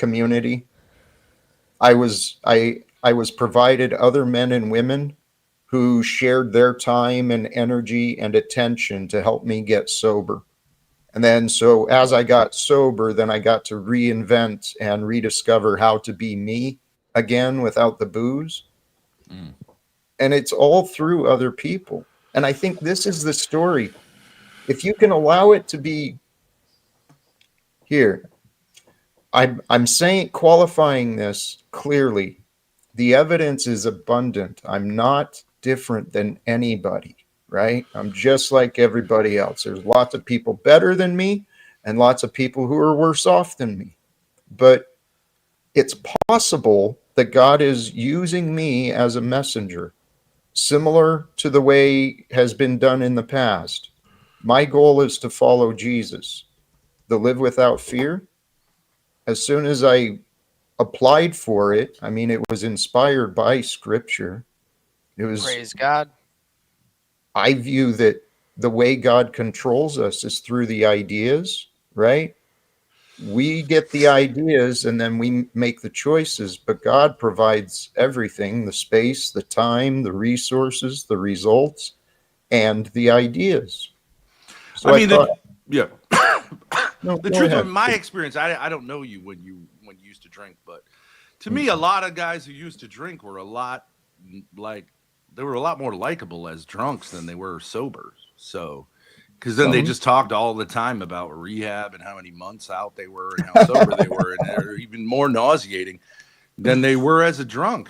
community. I was provided other men and women who shared their time and energy and attention to help me get sober. And then, so as I got sober, then I got to reinvent and rediscover how to be me again without the booze. And it's all through other people. And I think this is the story. If you can allow it to be here, I'm saying, qualifying this clearly. The evidence is abundant. I'm not different than anybody, right? I'm just like everybody else. There's lots of people better than me and lots of people who are worse off than me. But it's possible that God is using me as a messenger, similar to the way has been done in the past. My goal is to follow Jesus, to live without fear. As soon as I applied for it, I mean, it was inspired by scripture. It was, Praise God. I view that the way God controls us is through the ideas, right? We get the ideas and then we make the choices, but God provides everything, the space, the time, the resources, the results, and the ideas. So I mean, thought, yeah. No, the go truth ahead. of my experience, I don't know you when you used to drink, but to me, a lot of guys who used to drink were a lot more likable as drunks than they were sober. So, because then they just talked all the time about rehab and how many months out they were and how sober they were, and they're even more nauseating than they were as a drunk.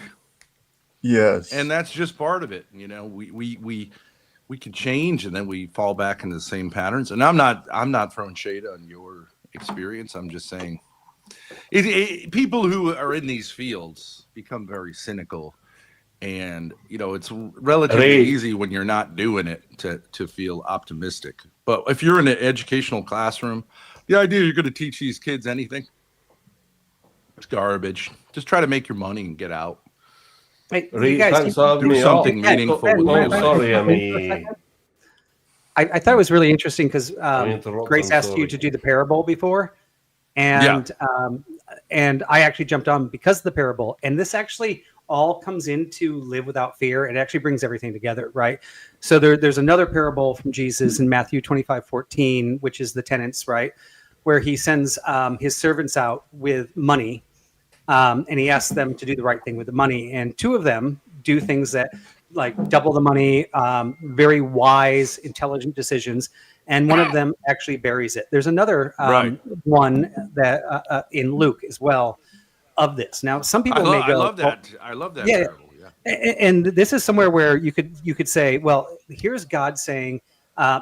Yes, and that's just part of it. You know, we can change, and then we fall back into the same patterns. And I'm not throwing shade on your experience. I'm just saying, people who are in these fields become very cynical, and you know, it's relatively easy when you're not doing it to feel optimistic. But if you're in an educational classroom, the idea you're going to teach these kids anything, it's garbage. Just try to make your money and get out. Hey, Right, you guys thanks for having do me something up. meaningful with Oh, your life. sorry, I mean, I thought it was really interesting because interrupt, Grace I'm asked you sorry. to do the parable before, and I actually jumped on because of the parable. And this actually all comes into live without fear. It actually brings everything together, right? So there's another parable from Jesus in Matthew 25:14, which is the tenants, right, where he sends his servants out with money. And he asks them to do the right thing with the money. And two of them do things that like double the money, very wise, intelligent decisions. And one of them actually buries it. There's another one that in Luke as well of this. Now, some people may go, I love that. I love that yeah, parable. Yeah. and this is somewhere where you could say, well, here's God saying,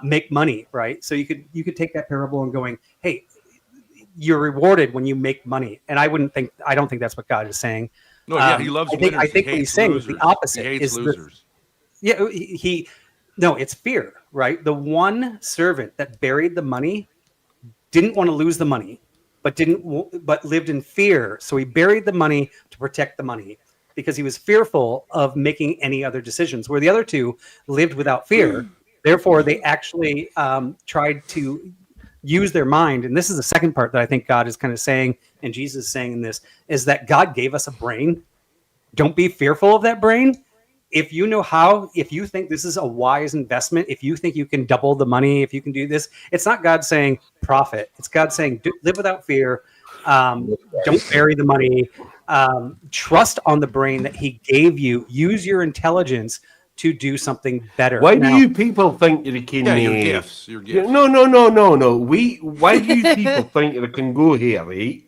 make money, right? So you could take that parable and going, hey, you're rewarded when you make money. And I don't think that's what God is saying. No, yeah, he loves winners. I think He what he's hates saying losers. is the opposite. He hates losers. No, it's fear, right? The one servant that buried the money didn't want to lose the money, but lived in fear. So he buried the money to protect the money because he was fearful of making any other decisions. Where the other two lived without fear, therefore they actually tried to use their mind. And this is the second part that I think God is kind of saying, and Jesus is saying in this, is that God gave us a brain. Don't be fearful of that brain. If you know how, if you think this is a wise investment, if you think you can double the money, if you can do this, it's not God saying profit. It's God saying live without fear. Don't bury the money. Trust on the brain that he gave you. Use your intelligence to do something better. Why do you people think you can? Yeah, your gifts. Your gifts. No. Why do you people think you can go here, right?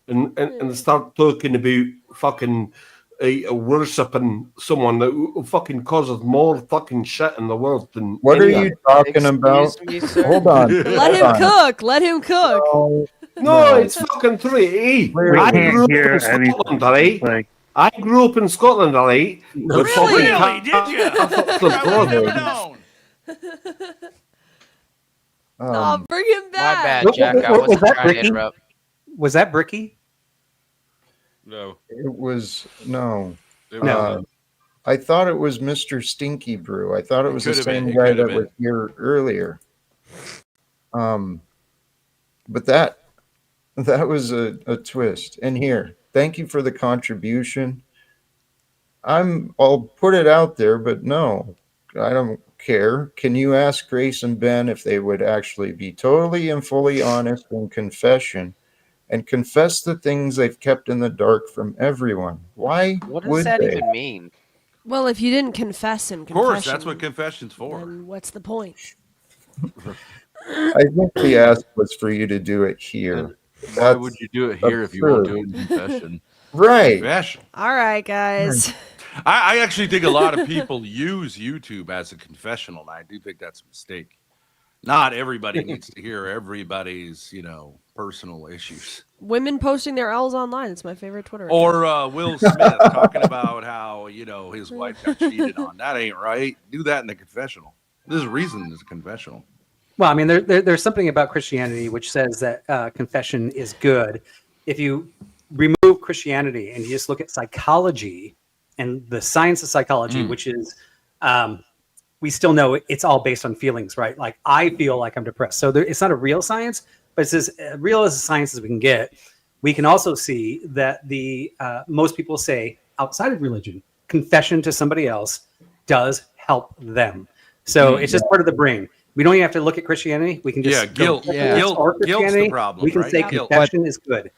And start talking about fucking worshipping someone that fucking causes more fucking shit in the world than what are you talking about? Hold on. Let him cook. Let him cook. No, it's fucking true. Hey, I grew up in Scotland, right? Like, I grew up in Scotland, right? Really? Did you? I would have never known. Oh, bring him back. My bad, Jack. I wasn't trying to interrupt. Was that Bricky? No. It was no. No. I thought it was Mr. Stinky Brew. I thought it was the could have same been. It guy could have that was been. here earlier. But that That was a twist. And here, thank you for the contribution. I'll put it out there, but no, I don't care. Can you ask Grace and Ben if they would actually be totally and fully honest in confession and confess the things they've kept in the dark from everyone? Why What does would that they? even mean? Well, if you didn't confess in Of confession, course, that's what confession's for. then what's the point? I think the ask was for you to do it here. Why would you do it here if you won't do it in confession? Right. Confession. All right, guys. I actually think a lot of people use YouTube as a confessional, and I do think that's a mistake. Not everybody needs to hear everybody's, personal issues. Women posting their L's online. It's my favorite Twitter. Or Will Smith talking about how, his wife got cheated on. That ain't right. Do that in the confessional. There's a reason it's a confessional. Well, I mean, there's something about Christianity which says that confession is good. If you remove Christianity and you just look at psychology and the science of psychology, which is, we still know it's all based on feelings, right? Like, I feel like I'm depressed. So it's not a real science, but it's as real as a science as we can get. We can also see that most people say outside of religion, confession to somebody else does help them. So it's just part of the brain. We don't even have to look at Christianity. We can just guilt's the problem. We can right? say Guilt. confession is good.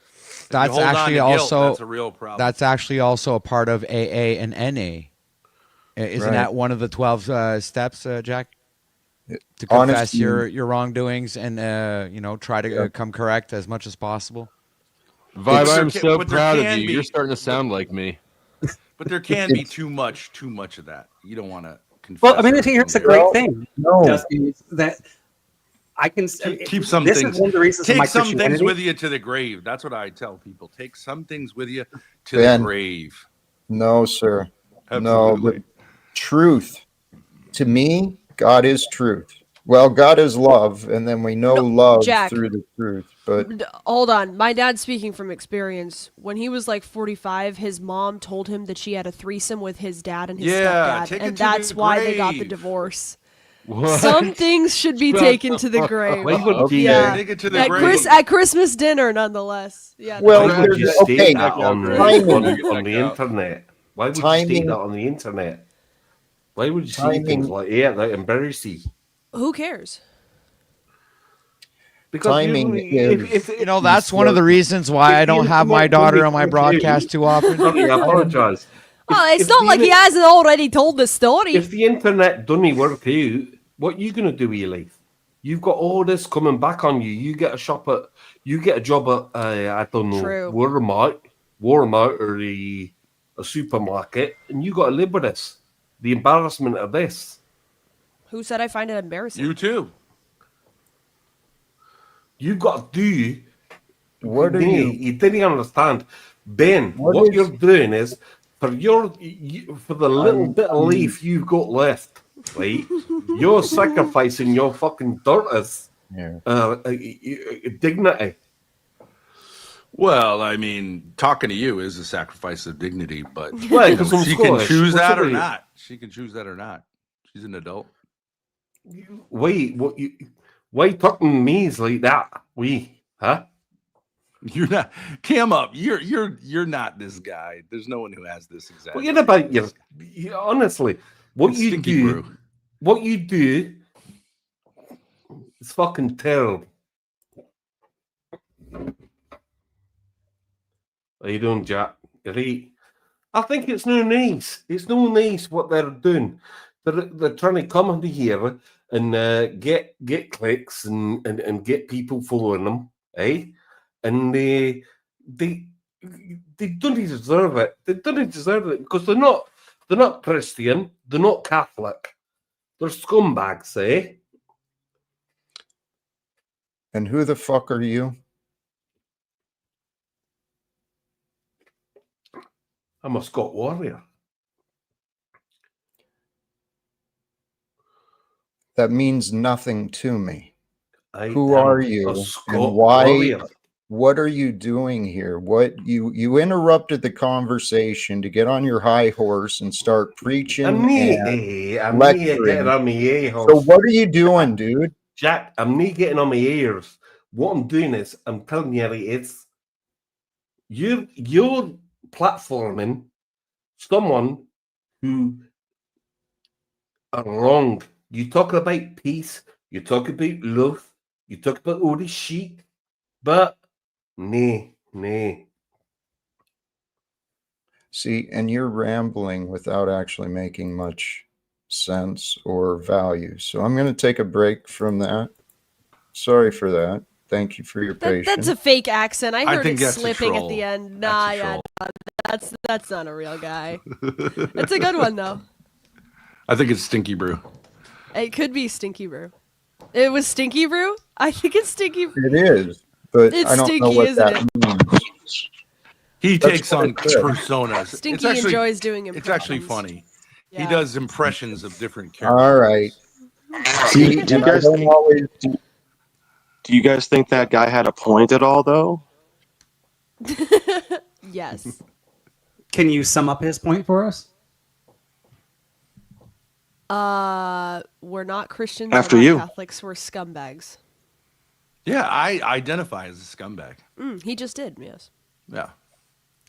That's actually also that's a real problem. That's actually also a part of AA and NA. Isn't that one of the 12 steps, Jack? To confess Honesty. your wrongdoings and try to come correct as much as possible. Vibe, I'm so proud of you. You're starting to sound like me. But there can be too much of that. You don't want to confess. Well, I mean, here's the great thing. No. That I can keep some this things. Is one of the reasons take my some things Christianity- with you to the grave. That's what I tell people. Take some things with you to Ben. the grave. No, sir. Absolutely. No, truth. To me, God is truth. Well, God is love, and then we know love Jack. through the truth. But Hold on. My dad's speaking from experience. When he was like 45, his mom told him that she had a threesome with his dad and his stepdad, take it and to that's the why they got the grave. divorce. What? Some things should be taken to the grave. Why would Okay. you Yeah. Take it to the At, grave. at Christmas dinner, nonetheless. Yeah. Well, Why would you there's- state okay, that on the internet? Why would you state that on the internet? Why would you say things like that embarrassing? Who cares? Because Timing is- That's one of the reasons why I don't have my daughter on my broadcast too often. Sorry, I apologize. Oh, it's not like he hasn't already told the story. If the internet doesn't work out, what are you going to do with your life? You've got all this coming back on you. You get a job at I don't know, True. Walmart or a supermarket, and you got to live with this. The embarrassment of this. Who said I find it embarrassing? You too. You've got to do. What are you? You didn't understand, Ben. What you're doing is for the little bit of life you've got left, right? You're sacrificing your fucking daughter's dignity. Well, I mean, talking to you is a sacrifice of dignity, but Well, 'cause I'm she can Scottish. choose What's that up or with you? not. She can choose that or not. She's an adult. Why talking me's like that? Huh? You're not Cam up. You're not this guy. There's no one who has this exact. Forget about honestly. What It's you stinky do? brew. What you do? It's fucking terrible. How you doing, Jack? Right. I think it's no nice. It's no nice what they're doing. They're trying to come into here and get clicks and get people following them, eh? And they don't deserve it. They don't deserve it because they're not Christian. They're not Catholic. They're scumbags, eh? And who the fuck are you? I'm a Scot warrior. That means nothing to me. I Who am are a you? Scot And why? warrior. What are you doing here? What you interrupted the conversation to get on your high horse and start preaching I'm and not getting lecturing. on my So what are you doing, dude? Jack, I'm not getting on my ears. What I'm doing is I'm telling you, it's you're platforming someone who are wrong. You talk about peace, you talk about love, you talk about all this shit, but nay. See, and you're rambling without actually making much sense or value. So I'm going to take a break from that. Sorry for that. Thank you for your patience. That's a fake accent. I heard think it that's a slipping at troll. the end. That's Nah, a yeah, troll. that's not a real guy. It's a good one though. I think it's Stinky Brew. It could be Stinky Brew. It was Stinky Brew? I think it's Stinky. It is, but It's I don't know stinky, what isn't that means. He That's takes what on it said. personas. Stinky It's actually, enjoys doing it's actually impressions. funny. Yeah. He does impressions of different characters. All right. See, do you And I guys don't always do you guys think that guy had a point at all, though? Yes. Can you sum up his point for us? We're not Christians. After we're not you. Catholics. We're scumbags. Yeah, I identify as a scumbag. He just did. Yes. Yeah.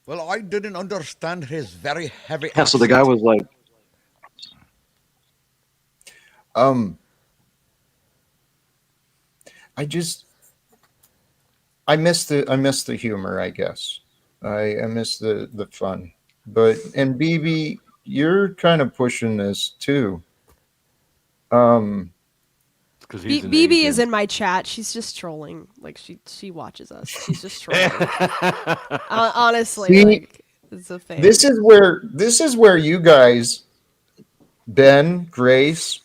Well, I didn't understand his very heavy Yeah, so the guy was like, I miss the humor, I guess. I miss the fun. But and BB, you're kind of pushing this too. BB is in my chat. She's just trolling. Like she watches us. She's just trolling. Honestly, See, like it's a fan. This is where you guys, Ben, Grace,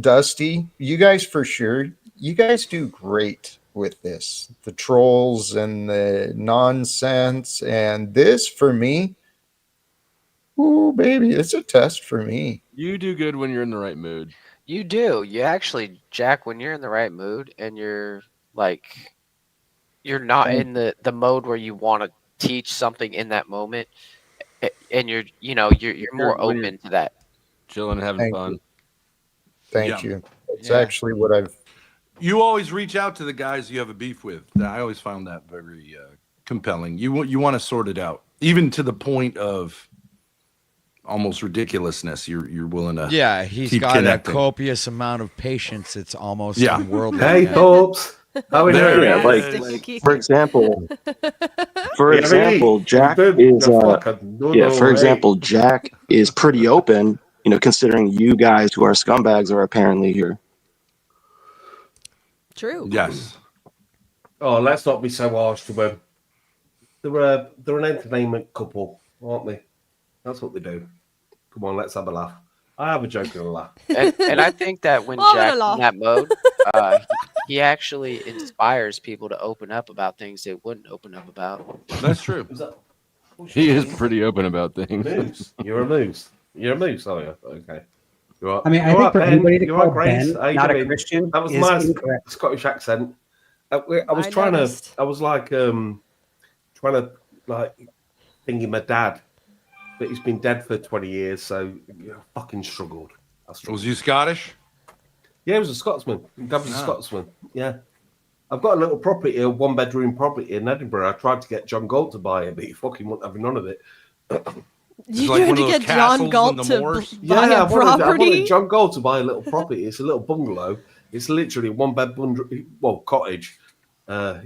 Dusty, you guys for sure, you guys do great with this. The trolls and the nonsense, and this for me, ooh baby, it's a test for me. You do good when you're in the right mood. You do. You actually, Jack, when you're in the right mood and you're like, you're not in the mode where you want to teach something in that moment, and you're more When you're open to that. Chilling and having Thank fun. you. Thank Yeah. you. It's Yeah. actually what I've. You always reach out to the guys you have a beef with. I always found that very compelling. You want to sort it out, even to the point of almost ridiculousness. You're willing to. Yeah, he's keep got connecting. a copious amount of patience. It's almost Yeah. unworldly. Hey, Yeah. folks. How are you There doing? it like, is. Stinky. for example, Yeah, Jack dude, is the fucking no, yeah. no For way. example, Jack is pretty open. You know, considering you guys who are scumbags are apparently here. True. Yes. Oh, let's not be so harsh to them. They're an entertainment couple, aren't they? That's what they do. Come on, let's have a laugh. I have a joke and a laugh. And I think that when Oh, Jack's la, la. in that mode, he actually inspires people to open up about things they wouldn't open up about. That's true. Is that- He is pretty open about things. Moose. You're a moose. You're a moose, are you? Okay. You are, I mean, I you think are, for Ben. anybody to You are, call Grace. Ben How you not a doing? Christian That was is my incorrect. Scottish accent. I was I trying noticed. to. I was like thinking my dad, but he's been dead for 20 years, so I fucking struggled. I struggled. Was you Scottish? Yeah, he was a Scotsman. Dad was a Ah. Scotsman. Yeah. I've got a little property, a one-bedroom property in Edinburgh. I tried to get John Galt to buy it, but he fucking wouldn't have none of it. You like tried one to of those get John castles in Galt the to moors? buy I a wanted property. John Galt to buy a little property. It's a little bungalow. It's literally cottage.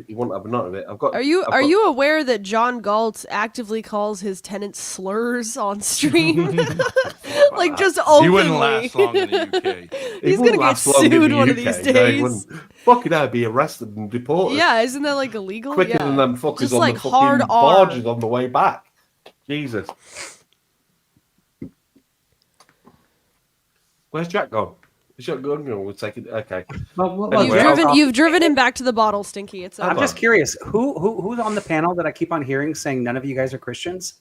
He wouldn't have none of it. Are you aware that John Galt actively calls his tenants slurs on stream? Like just openly. He wouldn't last long in the UK. He's gonna get sued one of these No, he days. wouldn't. Fucking hell, be arrested and deported. Yeah, isn't that like illegal? Quicker Yeah. than them fuckers Just on like the hard fucking R. barges on the way back. Jesus. Where's Jack gone? Is Jack gone? No, we'll take it. Okay. Anyway, You've driven him back to the bottle, Stinky. It's I'm over. just curious, who's on the panel that I keep on hearing saying none of you guys are Christians?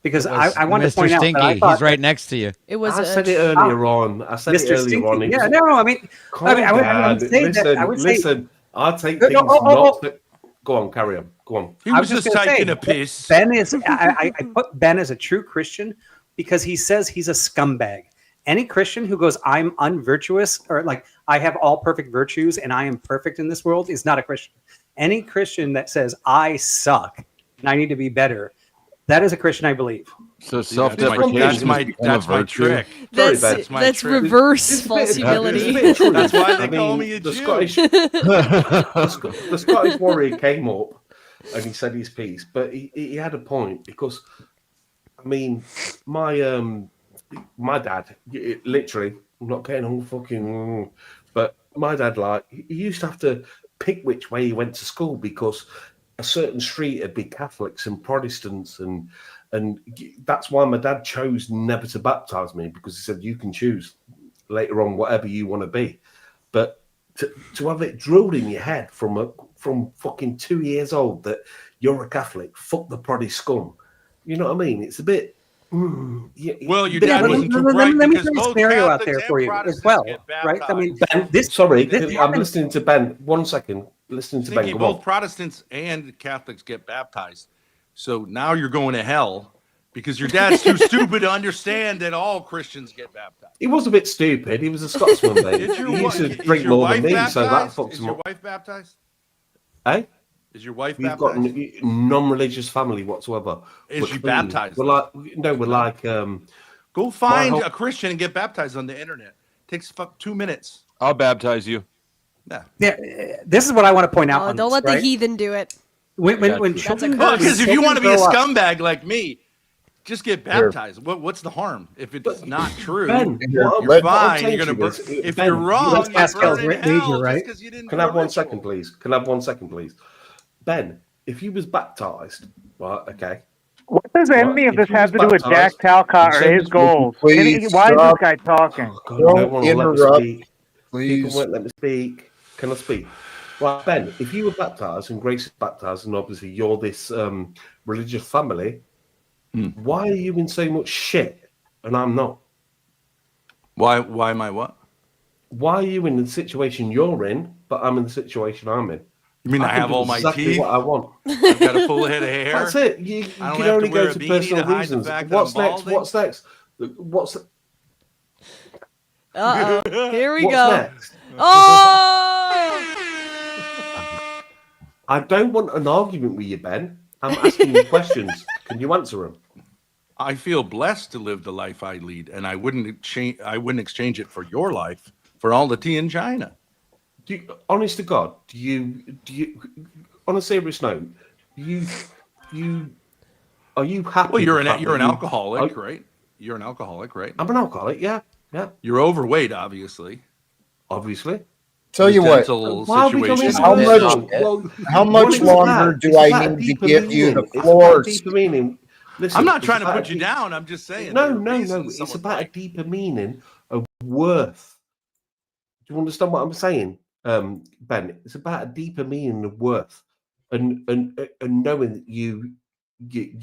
Because I want to Mr. point Stinky, out that I thought he's right next to you. It was I said it earlier on. I said it Mr. earlier Stinky. on. It Yeah, was- no, I mean, Calm I would down. say Listen, that I would say. listen. I take No, things no, not. Go on, carry on. Go on. He I was was just gonna taking say, a piss. Ben is. I put Ben as a true Christian because he says he's a scumbag, Any Christian who goes, I'm unvirtuous, or like I have all perfect virtues and I am perfect in this world is not a Christian. Any Christian that says I suck and I need to be better, that is a Christian, I believe. So self-deprecation that's my trick. That's reverse false humility. That's why they call me a the Jew. Scottish, the Scottish warrior came up and he said his piece, but he had a point because, I mean, my dad, literally, I'm not getting all fucking, but my dad, like, he used to have to pick which way he went to school because a certain street would be Catholics and Protestants, and that's why my dad chose never to baptize me, because he said you can choose later on whatever you want to be, but to have it drilled in your head from fucking 2 years old that you're a Catholic, fuck the Protestant scum, you know what I mean? It's a bit. Well, your dad wasn't too bright let me because throw a both scenario out Catholics there and for you as Protestants well, get right? I mean, baptized. Ben, Sorry, this I'm happens- listening to Ben. 1 second. Listening to Ben. Thinking Go both on. Protestants and Catholics get baptized. So now you're going to hell because your dad's too stupid to understand that all Christians get baptized. He was a bit stupid. He was a Scotsman, mate. He used to drink more than me, so that fucks Is him your up. wife baptized? Eh? Is your wife We've got baptized? non-religious family whatsoever. Is We're she clean. baptized? We're like, no, we're like. Go find a Christian and get baptized on the internet. Takes 2 minutes. I'll baptize you. Yeah, this is what I want to point out. on Don't this, let the right? heathen do it. When children, Because if you want to be a grow up- scumbag like me, just get baptized. What's the harm? If it's not true, Ben, you're fine. You're gonna. If Ben, you're wrong, that's you're Pascal's burning in hell right? just because you didn't. Can I have 1 second, please? Can I have 1 second, please? Ben, if you was baptized, right? Okay. What does any of If this you have was to do with Jack baptized, Talcott or and his so- goals? Please Why is this stop. guy talking? God, no Don't one will let me interrupt, speak. People please. won't let me speak. Can I speak? Right, Ben, if you were baptized and Grace is baptized, and obviously you're this religious family, why are you in so much shit and I'm not? Why am I what? Why are you in the situation you're in, but I'm in the situation I'm in? You mean I can have do all my exactly teeth? what I want. I've got a full head of hair. That's it. You I don't can have only to wear go a to beanie personal to hide the reasons. fact that What's I'm next? balding. What's next? What's Here we what's go. next? Oh! I don't want an argument with you, Ben. I'm asking you questions. Can you answer them? I feel blessed to live the life I lead, and I wouldn't exchange it for your life for all the tea in China. Honest to God, do you on a serious note, are you happy? Well, you're with the fact an that alcoholic, right? You're an alcoholic, right? I'm an alcoholic, yeah. You're overweight, obviously. Tell you what, how much longer do I need to give you the floor? Deeper meaning. Listen, I'm not it's trying to about put you down. I'm just saying. No. It's about a deeper meaning of worth. Do you understand what I'm saying, Ben? It's about a deeper meaning of worth, and knowing that you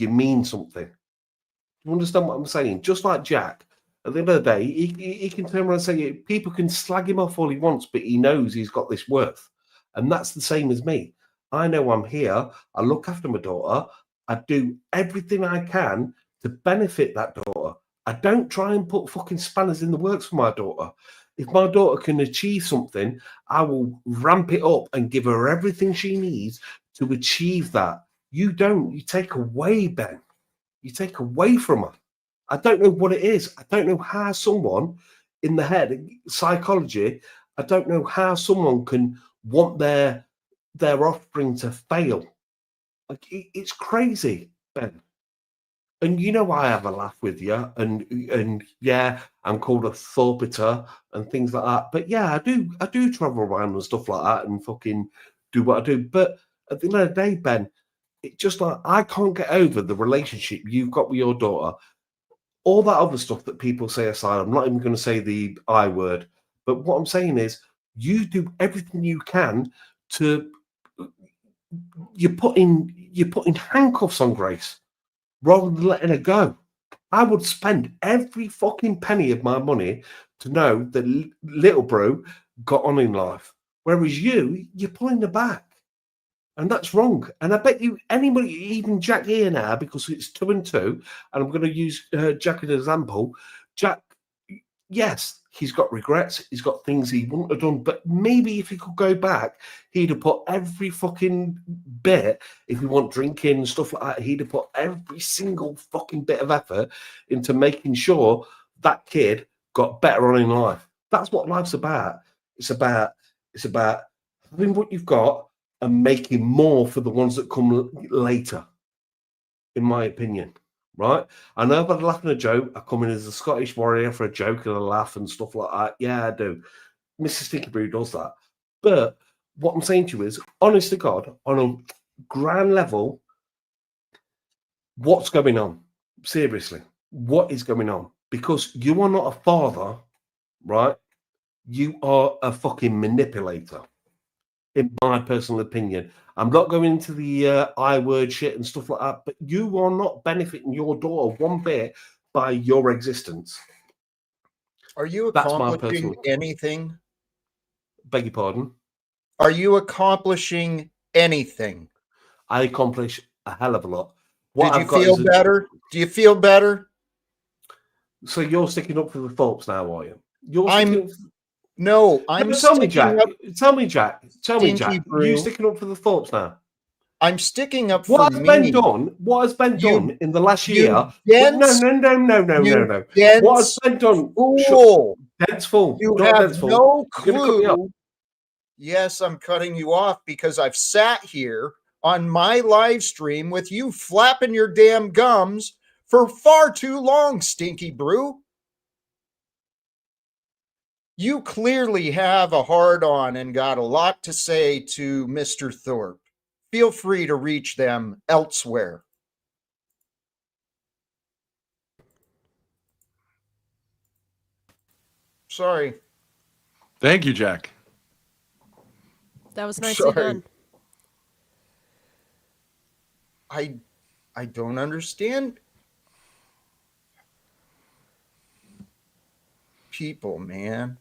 mean something. Do you understand what I'm saying? Just like Jack, at the end of the day, he can turn around and say people can slag him off all he wants, but he knows he's got this worth, and that's the same as me. I know I'm here. I look after my daughter. I do everything I can to benefit that daughter. I don't try and put fucking spanners in the works for my daughter. If my daughter can achieve something, I will ramp it up and give her everything she needs to achieve that. You don't. You take away, Ben. You take away from her. I don't know what it is. I don't know how someone in the head, psychology, I don't know how someone can want their offspring to fail. Like it's crazy, Ben. And you know I have a laugh with you, and yeah, I'm called a Thorpeter and things like that. But yeah, I do travel around and stuff like that and fucking do what I do. But at the end of the day, Ben, it's just like I can't get over the relationship you've got with your daughter. All that other stuff that people say aside, I'm not even going to say the I word. But what I'm saying is, you do everything you can to. You're putting handcuffs on Grace rather than letting her go. I would spend every fucking penny of my money to know that little bro got on in life, whereas you're pulling her back, and that's wrong. And I bet you anybody, even Jack here now, because it's 2 and 2, and I'm going to use Jack as an example. Jack, yes, he's got regrets. He's got things he wouldn't have done. But maybe if he could go back, he'd have put every fucking bit, if you want drinking and stuff like that, he'd have put every single fucking bit of effort into making sure that kid got better on in life. That's what life's about. It's about having what you've got and making more for the ones that come later, in my opinion. Right? I know about laughing a joke. I come in as a Scottish warrior for a joke and a laugh and stuff like that. Yeah, I do. Mrs. Stinky Brew does that. But what I'm saying to you is, honest to God, on a grand level, what's going on? Seriously, what is going on? Because you are not a father, right? You are a fucking manipulator, in my personal opinion. I'm not going into the I word shit and stuff like that, but you are not benefiting your daughter one bit by your existence. Are you That's my accomplishing personal. anything? Beg your pardon? Are you accomplishing anything? I accomplish a hell of a lot. Did you feel better? Do you feel better? So you're sticking up for the Thorpes now, are you? No, I'm tell me, sticking Jack. up. Tell me, Jack. Tell me, Stinky Jack. Brew. You sticking up for the Thorpes now? I'm sticking up What for has me. Ben done? What has Ben done in the last year? No. What has Ben done? Fool. Dense fool. You Not have dense fool. no You're gonna cut me off. clue. Yes, I'm cutting you off because I've sat here on my live stream with you flapping your damn gums for far too long, Stinky Brew. You clearly have a hard-on and got a lot to say to Mr. Thorpe. Feel free to reach them elsewhere. Sorry. Thank you, Jack. That was nicely Sorry. done. I don't understand people, man.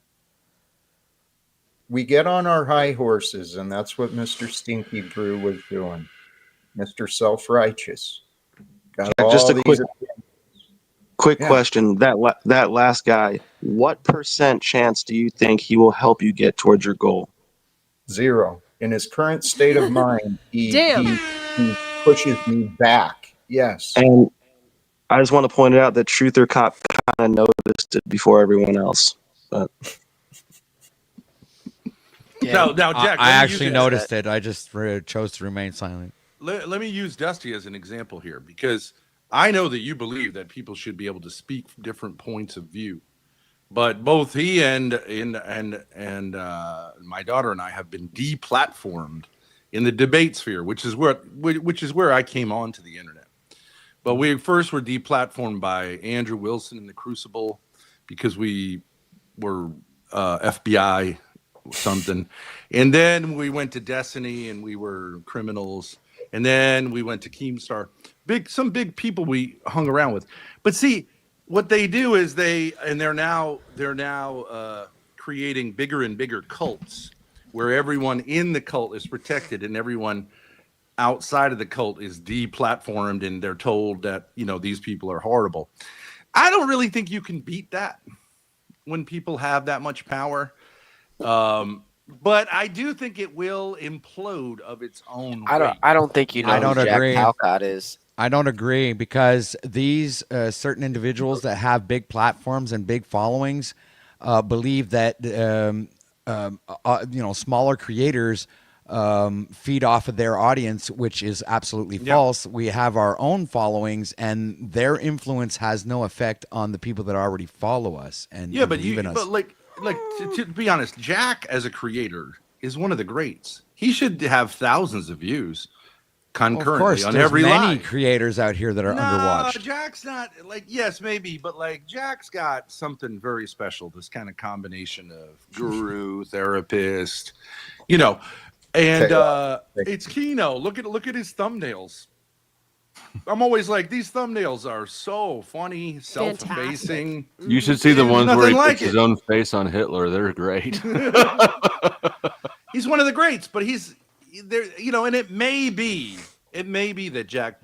We get on our high horses, and that's what Mr. Stinky Brew was doing. Mr. Self-Righteous. Got Jack, just a all quick Yeah. question. That last guy, what % chance do you think he will help you get towards your goal? 0. In his current state of mind, Damn. he pushes me back. Yes. And I just want to point out that Truther Cop kind of noticed it before everyone else. But Now, Jack, I actually noticed it. I just chose to remain silent. Let me use Dusty as an example here, because I know that you believe that people should be able to speak from different points of view. But both he and my daughter and I have been deplatformed in the debate sphere, which is where I came onto the internet. But we first were deplatformed by Andrew Wilson in the Crucible because we were FBI something, and then we went to Destiny and we were criminals, and then we went to Keemstar. Some big people we hung around with. But see, what they do is they're now creating bigger and bigger cults where everyone in the cult is protected and everyone outside of the cult is deplatformed, and they're told that these people are horrible. I don't really think you can beat that when people have that much power. But I do think it will implode of its own weight. I don't think you know who Jack Talcott is. I don't agree, because these certain individuals that have big platforms and big followings believe that smaller creators feed off of their audience, which is absolutely false. We have our own followings, and their influence has no effect on the people that already follow us and believe in us. But to be honest, Jack as a creator is one of the greats. He should have thousands of views concurrently of course, on there's every many live. creators out here that are underwatched. Jack's not yes, maybe, but Jack's got something very special. This kind of combination of guru, therapist, and it's Kino. Look at his thumbnails. I'm always like, these thumbnails are so funny, self-effacing. You should see the ones where he puts his it. own face on Hitler. They're great. He's one of the greats, but he's there, and it may be that Jack,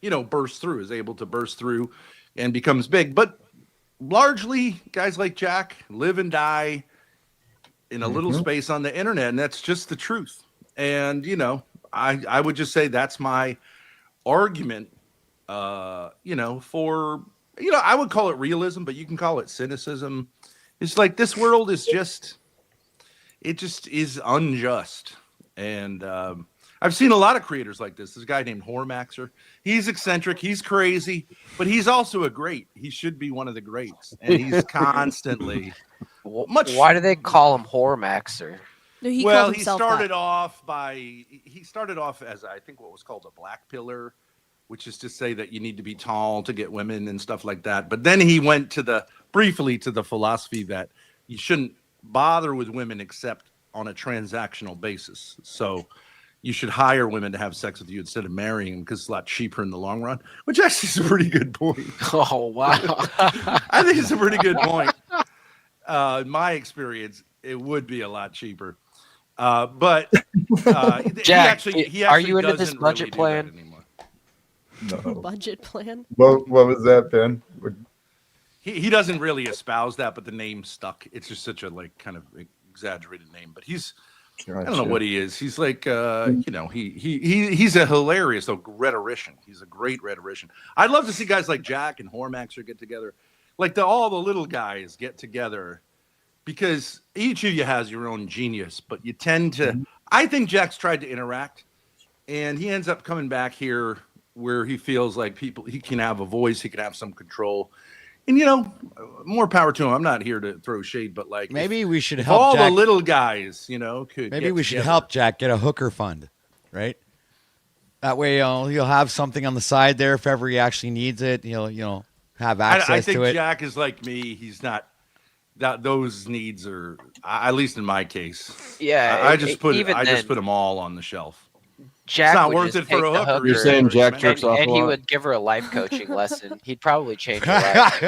is able to burst through and becomes big. But largely guys like Jack live and die in a little space on the internet, and that's just the truth. And I would just say that's my argument. For I would call it realism, but you can call it cynicism. It's like this world is just is unjust, and I've seen a lot of creators like this. This guy named Hormaxer. He's eccentric, he's crazy, but he's also a great. He should be one of the greats, and he's constantly much. Why do they call him Hormaxer? He started off as I think what was called a black pillar, which is to say that you need to be tall to get women and stuff like that. But then he went briefly to the philosophy that you shouldn't bother with women except on a transactional basis. So you should hire women to have sex with you instead of marrying them because it's a lot cheaper in the long run, which actually is a pretty good point. Oh, wow. I think it's a pretty good point. In my experience, it would be a lot cheaper. But Jack, he are you into this doesn't budget really do that plan? anymore. No. Budget plan? What was that, Ben? He doesn't really espouse that, but the name stuck. It's just such a kind of exaggerated name. But he's I don't know what he is. He's like he's a hilarious rhetorician. He's a great rhetorician. I'd love to see guys like Jack and Hormaxer get together, like all the little guys get together, because each of you has your own genius. But you tend to. I think Jack's tried to interact, and he ends up coming back here where he feels like he can have a voice, he can have some control. And more power to him. I'm not here to throw shade, but maybe we should help all Jack, the little guys, could maybe we should together. help Jack get a hooker fund, right? That way he'll have something on the side there if ever he actually needs it. He'll have access I think to it. Jack is like me. He's not that those needs are, at least in my case. Yeah, I just put then, them all on the shelf. Jack it's not would worth just it for take a the hooker. You're saying Jack jerks off a and he lot? would give her a life coaching lesson. He'd probably change her life.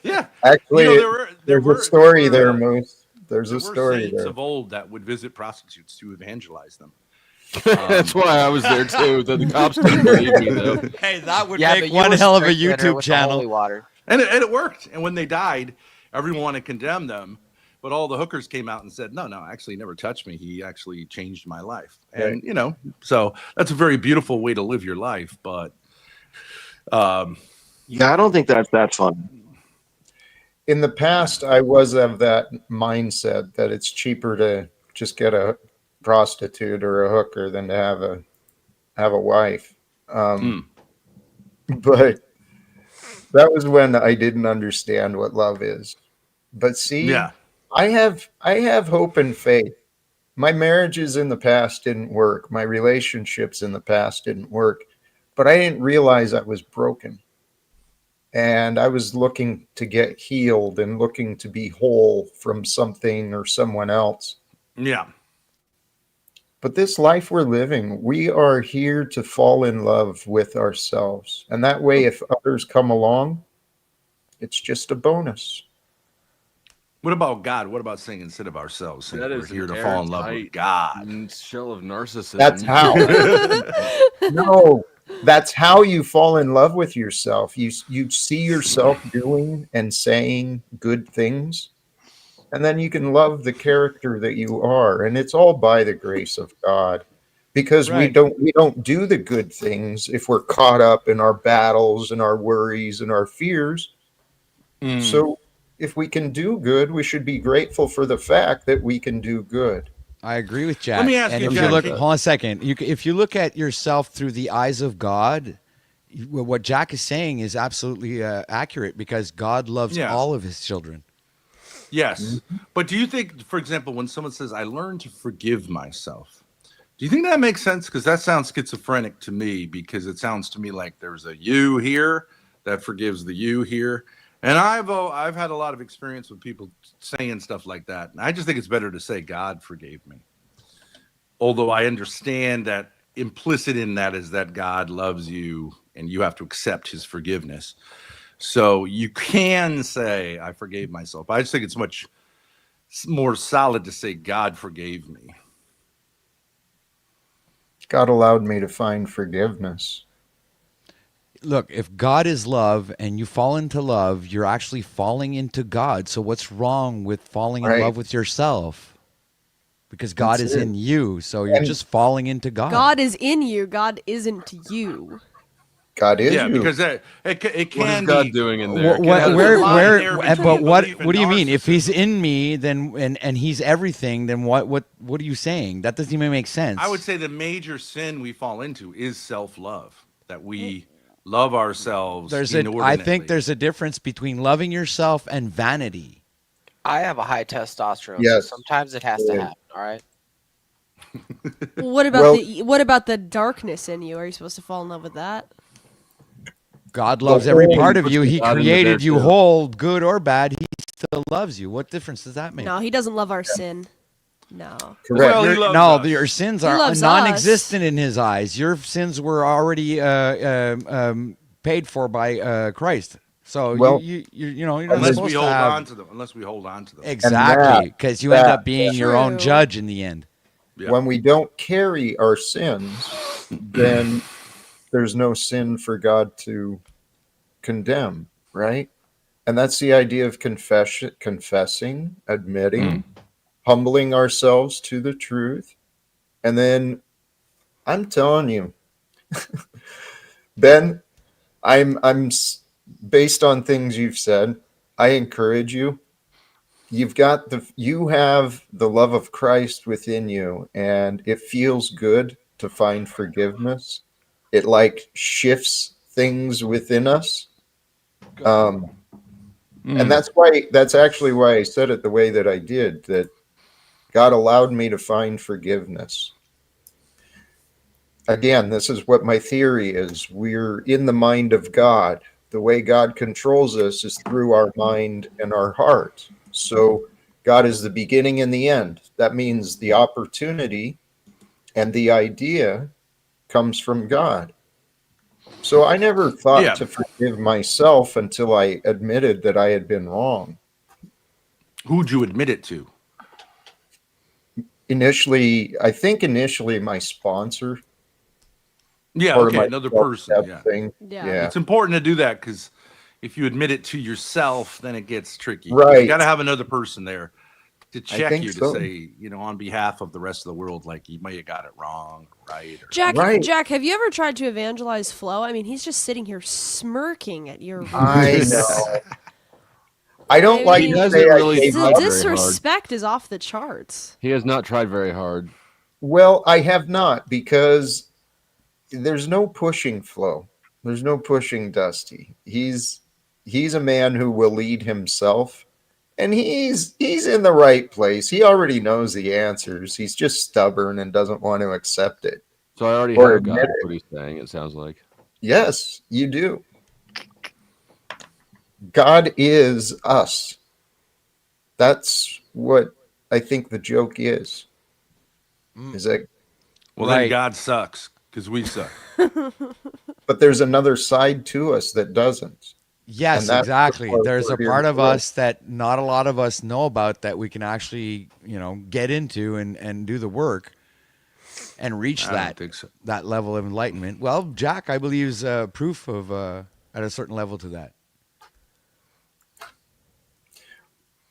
Yeah, Actually, there there's were a story there, Moose. There's a there were story saints there. of old that would visit prostitutes to evangelize them. That's why I was there too. The cops didn't believe me though. Hey, that would Yeah, make but you one was hell of a drinking her YouTube with the holy channel. water. And it worked. And when they died, everyone wanted to condemn them. But all the hookers came out and said, no, actually he never touched me. He actually changed my life. And, so that's a very beautiful way to live your life. But yeah, I don't think that's that fun. In the past, I was of that mindset that it's cheaper to just get a prostitute or a hooker than to have a wife. But that was when I didn't understand what love is. But see, I have hope and faith. My marriages in the past didn't work. My relationships in the past didn't work. But I didn't realize I was broken. And I was looking to get healed and looking to be whole from something or someone else. Yeah. But this life we're living, we are here to fall in love with ourselves. And that way, if others come along, it's just a bonus. What about God? What about saying instead of ourselves? That We're is here an to fall in love with God. Shell of narcissism. That's how. No, that's how you fall in love with yourself. You see yourself doing and saying good things, and then you can love the character that you are. And it's all by the grace of God, because we don't do the good things if we're caught up in our battles and our worries and our fears. So if we can do good, we should be grateful for the fact that we can do good. I agree with Jack. Let me ask and you, if Jack, you look, hold on a second. If you look at yourself through the eyes of God, what Jack is saying is absolutely accurate, because God loves all of his children. Yes. But do you think, for example, when someone says, I learned to forgive myself, do you think that makes sense? Because that sounds schizophrenic to me, because it sounds to me like there's a you here that forgives the you here. And I've had a lot of experience with people saying stuff like that. And I just think it's better to say God forgave me. Although I understand that implicit in that is that God loves you and you have to accept his forgiveness. So you can say, I forgave myself. I just think it's much more solid to say God forgave me. God allowed me to find forgiveness. look, if God is love and you fall into love, you're actually falling into God. So what's wrong with falling in Right. love with yourself? Because God That's is it. in you, so you're And just falling into God. God is in you. God isn't you. God is Yeah, you. because it What is can God be. doing in there? Where, but what belief in do you mean? If he's narcissism. in me, then and he's everything, then what are you saying? That doesn't even make sense. I would say the major sin we fall into is self-love. That we love ourselves I inordinately. think there's a difference between loving yourself and vanity. I have a high testosterone, so Yes. sometimes it has to Yeah. happen. All right. What about Well- what about the darkness in you? Are you supposed to fall in love with that? God loves every whole- part of you. He God into there, created you too. whole, good or bad. He still loves you. What difference does that make? No, he doesn't love our sin. No. Correct. Well, he loves No, us. your sins He are loves non-existent in his eyes. Your sins were already paid for by Christ. So Well, you're not unless supposed we to hold have on to them. Unless we hold on to them. exactly because you end up being your own True. judge in the end. Yeah. When we don't carry our sins, then there's no sin for God to condemn, right? And that's the idea of confessing, admitting, humbling ourselves to the truth. And then I'm telling you, Ben, based on things you've said, I encourage you. You have the love of Christ within you, and it feels good to find forgiveness. It like shifts things within us. And that's actually why I said it the way that I did, that God allowed me to find forgiveness. Again, this is what my theory is. We're in the mind of God. The way God controls us is through our mind and our heart. So God is the beginning and the end. That means the opportunity and the idea comes from God. So I never thought to forgive myself until I admitted that I had been wrong. Who'd you admit it to? I think initially my sponsor. Yeah, Part of okay, my another self-step person. Yeah. thing. Yeah. It's important to do that because if you admit it to yourself, then it gets tricky. Right. You got to have another person there to check think you to so. say, on behalf of the rest of the world, like you may have got it wrong, right? Jack, have you ever tried to evangelize Flo? I mean, he's just sitting here smirking at your I ruse. know. I don't like He to hasn't say I really gave tried up. very hard. Disrespect is off the charts. He has not tried very hard. Well, I have not, because there's no pushing Flo. There's no pushing Dusty. He's a man who will lead himself, and he's in the right place. He already knows the answers. He's just stubborn and doesn't want to accept it. So I already Or have God, admit what he's saying, it sounds like. Yes, you do. God is us. That's what I think the joke is. Is that Well, then God sucks because we suck. But there's another side to us that doesn't. Yes, And that's exactly. what There's we're a here part to of do. us that not a lot of us know about that we can actually, get into and do the work and reach I don't think so. that level of enlightenment. Well, Jack, I believe, is proof of at a certain level to that.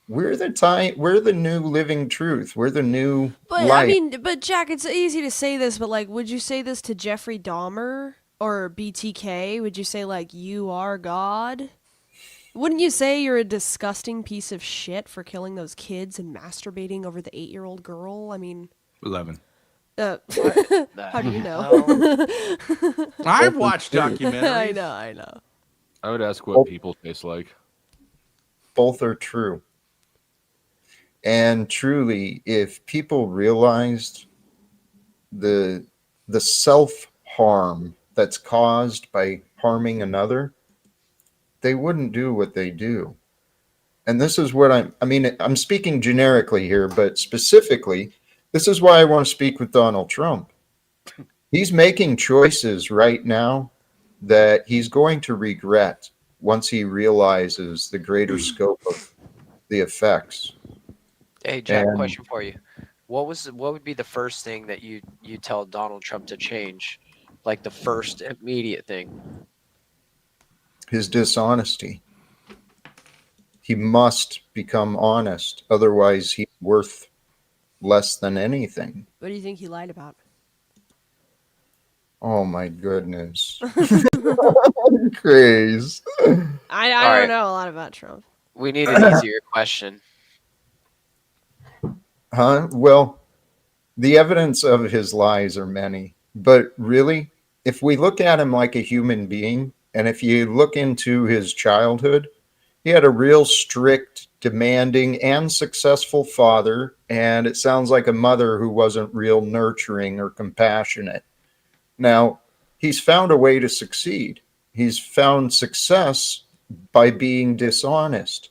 We're the new living truth. We're the new But light. I mean, but Jack, it's easy to say this, but like, would you say this to Jeffrey Dahmer or BTK? Would you say like you are God? Wouldn't you say you're a disgusting piece of shit for killing those kids and masturbating over the 8-year-old girl? I mean, 11. how do you know? I've watched documentaries. I know. I would ask what people taste like. Both are true. And truly, if people realized the self-harm that's caused by harming another, they wouldn't do what they do. And this is what I'm speaking generically here, but specifically, this is why I want to speak with Donald Trump. He's making choices right now that he's going to regret once he realizes the greater scope of the effects. Hey, Jack, And- question for you. What would be the first thing that you tell Donald Trump to change? Like the first immediate thing? his dishonesty. He must become honest, otherwise he's worth less than anything. What do you think he lied about? Oh my goodness. Craze. I All don't right. know a lot about Trump. We need an easier question. Huh? Well, the evidence of his lies are many, but really, if we look at him like a human being, and if you look into his childhood, he had a real strict, demanding, and successful father, and it sounds like a mother who wasn't real nurturing or compassionate. Now, he's found a way to succeed. He's found success by being dishonest.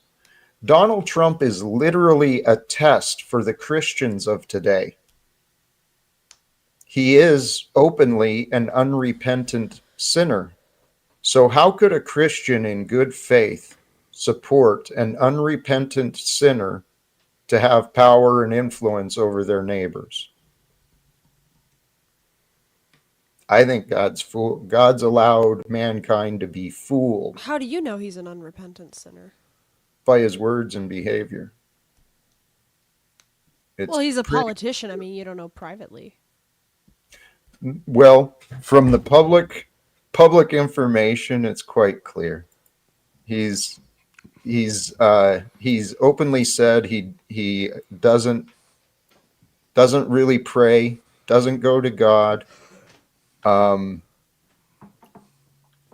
Donald Trump is literally a test for the Christians of today. He is openly an unrepentant sinner. So, how could a Christian in good faith support an unrepentant sinner to have power and influence over their neighbors? I think God's allowed mankind to be fooled How do you know he's an unrepentant sinner? by his words and behavior. Well, he's a politician. I mean, you don't know privately. Well, from the public information, it's quite clear. He's openly said he doesn't really pray, doesn't go to God.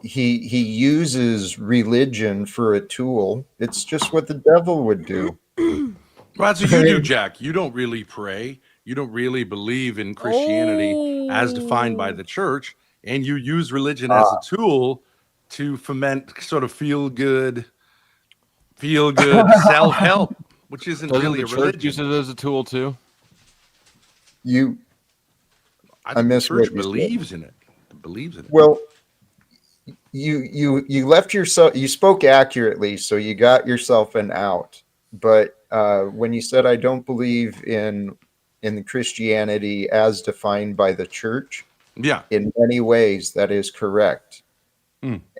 He uses religion for a tool. It's just what the devil would do. Well, that's what you do, Jack. You don't really pray. You don't really believe in Christianity as defined by the church, and you use religion as a tool to foment sort of feel good self-help, which isn't Doesn't really the a church religion. use it as a tool too? I think the church believes in it. Well, you left yourself. You spoke accurately, so you got yourself an out. But when you said I don't believe in Christianity as defined by the church, yeah, in many ways that is correct.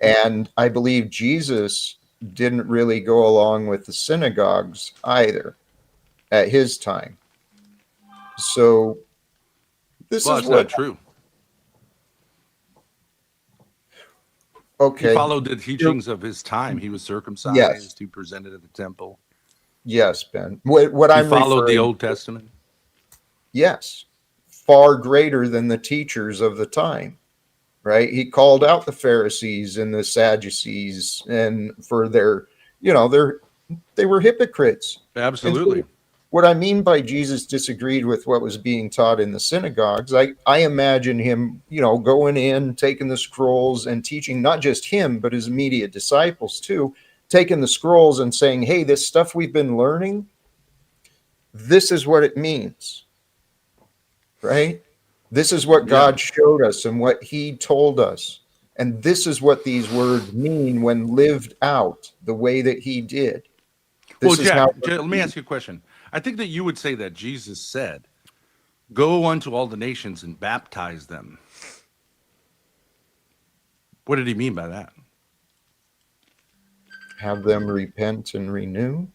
And I believe Jesus didn't really go along with the synagogues either at his time. So this is not true. Okay. He followed the teachings of his time. He was circumcised. Yes. He presented at the temple. Yes, Ben. What He I'm followed the referring Old to- Testament. Yes, far greater than the teachers of the time, right? He called out the Pharisees and the Sadducees, and for their, they were hypocrites. Absolutely. And so what I mean by Jesus disagreed with what was being taught in the synagogues, I imagine him, going in, taking the scrolls and teaching not just him, but his immediate disciples too, taking the scrolls and saying, hey, this stuff we've been learning, this is what it means, right? This is what God showed us and what he told us. And this is what these words mean when lived out the way that he did. Well, Jack, let me ask you a question. I think that you would say that Jesus said, go unto all the nations and baptize them. What did he mean by that? Have them repent and renew.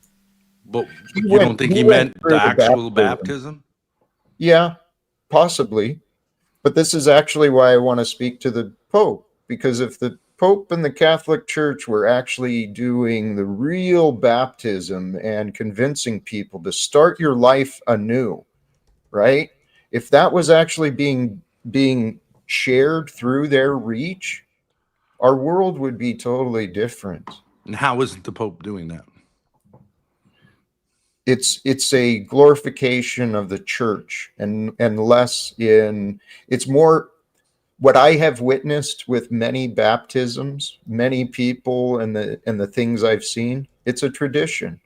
But you don't think he meant the actual baptism? Yeah, possibly. But this is actually why I want to speak to the Pope, because if the Pope and the Catholic Church were actually doing the real baptism and convincing people to start your life anew, right? If that was actually being shared through their reach, our world would be totally different. And how isn't the Pope doing that? It's a glorification of the church and less in, it's more what I have witnessed with many baptisms, many people and the things I've seen. It's a tradition.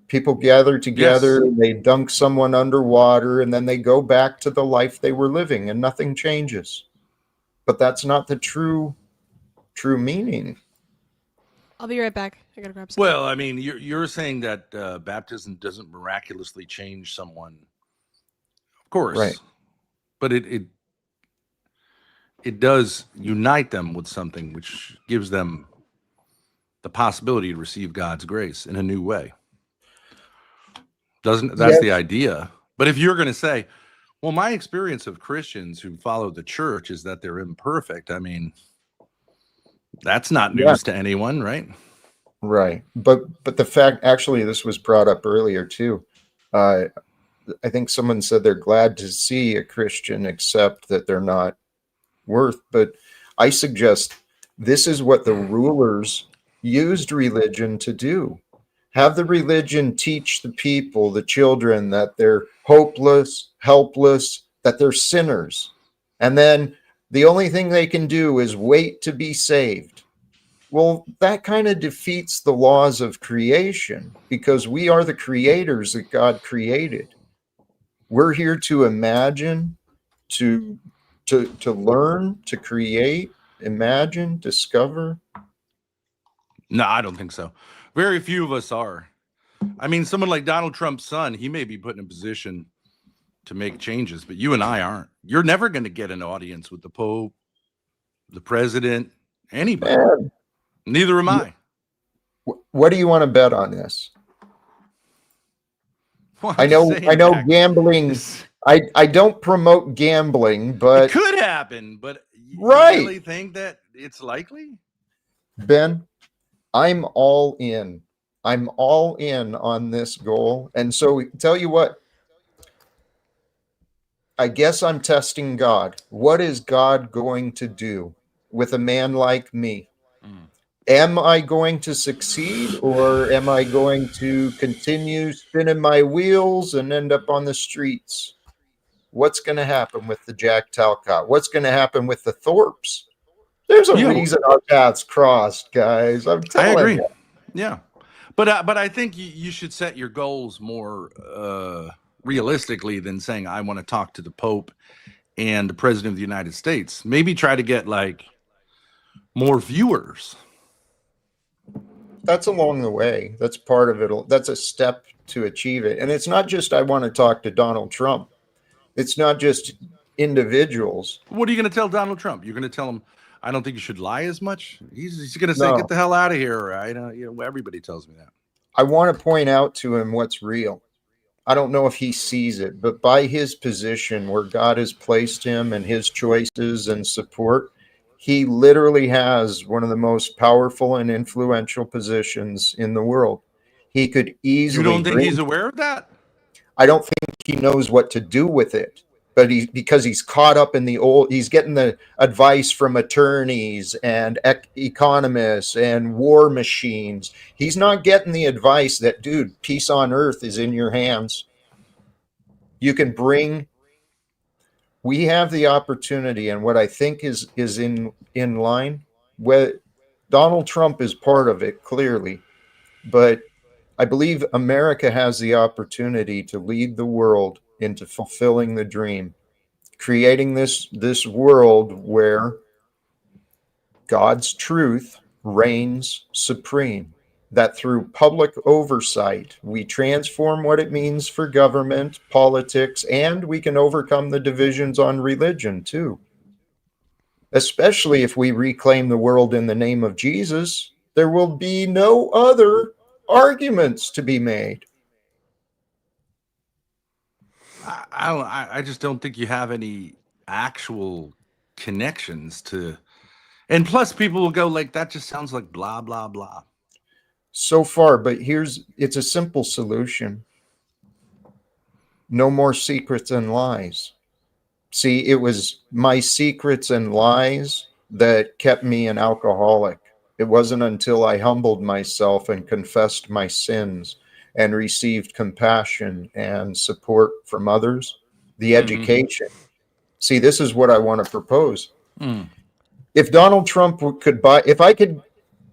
People gather together, they dunk someone underwater, and then they go back to the life they were living and nothing changes. But that's not the true meaning. I'll be right back. I gotta grab something. Well, I mean, you're saying that baptism doesn't miraculously change someone, of course, right? But it does unite them with something, which gives them the possibility to receive God's grace in a new way. That's the idea. But if you're going to say, well, my experience of Christians who follow the church is that they're imperfect, I mean, that's not news to anyone, right? Right. But the fact, actually, this was brought up earlier too. I think someone said they're glad to see a Christian accept that they're not worth. But I suggest this is what the rulers used religion to do. Have the religion teach the people, the children, that they're hopeless, helpless, that they're sinners. And then the only thing they can do is wait to be saved. Well, that kind of defeats the laws of creation, because we are the creators that God created. We're here to imagine, to learn, to create, imagine, discover. No, I don't think so. Very few of us are. I mean, someone like Donald Trump's son, he may be put in a position to make changes, but you and I aren't. You're never going to get an audience with the Pope, the president, anybody. Man. Neither am I. What do you want to bet on this? Well, I know gambling. I don't promote gambling, but it could happen. But you really think that it's likely? Ben, I'm all in. I'm all in on this goal. And so tell you what, I guess I'm testing God. What is God going to do with a man like me? Am I going to succeed, or am I going to continue spinning my wheels and end up on the streets? What's going to happen with the Jack Talcott? What's going to happen with the Thorpes? There's a reason our paths crossed, guys. I'm telling you. Yeah. But I think you should set your goals more realistically than saying, I want to talk to the Pope and the President of the United States. Maybe try to get like more viewers. That's along the way. That's part of it. That's a step to achieve it. And it's not just I want to talk to Donald Trump. It's not just individuals. What are you going to tell Donald Trump? You're going to tell him, I don't think you should lie as much? He's going to say, get the hell out of here. Right? Everybody tells me that. I want to point out to him what's real. I don't know if he sees it, but by his position where God has placed him and his choices and support, he literally has one of the most powerful and influential positions in the world. He could easily. You don't think he's aware of that? I don't think he knows what to do with it, but because he's caught up in he's getting the advice from attorneys and economists and war machines. He's not getting the advice that, dude, peace on earth is in your hands. You can we have the opportunity, and what I think is in line, where Donald Trump is part of it, clearly, but I believe America has the opportunity to lead the world into fulfilling the dream, creating this world where God's truth reigns supreme, that through public oversight, we transform what it means for government, politics, and we can overcome the divisions on religion too. Especially if we reclaim the world in the name of Jesus, there will be no other arguments to be made. I just don't think you have any actual connections to, and plus people will go like, that just sounds like blah, blah, blah. So far, but it's a simple solution. No more secrets and lies. See, it was my secrets and lies that kept me an alcoholic. It wasn't until I humbled myself and confessed my sins and received compassion and support from others, the education. See, this is what I want to propose. If Donald Trump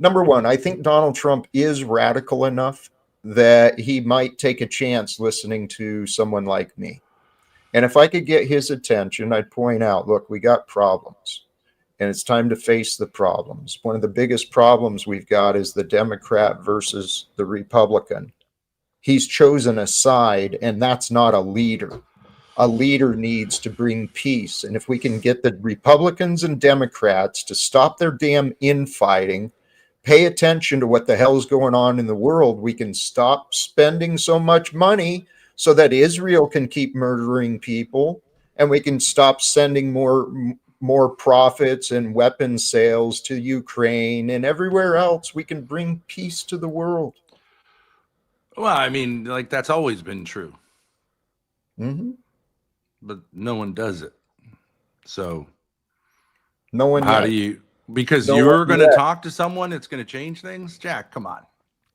number one, I think Donald Trump is radical enough that he might take a chance listening to someone like me. And if I could get his attention, I'd point out, look, we got problems. And it's time to face the problems. One of the biggest problems we've got is the Democrat versus the Republican. He's chosen a side, and that's not a leader. A leader needs to bring peace. And if we can get the Republicans and Democrats to stop their damn infighting, pay attention to what the hell's going on in the world, we can stop spending so much money so that Israel can keep murdering people, and we can stop sending more profits and weapon sales to Ukraine and everywhere else. We can bring peace to the world. Well, I mean, like, that's always been true. Mm-hmm. But no one does it. So no one how yet. do you, because no you're going to yet. talk to someone that's going to change things? Jack, come on.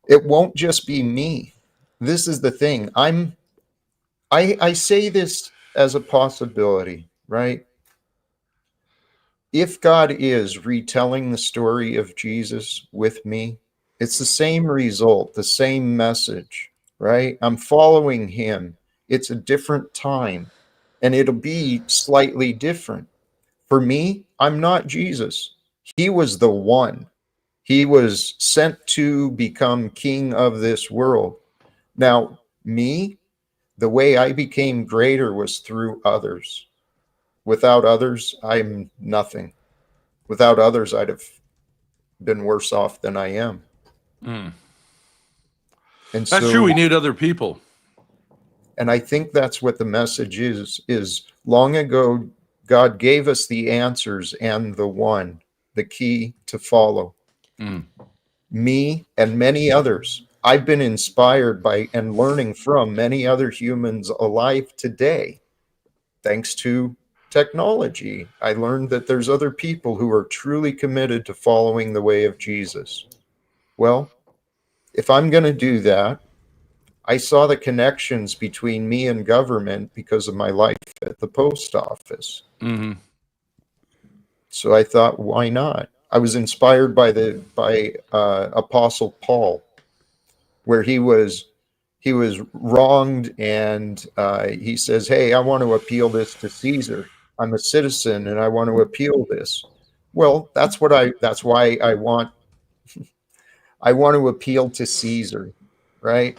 It won't just be me. This is the thing. I say this as a possibility, right? If God is retelling the story of Jesus with me, it's the same result, the same message, right? I'm following him. It's a different time, and it'll be slightly different. For me, I'm not Jesus. He was the one. He was sent to become king of this world. Now, me, the way I became greater was through others. Without others, I'm nothing. Without others, I'd have been worse off than I am. Mm. And That's so, true. We need other people. And I think that's what the message is long ago, God gave us the answers and the key to follow. Mm. Me and many others. I've been inspired by and learning from many other humans alive today, thanks to technology. I learned that there's other people who are truly committed to following the way of Jesus. Well, if I'm going to do that, I saw the connections between me and government because of my life at the post office. Mm-hmm. So I thought, why not? I was inspired by Apostle Paul, where he was wronged, and he says, "Hey, I want to appeal this to Caesar. I'm a citizen, and I want to appeal this." Well, that's why I want to appeal to Caesar, right?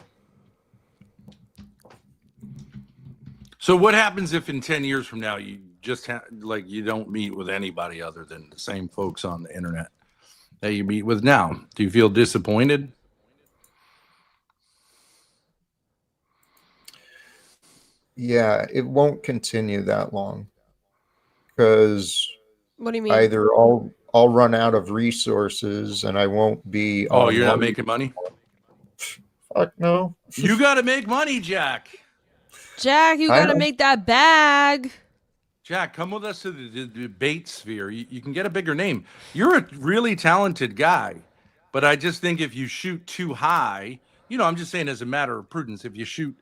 So what happens if in 10 years from now you just you don't meet with anybody other than the same folks on the internet that you meet with now? Do you feel disappointed? Yeah, it won't continue that long, because what do you mean? either I'll run out of resources and I won't be Oh, you're not online. making money? Fuck no. You got to make money, Jack. Jack, you got to make that bag. Jack, come with us to the debate sphere. You can get a bigger name. You're a really talented guy, but I just think if you shoot too high, I'm just saying as a matter of prudence, if you shoot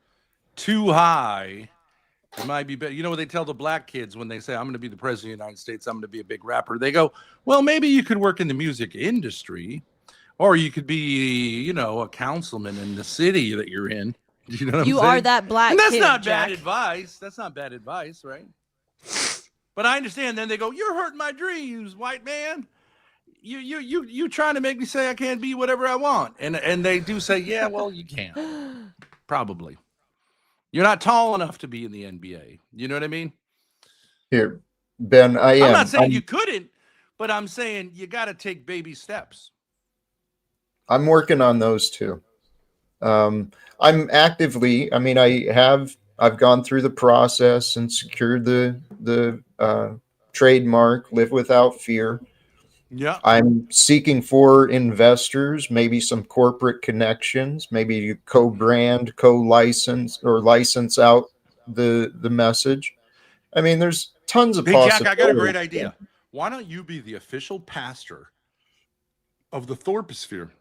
too high, it might be better. You know what they tell the black kids when they say, "I'm going to be the president of the United States, I'm going to be a big rapper"? They go, well, maybe you could work in the music industry, or you could be, a councilman in the city that you're in. You know what I'm saying? You are that black and that's kid, not Jack. bad advice. That's not bad advice, right? But I understand. Then they go, "You're hurting my dreams, white man. You trying to make me say I can't be whatever I want." And they do say, "Yeah, well, you can. Probably. You're not tall enough to be in the NBA." You know what I mean? Here, Ben, I'm not saying you couldn't, but I'm saying you got to take baby steps. I'm working on those too. I'm actively, I've gone through the process and secured the trademark, Live Without Fear. Yeah. I'm seeking for investors, maybe some corporate connections, maybe co-brand, co-license, or license out the message. I mean, there's tons of possibilities. Jack, I got a great idea. Why don't you be the official pastor of the Thorposphere?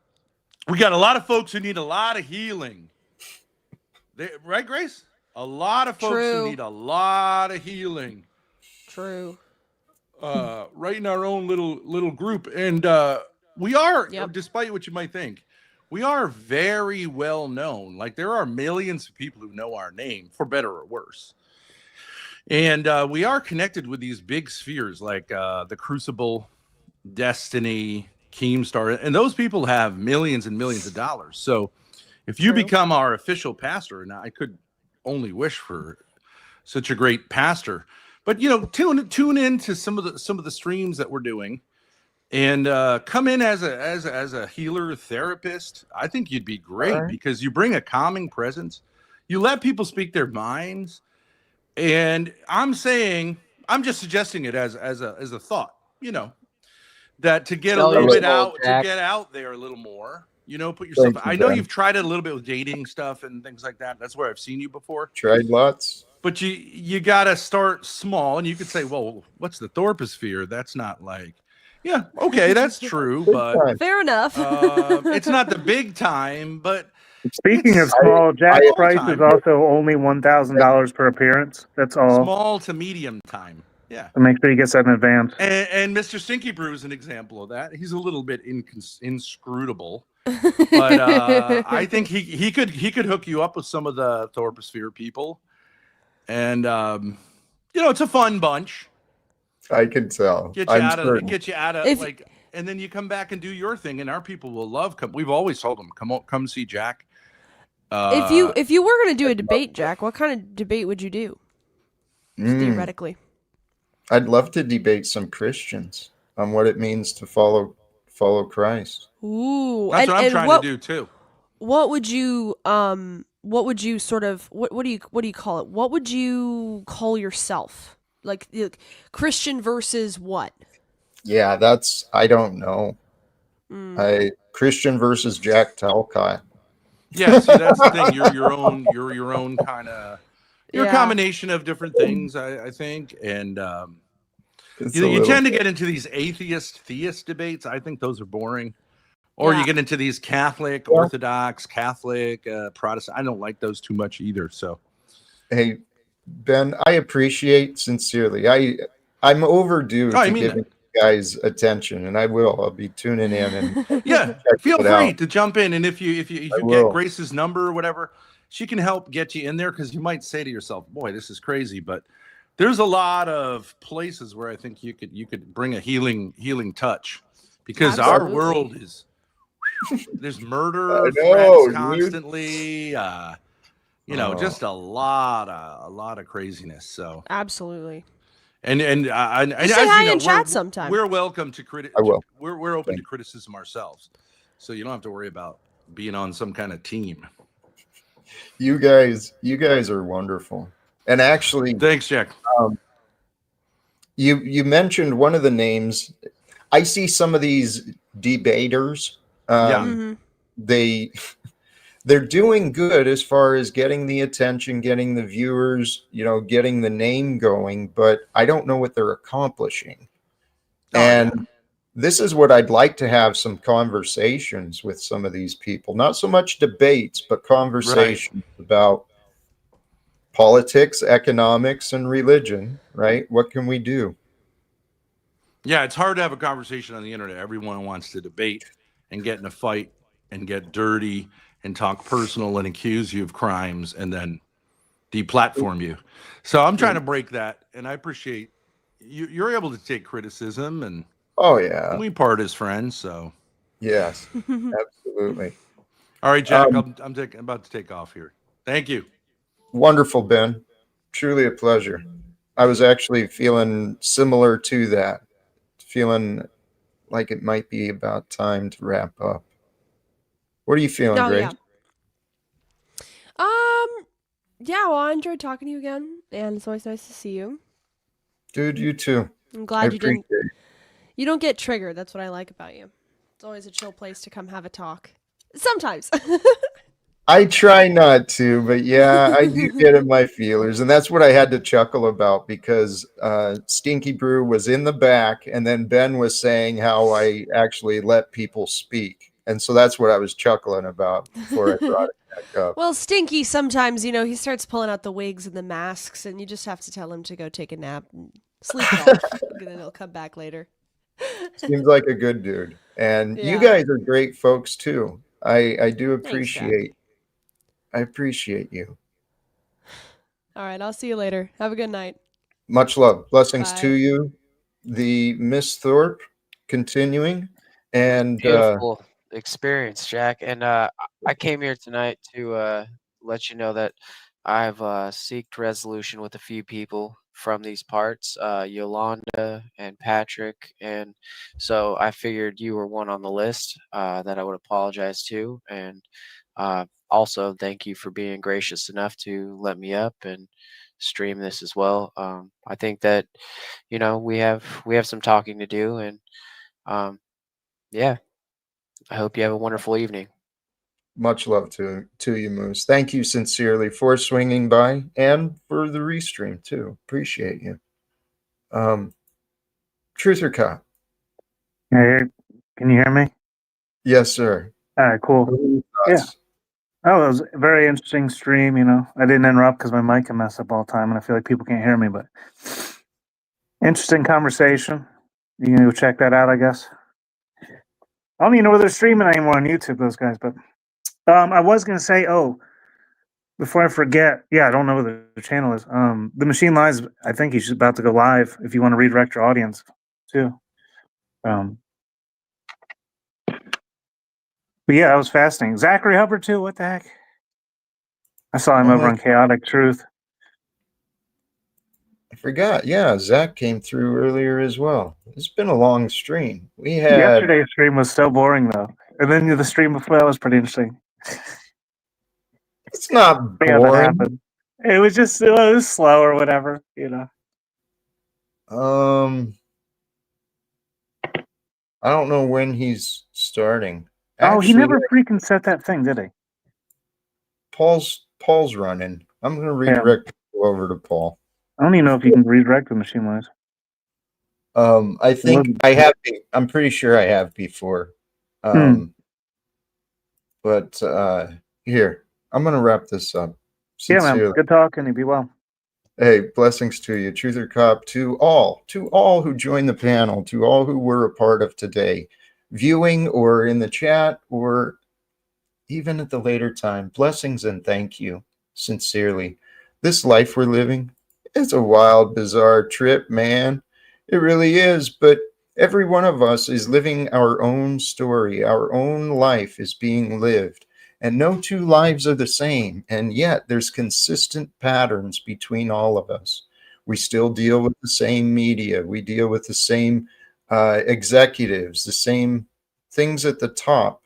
We got a lot of folks who need a lot of healing. Right, Grace? A lot of folks who need a lot of healing. True. Right in our own little group. And we are, despite what you might think, we are very well known. Like, there are millions of people who know our name, for better or worse. And we are connected with these big spheres like the Crucible, Destiny, Keemstar, and those people have millions and millions of dollars. So if you become our official pastor, and I could only wish for such a great pastor, but tune in to some of the streams that we're doing, and come in as a healer therapist. I think you'd be great because you bring a calming presence. You let people speak their minds, and I'm just suggesting it as a thought, that to get a little bit out, to get out there a little more, put yourself. I know you've tried it a little bit with dating stuff and things like that. That's where I've seen you before. Tried lots. But you got to start small, and you could say, well, what's the Thorposphere? That's not like, yeah, okay, that's true, but fair enough. it's not the big time, but speaking of small, Jack's price is also only $1,000 per appearance. That's all. Small to medium time. Yeah. So make sure he gets that in advance. And Mr. Stinky Brew is an example of that. He's a little bit inscrutable, but I think he could hook you up with some of the Thorposphere people, and it's a fun bunch. I can tell. Get you out of like, and then you come back and do your thing, and our people will love. We've always told them, come see Jack. If you were going to do a debate, Jack, what kind of debate would you do? Theoretically. I'd love to debate some Christians on what it means to follow Christ. Ooh, that's what I'm trying to do too. What would you sort of what do you call it? What would you call yourself? Like Christian versus what? Yeah, I don't know. Christian versus Jack Talcott. Yeah, see, that's the thing. You're your own kind of. You're a combination of different things, I think, and you tend to get into these theist debates. I think those are boring. Or you get into these Catholic, Orthodox, Catholic, Protestant. I don't like those too much either. So, hey, Ben, I appreciate sincerely. I'm overdue to giving you guys attention, and I'll be tuning in and feel free to jump in. And if you get Grace's number or whatever, she can help get you in there, because you might say to yourself, "Boy, this is crazy," but there's a lot of places where I think you could bring a healing touch, because our world is there's murder, threats constantly, just a lot of craziness. So absolutely. And say hi in chat sometime. We're welcome to We're open to criticism ourselves, so you don't have to worry about being on some kind of team. You guys are wonderful. And actually, thanks, Jack. You mentioned one of the names. I see some of these debaters. They're doing good as far as getting the attention, getting the viewers, getting the name going, but I don't know what they're accomplishing. This is what I'd like to have some conversations with some of these people. Not so much debates, but conversations about politics, economics, and religion, right? What can we do? Yeah, it's hard to have a conversation on the internet. Everyone wants to debate and get in a fight and get dirty and talk personal and accuse you of crimes and then deplatform you. So I'm trying to break that, and I appreciate you're able to take criticism, and we part as friends. So yes, absolutely. All right, Jack, I'm about to take off here. Thank you. Wonderful, Ben. Truly a pleasure. I was actually feeling similar to that, feeling like it might be about time to wrap up. What are you feeling, Grace? Well, I enjoyed talking to you again, and it's always nice to see you. Dude, you too. I'm glad you don't get triggered. That's what I like about you. It's always a chill place to come have a talk. Sometimes. I try not to, but yeah, I do get in my feelers. And that's what I had to chuckle about, because Stinky Brew was in the back, and then Ben was saying how I actually let people speak. And so that's what I was chuckling about before I brought it back up. Well, Stinky, sometimes, he starts pulling out the wigs and the masks, and you just have to tell him to go take a nap and sleep off, and then he'll come back later. Seems like a good dude. And you guys are great folks, too. I do appreciate I appreciate you. All right, I'll see you later. Have a good night. Much love. Blessings to you. The Miss Thorpe continuing. And beautiful experience, Jack. And I came here tonight to let you know that I've seeked resolution with a few people, from these parts, Yolanda and Patrick, and so I figured you were one on the list that I would apologize to, and also thank you for being gracious enough to let me up and stream this as well. I think that we have some talking to do, and yeah, I hope you have a wonderful evening. Much love to you, Moose. Thank you sincerely for swinging by and for the restream too. Appreciate you. Truth or cop? Hey, can you hear me? Yes, sir. All right, cool. Yeah. Oh, it was a very interesting stream. I didn't interrupt because my mic can mess up all the time, and I feel like people can't hear me. But interesting conversation. You can go check that out, I guess. I don't even know whether they're streaming anymore on YouTube, those guys. But I was gonna say, before I forget, I don't know what the channel is. The Machine Lies, I think he's about to go live if you want to redirect your audience too. But yeah, that was fascinating. Zachary Hubbard too. What the heck? I saw him over on Chaotic Truth. I forgot. Yeah, Zach came through earlier as well. It's been a long stream. We had Yesterday's stream was so boring though, and then the stream before that was pretty interesting. It's not Yeah, that boring. happened. It was just it was slow or whatever, I don't know when he's starting. Actually, he never freaking set that thing, did he? Paul's running. I'm going to redirect people over to Paul. I don't even know if you can redirect the Machine Lies. I think I have. I'm pretty sure I have before. But here, I'm going to wrap this up. Sincerely. Yeah, man. Good talking. You be well. Hey, blessings to you, Truth or Cop, to all who joined the panel, to all who were a part of today, viewing or in the chat or even at the later time. Blessings and thank you, sincerely. This life we're living is a wild, bizarre trip, man. It really is, but every one of us is living our own story. Our own life is being lived. And no two lives are the same, and yet there's consistent patterns between all of us. We still deal with the same media. We deal with the same executives, the same things at the top.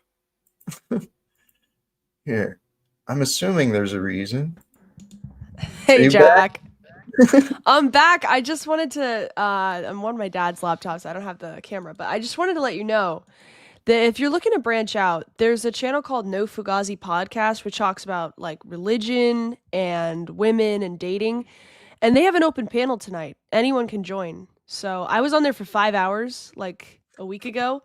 Here, I'm assuming there's a reason. Hey, Jack. I'm back. I just wanted to, I'm on my dad's laptop, so I don't have the camera, but I just wanted to let you know that if you're looking to branch out, there's a channel called No Fugazi Podcast, which talks about like religion and women and dating. And they have an open panel tonight. Anyone can join. So I was on there for 5 hours, like a week ago,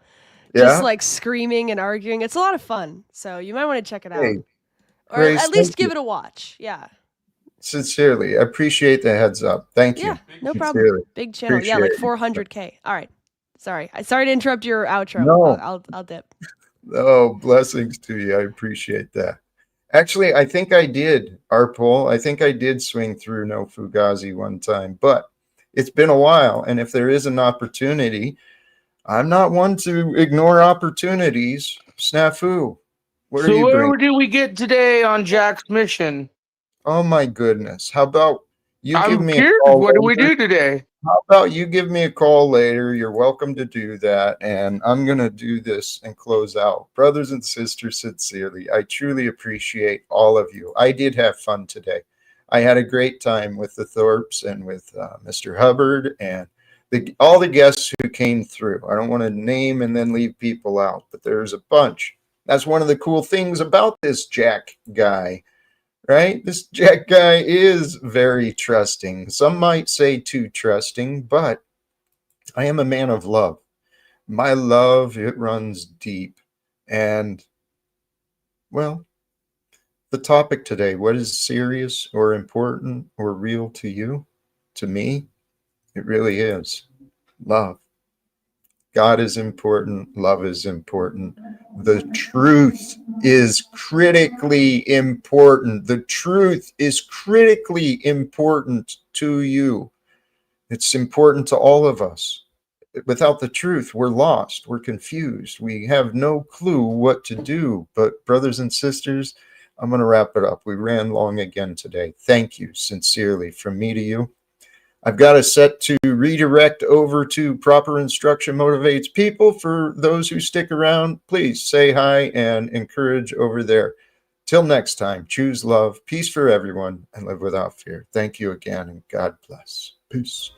just like screaming and arguing. It's a lot of fun. So you might want to check it out. Or at least give it a watch. Yeah. Sincerely, I appreciate the heads up. Thank you. Yeah, no problem. Big channel. Appreciate like 400K. All right. Sorry to interrupt your outro. No. I'll dip. Oh, blessings to you. I appreciate that. Actually, I think I did, Arpol. I think I did swing through No Fugazi one time, but it's been a while. And if there is an opportunity, I'm not one to ignore opportunities. Snafu. What so where do we get today on Jack's mission? Oh my goodness. How about you give me a call? What do we do today? How about you give me a call later? You're welcome to do that. And I'm going to do this and close out. Brothers and sisters, sincerely, I truly appreciate all of you. I did have fun today. I had a great time with the Thorpes and with Mr. Hubbard and all the guests who came through. I don't want to name and then leave people out, but there's a bunch. That's one of the cool things about this Jack guy. Right? This Jack guy is very trusting. Some might say too trusting, but I am a man of love. My love, it runs deep. And, well, the topic today, what is serious or important or real to you? To me, it really is love. God is important. Love is important. The truth is critically important. The truth is critically important to you. It's important to all of us. Without the truth, we're lost. We're confused. We have no clue what to do. But brothers and sisters, I'm going to wrap it up. We ran long again today. Thank you sincerely from me to you. I've got it set to redirect over to Proper Instruction Motivates People. For those who stick around, please say hi and encourage over there. Till next time, choose love, peace for everyone, and live without fear. Thank you again, and God bless. Peace.